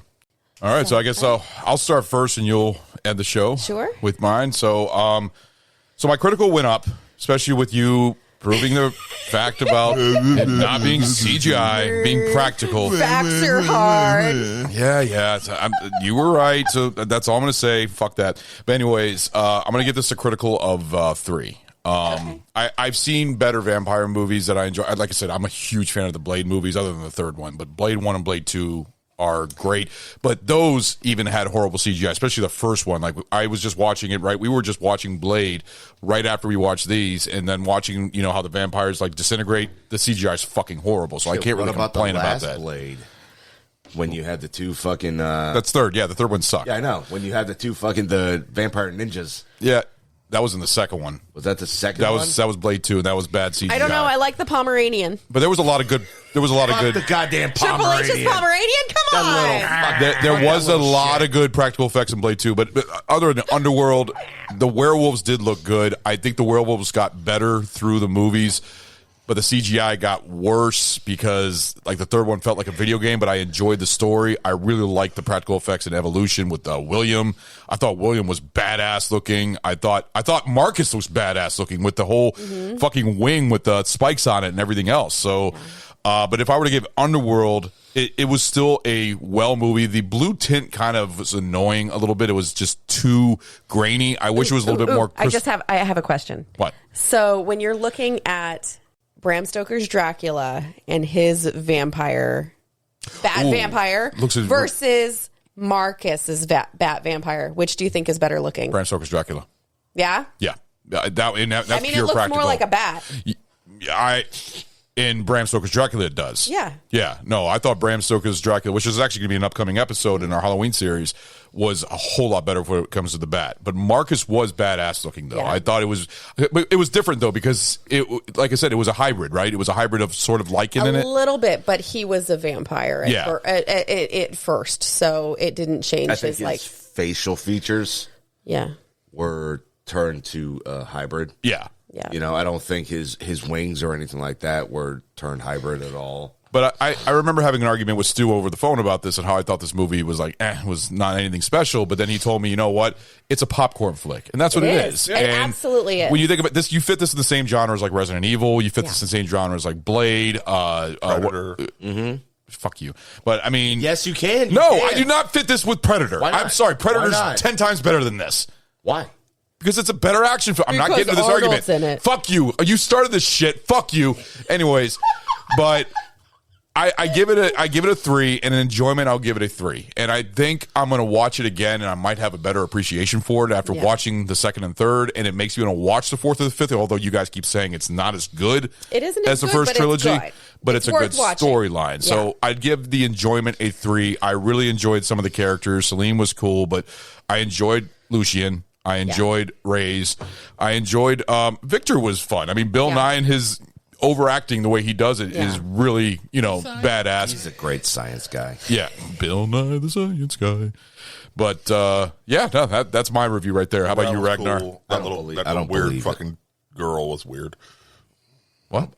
All right, so I guess I'll start first, and you'll end the show. Sure. With mine. So, so my critical went up, especially with you proving the fact about it not being CGI, being practical. Facts are hard. Yeah. You were right. So that's all I'm going to say. Fuck that. But anyways, I'm going to give this a critical of 3. I've seen better vampire movies that I enjoy. Like I said, I'm a huge fan of the Blade movies, other than the third one. But Blade 1 and Blade 2 are great. But those even had horrible CGI, especially the first one. Like, I was just watching it, right? We were just watching Blade right after we watched these, and then watching, how the vampires, like, disintegrate. The CGI is fucking horrible, so I can't really complain about that. Blade? When you had the two fucking... That's third. Yeah, the third one sucked. Yeah, I know. When you had the two fucking the vampire ninjas. Yeah, that was in the second one. Was that the second one? That was Blade 2, and that was bad CGI. I don't know. I like the Pomeranian. But there was a lot of good... the goddamn Pomeranian. Triple H's Pomeranian? Come on. There was a lot of good practical effects in Blade 2, but other than Underworld, the werewolves did look good. I think the werewolves got better through the movies, but the CGI got worse because, like, the third one felt like a video game, but I enjoyed the story. I really liked the practical effects in Evolution with William. I thought William was badass looking. I thought Marcus was badass looking with the whole fucking wing with the spikes on it and everything else. So, but if I were to give Underworld, it was still a well movie. The blue tint kind of was annoying a little bit. It was just too grainy. I wish it was a little bit more crisp. I have a question. What? So when you're looking at Bram Stoker's Dracula and his vampire, vampire, versus Marcus's bat vampire, which do you think is better looking? Bram Stoker's Dracula. Yeah? Yeah. That's I mean, pure it looks practical. more like a bat. In Bram Stoker's Dracula, it does. Yeah. Yeah. No, I thought Bram Stoker's Dracula, which is actually going to be an upcoming episode in our Halloween series, was a whole lot better when it comes to the bat. But Marcus was badass looking, though. Yeah. I thought it was different, though, because, like I said, it was a hybrid, right? It was a hybrid of sort of Lycan in it. A little bit, but he was a vampire at first, so it didn't change his facial features were turned to hybrid. Yeah. Yeah. I don't think his wings or anything like that were turned hybrid at all. But I remember having an argument with Stu over the phone about this and how I thought this movie was was not anything special. But then he told me, you know what? It's a popcorn flick. And that's what it is. It absolutely is. When you think about this, you fit this in the same genres like Resident Evil. You fit this in the same genres like Blade. Predator. Fuck you. But I mean... Yes, you can. I do not fit this with Predator. Why not? I'm sorry. Predator's 10 times better than this. Why? Because it's a better action film. I'm not getting into this argument. In it. Fuck you. You started this shit. Fuck you. Anyways, but I give it a 3, and in enjoyment I'll give it a 3. And I think I'm going to watch it again, and I might have a better appreciation for it after watching the second and third. And it makes me want to watch the fourth or the fifth. Although you guys keep saying it's not as good. It isn't as the first trilogy, but it's a good storyline. Yeah. So I'd give the enjoyment a 3. I really enjoyed some of the characters. Celine was cool, but I enjoyed Lucien. I enjoyed Reyes. I enjoyed Victor was fun. I mean, Bill Nye and his overacting the way he does it is really, badass. He's a great science guy. Yeah, Bill Nye the science guy. But that's my review right there. How about you, Ragnar? Cool. That little weird fucking girl was weird. What?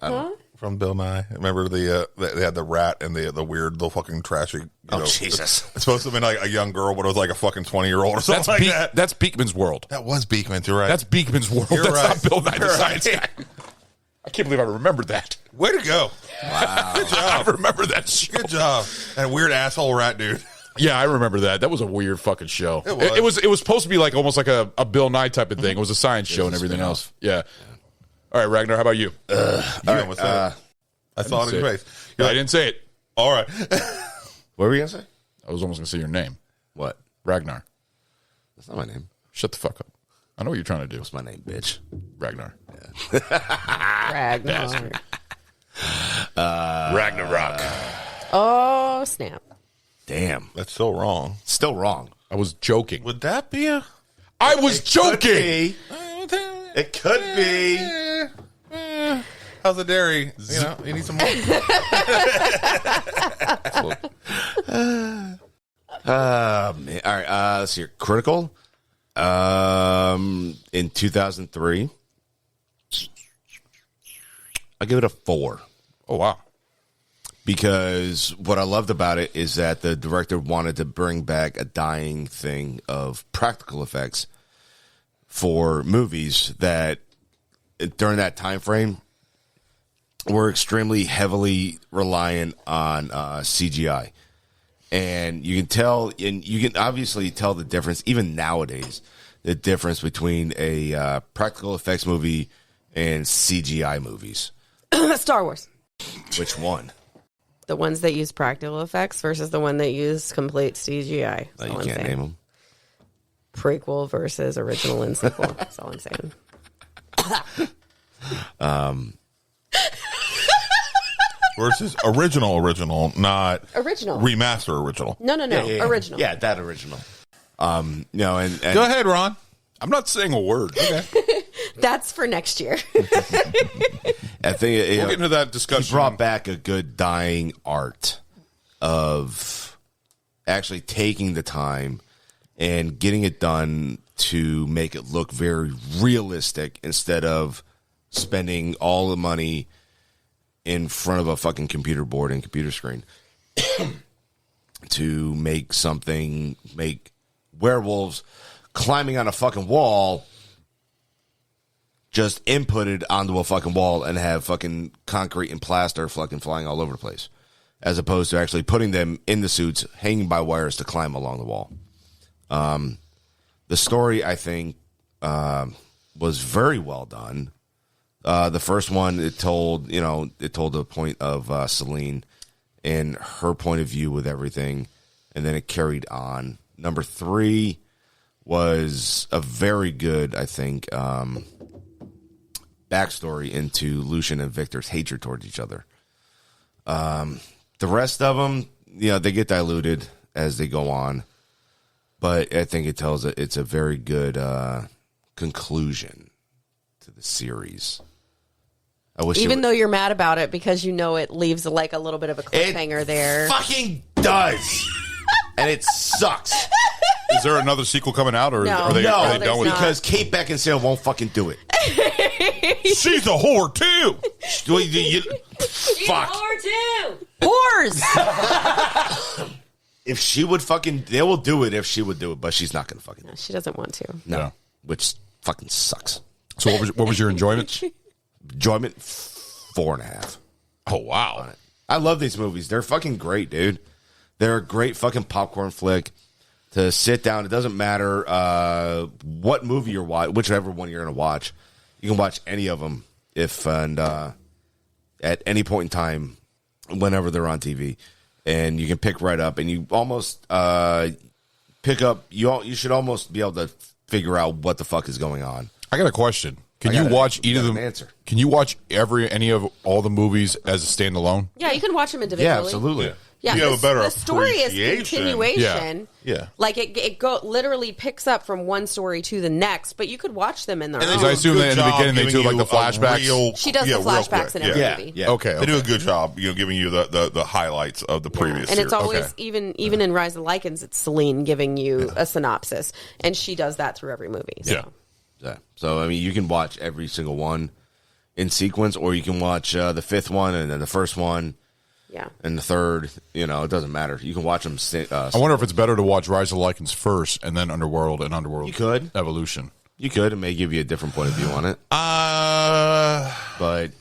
From Bill Nye. Remember they had the rat and the weird little fucking trashy. Jesus! It's supposed to have been like a young girl, but it was like a fucking 20-year-old or something like that. That's Beekman's World. That was Beekman's. You're right. That's Beekman's World. You're that's right. not Bill Nye the science guy. I can't believe I remembered that. Way to go! Wow, good job. I remember that show. Good job. That weird asshole rat dude. Yeah, I remember that. That was a weird fucking show. It was supposed to be like almost like a Bill Nye type of thing. It was a science show and everything else. Yeah. All right, Ragnar, how about you? Almost I saw it in your face. I didn't say it. All right. What were you gonna say? I was almost gonna say your name. What? Ragnar. That's not my name. Shut the fuck up. I know what you're trying to do. What's my name, bitch? Ragnar. Yeah. Ragnar. Ragnarok. Oh, snap. Damn. That's still wrong. Still wrong. I was joking. Would that be a... I was joking. It could be. How's the dairy? You need some more. Man. All right. Let's see here. Critical. In 2003, I give it a 4. Oh wow! Because what I loved about it is that the director wanted to bring back a dying thing of practical effects for movies that during that time frame were extremely heavily reliant on CGI. And you can tell, and you can obviously tell the difference, even nowadays, the difference between a practical effects movie and CGI movies. Star Wars. Which one? the ones that use practical effects versus the one that use complete CGI. You can't name them. Prequel versus original and sequel. That's all I'm saying. Versus original, not original. Remaster original. No. Original. Yeah, that original. No, and go ahead, Ron. I'm not saying a word. Okay. That's for next year. I think we'll get into that discussion. He brought back a good dying art of actually taking the time and getting it done to make it look very realistic instead of spending all the money in front of a fucking computer board and computer screen to make werewolves climbing on a fucking wall just inputted onto a fucking wall and have fucking concrete and plaster fucking flying all over the place, as opposed to actually putting them in the suits, hanging by wires to climb along the wall. The story, I think, was very well done. The first one, it told the point of Celine and her point of view with everything, and then it carried on. Number 3 was a very good, I think, backstory into Lucian and Victor's hatred towards each other. The rest of them, they get diluted as they go on, but I think it's a very good conclusion to the series. Even though you're mad about it because it leaves like a little bit of a cliffhanger there. Fucking does. And it sucks. Is there another sequel coming out, or are they done with it? Because Kate Beckinsale won't fucking do it. She's a whore too. She's Fuck. a whore too. Whores. If she would fucking, they will do it if she would do it, but she's not going to fucking do it. She doesn't want to. No, which fucking sucks. So what was your enjoyment? Enjoyment 4.5. Oh, wow. I love these movies. They're fucking great, dude. They're a great fucking popcorn flick to sit down. It doesn't matter what movie you're watching, whichever one you're going to watch. You can watch any of them at any point in time, whenever they're on TV. And you can pick right up, and you almost pick up. You should almost be able to figure out what the fuck is going on. I got a question. Can you watch either of them? Answer. Can you watch any of all the movies as a standalone? Yeah, you can watch them individually. Yeah, absolutely. Yeah, you have a better the story is appreciation. continuation. Yeah. Like it literally picks up from one story to the next, but you could watch them in their own. Because I assume that in the beginning they do like the flashbacks. She does the flashbacks in every movie. Yeah. Okay. They do a good job, giving you the highlights of the previous and it's series. always even in Rise of the Lycans, it's Celine giving you a synopsis, and she does that through every movie. So. Yeah. So, I mean, you can watch every single one in sequence, or you can watch the 5th one and then the first one. Yeah. And the 3rd, it doesn't matter. You can watch them. I wonder if it's better to watch Rise of the Lycans first and then Underworld and Underworld You could. Evolution. You could. It may give you a different point of view on it. But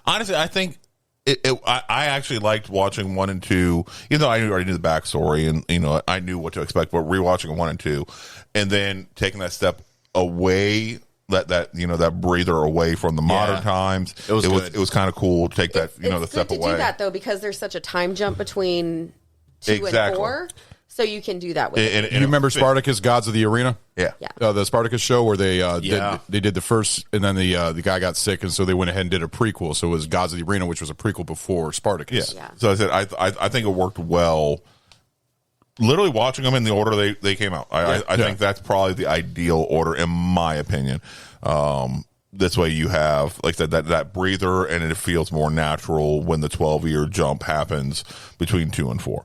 honestly, I think I actually liked watching 1 and 2, even though I already knew the backstory and I knew what to expect. But rewatching 1 and 2, and then taking that step away, that breather away from the modern times. It was kind of cool to take that the step away. It's good to do that though, because there's such a time jump between 2 and 4, so you can do that with it. You remember Spartacus, Gods of the Arena? Yeah. The Spartacus show where they did the first, and then the guy got sick, and so they went ahead and did a prequel. So it was Gods of the Arena, which was a prequel before Spartacus. Yeah. So I said I think it worked well. Literally watching them in the order they came out. I think that's probably the ideal order, in my opinion. This way you have, like I said, that breather, and it feels more natural when the 12-year jump happens between 2 and 4.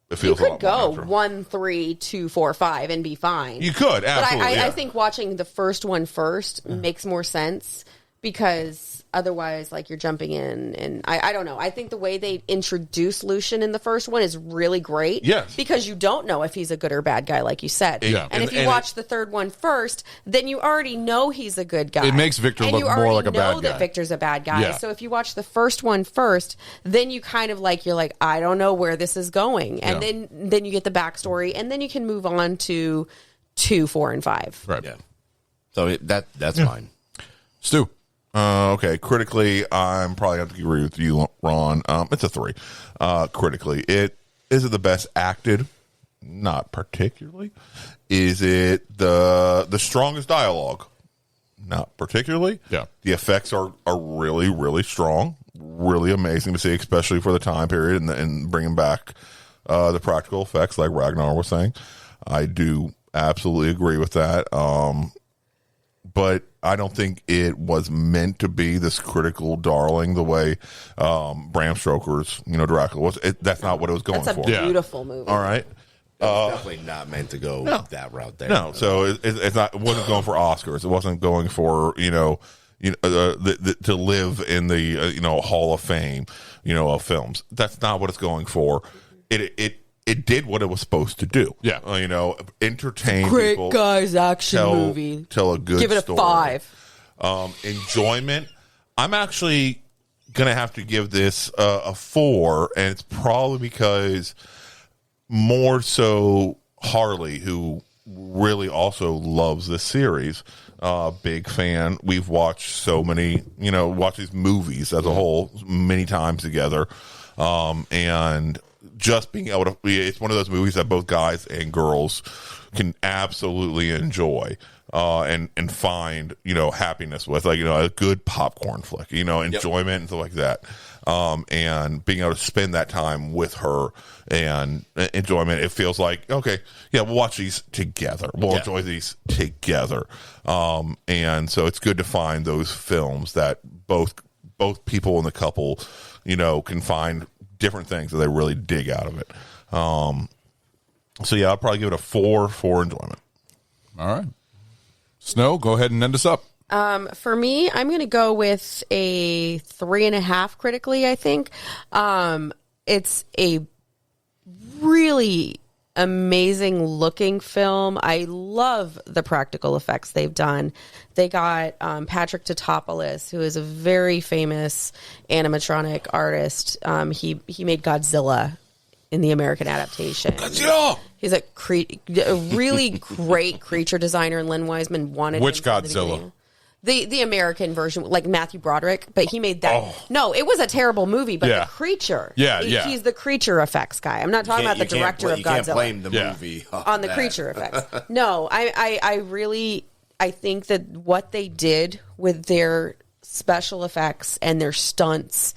It feels you could go 1, 3, 2, 4, 5 and be fine. You could, absolutely. But I think watching the first one first makes more sense, because otherwise, like, you're jumping in, and I don't know. I think the way they introduce Lucian in the first one is really great. Yes. Because you don't know if he's a good or bad guy, like you said. Yeah. And if you watch the third one first, then you already know he's a good guy. It makes Victor look more like a bad guy. And you already know that Victor's a bad guy. Yeah. So if you watch the first one first, then you kind of you're like, I don't know where this is going. And then you get the backstory, and then you can move on to 2, 4, and 5. Right. Yeah. So that's mine. Stu, Okay, critically, I'm probably have to agree with you, Ron. It's a 3. Critically, is it the best acted? Not particularly. Is it the strongest dialogue? Not particularly. Yeah. The effects are really, really strong. Really amazing to see, especially for the time period and bringing back the practical effects, like Ragnar was saying. I do absolutely agree with that. But I don't think it was meant to be this critical darling the way Bram Stoker's, Dracula was. That's not what it was going for. That's a beautiful movie. All right. Definitely not meant to go that route there. No, so it's not. It wasn't going for Oscars. It wasn't going for to live in the Hall of Fame, of films. That's not what it's going for. It did what it was supposed to do. Yeah, entertain Great people. guys action movie. Tell a good. Give it a story. 5. Enjoyment. I'm actually gonna have to give this a 4, and it's probably because. More so Harley, who really also loves this series, big fan. We've watched so many, watch these movies as a whole many times together, and just being able to, it's one of those movies that both guys and girls can absolutely enjoy. And find, happiness with, like, a good popcorn flick, enjoyment and stuff like that. And being able to spend that time with her and enjoyment, it feels like, okay, yeah, we'll watch these together. We'll enjoy these together. And so it's good to find those films that both people in the couple, can find different things that they really dig out of it. So yeah, I'll probably give it a 4 for enjoyment. All right. Snow, go ahead and end us up. For me, I'm going to go with a 3.5 critically, I think. It's a really amazing looking film. I love the practical effects they've done. They got Patrick Tatopoulos, who is a very famous animatronic artist. He made Godzilla in the American adaptation. Godzilla! He's a really great creature designer, and Len Wiseman wanted Which him from Godzilla? The American version, like Matthew Broderick, but he made that. Oh. No, it was a terrible movie, but the creature. He's the creature effects guy. I'm not talking about the director of Godzilla. You can't blame the movie on the creature effects. No, I think that what they did with their special effects and their stunts.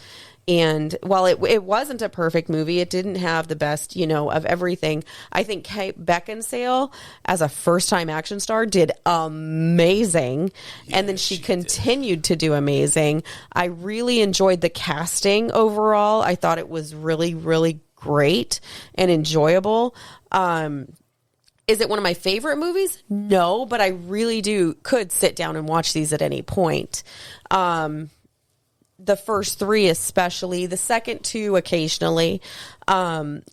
And while it wasn't a perfect movie, it didn't have the best, of everything. I think Kate Beckinsale, as a first-time action star, did amazing. And then she continued to do amazing. I really enjoyed the casting overall. I thought it was really, really great and enjoyable. Is it one of my favorite movies? No, but I really could sit down and watch these at any point. The first 3 especially, the second 2 occasionally,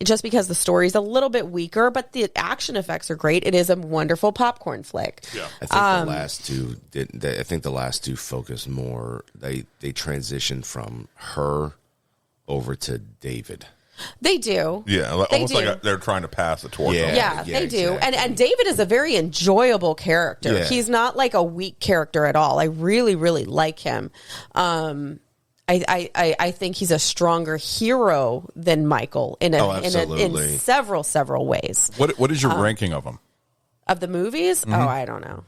just because the story's a little bit weaker, but the action effects are great. It is a wonderful popcorn flick. Yeah. I think the last two focus more, they transitioned from her over to David. They do. Yeah, almost like they're trying to pass the torch. Yeah, they do. Exactly. And David is a very enjoyable character. Yeah. He's not like a weak character at all. I really, really like him. I think he's a stronger hero than Michael in several ways. What is your ranking of them? Of the movies? Mm-hmm. Oh, I don't know.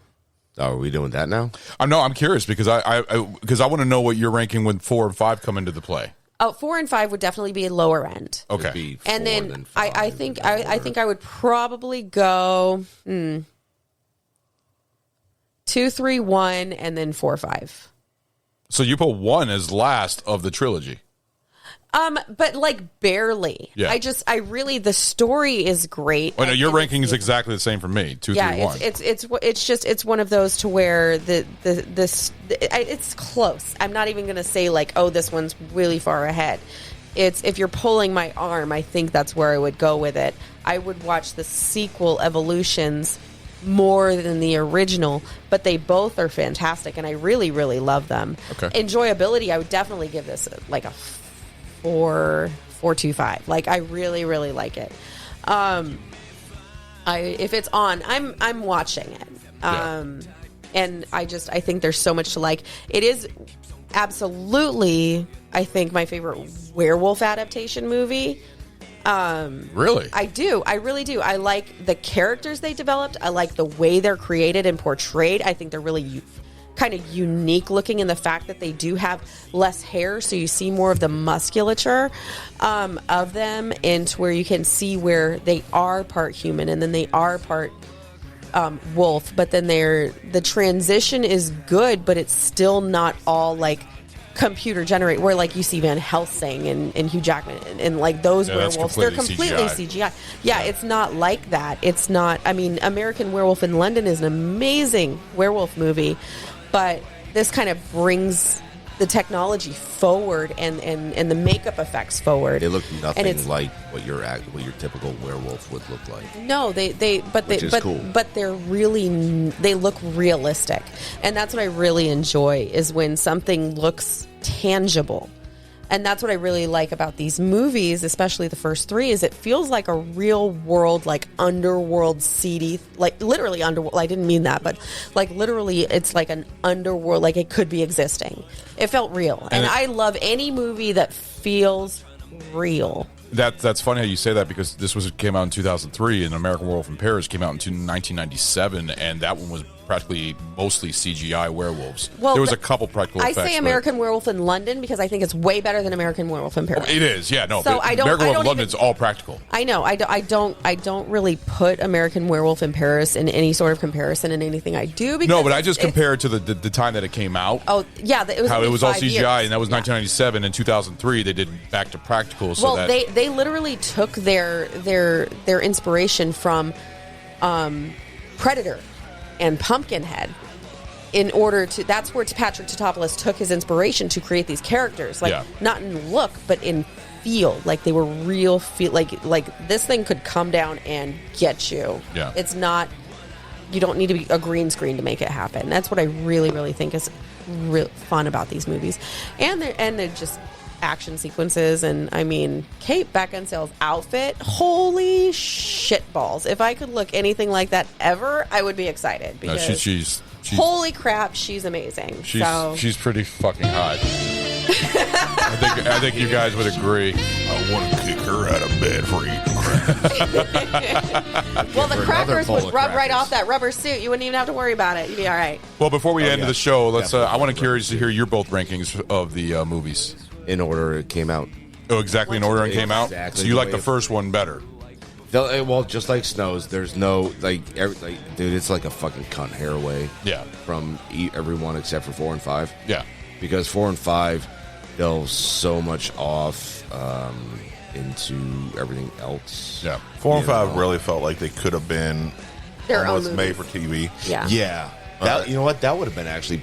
Oh, are we doing that now? I'm curious because I want to know what you're ranking when 4 and 5 come into the play. Oh, 4 and 5 would definitely be a lower end. Okay. And then I think I would probably go 2, 3, 1, and then 4, 5. So you put 1 as last of the trilogy. But like barely. Yeah. The story is great. Oh no, your ranking is exactly the same for me. 2, 3, 1. It's one of those to where it's close. I'm not even going to say like, oh, this one's really far ahead. It's if you're pulling my arm, I think that's where I would go with it. I would watch the sequel Evolutions more than the original, but they both are fantastic, and I really, really love them. Okay. Enjoyability, I would definitely give this like a 4.25. Like I really, really like it. If it's on, I'm watching it. I think there's so much to like. It is absolutely, I think, my favorite werewolf adaptation movie. Really? I do. I really do. I like the characters they developed. I like the way they're created and portrayed. I think they're really kind of unique looking in the fact that they do have less hair, so you see more of the musculature of them, and to where you can see where they are part human and then they are part wolf, but then the transition is good, but it's still not all like computer generate, where like you see Van Helsing and Hugh Jackman and like those werewolves, they're completely CGI. Yeah, it's not like that. It's not. I mean, American Werewolf in London is an amazing werewolf movie, but this kind of brings the technology forward and the makeup effects forward. They look nothing like what your typical werewolf would look like. No, cool. But they're really, they look realistic, and that's what I really enjoy, is when something looks tangible. And that's what I really like about these movies, especially the first three, is it feels like a real world, like underworld seedy, like literally underworld. I didn't mean that, but like literally it's like an underworld, like it could be existing. It felt real. And I love any movie that feels real. That's funny how you say that, because this came out in 2003, and American Werewolf in Paris came out in 1997, and that one was practically mostly CGI werewolves. Well, there was a couple practical effects. I say American Werewolf in London because I think it's way better than American Werewolf in Paris. It is, yeah, no. So American Werewolf in London is all practical. I know. I don't really put American Werewolf in Paris in any sort of comparison in anything I do. Because no, but I just compare it to the time that it came out. Oh, yeah, it was how it was all CGI, years. And that was 1997. In 2003, they did back to practical. So well, they literally took their inspiration from Predator and Pumpkinhead. In order to, that's where Patrick Tatopoulos took his inspiration to create these characters, like not in look, but in feel, like they were real feel, like this thing could come down and get you. Yeah, it's not. You don't need to be a green screen to make it happen. That's what I really, really think is real fun about these movies, and they're just action sequences. And I mean, Kate Beckinsale's outfit, holy shit balls! If I could look anything like that ever, I would be excited. Because she's holy crap, she's amazing. She's pretty fucking hot. I think you guys would agree. I want to kick her out of bed for eating crackers. Well, the crackers would rub right off that rubber suit. You wouldn't even have to worry about it. You'd be all right. Well, before we end the show, let's. I want to curious to hear your both rankings of the movies in order it came out. Oh, exactly in order it came out. So you like the first one better? Well, just like Snow's, there's no dude, it's like a fucking cunt hair away. Yeah, from everyone except for 4 and 5. Yeah, because 4 and 5 delve so much off into everything else. Yeah, 4 and 5 really felt like they could have been almost made for TV. Yeah. That, you know what? That would have been actually.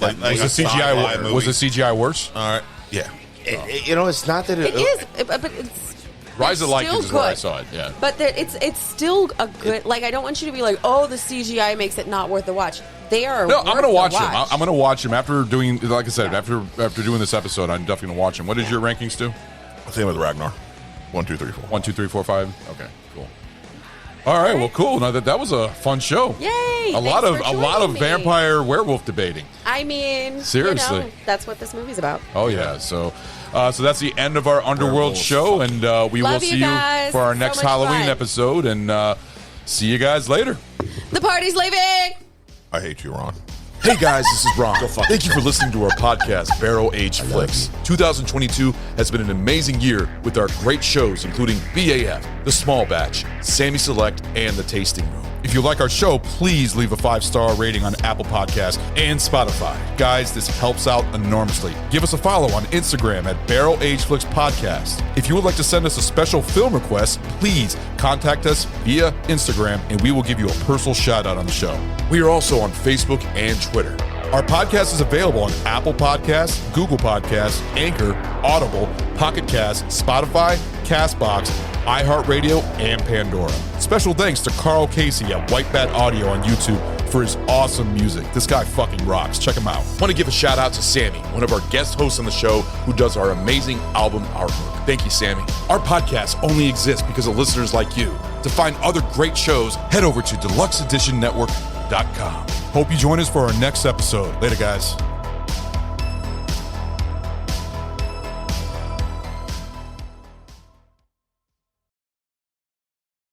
Was the CGI worse? All right. Yeah. It's not that it is, but it's. Rise of Lycans is where I saw it, yeah. But it's still a good. Like, I don't want you to be like, oh, the CGI makes it not worth the watch. They are. No, I'm going to watch them. I'm going to watch them after doing. Like I said, after doing this episode, I'm definitely going to watch them. What is your rankings, Stu? Same with Ragnar. 1, 2, 3, 4. 1, 2, 3, 4, 5. Okay, cool. All right, well, cool. Now that was a fun show. Yay! A lot of vampire werewolf debating. I mean, seriously, that's what this movie's about. Oh yeah, so that's the end of our Underworld show, and we will see you for our next Halloween episode, and see you guys later. The party's leaving. I hate you, Ron. Hey guys, this is Ron. Thank you for listening to our podcast, Barrel Age Flicks. 2022 has been an amazing year with our great shows, including BAF, The Small Batch, Sammy Select, and The Tasting Room. If you like our show, please leave a 5-star rating on Apple Podcasts and Spotify. Guys, this helps out enormously. Give us a follow on Instagram at Barrel Age Flicks Podcast. If you would like to send us a special film request, please contact us via Instagram, and we will give you a personal shout out on the show. We are also on Facebook and Twitter. Our podcast is available on Apple Podcasts, Google Podcasts, Anchor, Audible, Pocket Cast, Spotify, CastBox, iHeartRadio, and Pandora. Special thanks to Carl Casey at White Bat Audio on YouTube for his awesome music. This guy fucking rocks. Check him out. Want to give a shout out to Sammy, one of our guest hosts on the show, who does our amazing album artwork. Thank you, Sammy. Our podcast only exists because of listeners like you. To find other great shows, head over to deluxeeditionnetwork.com. Hope you join us for our next episode. Later, guys.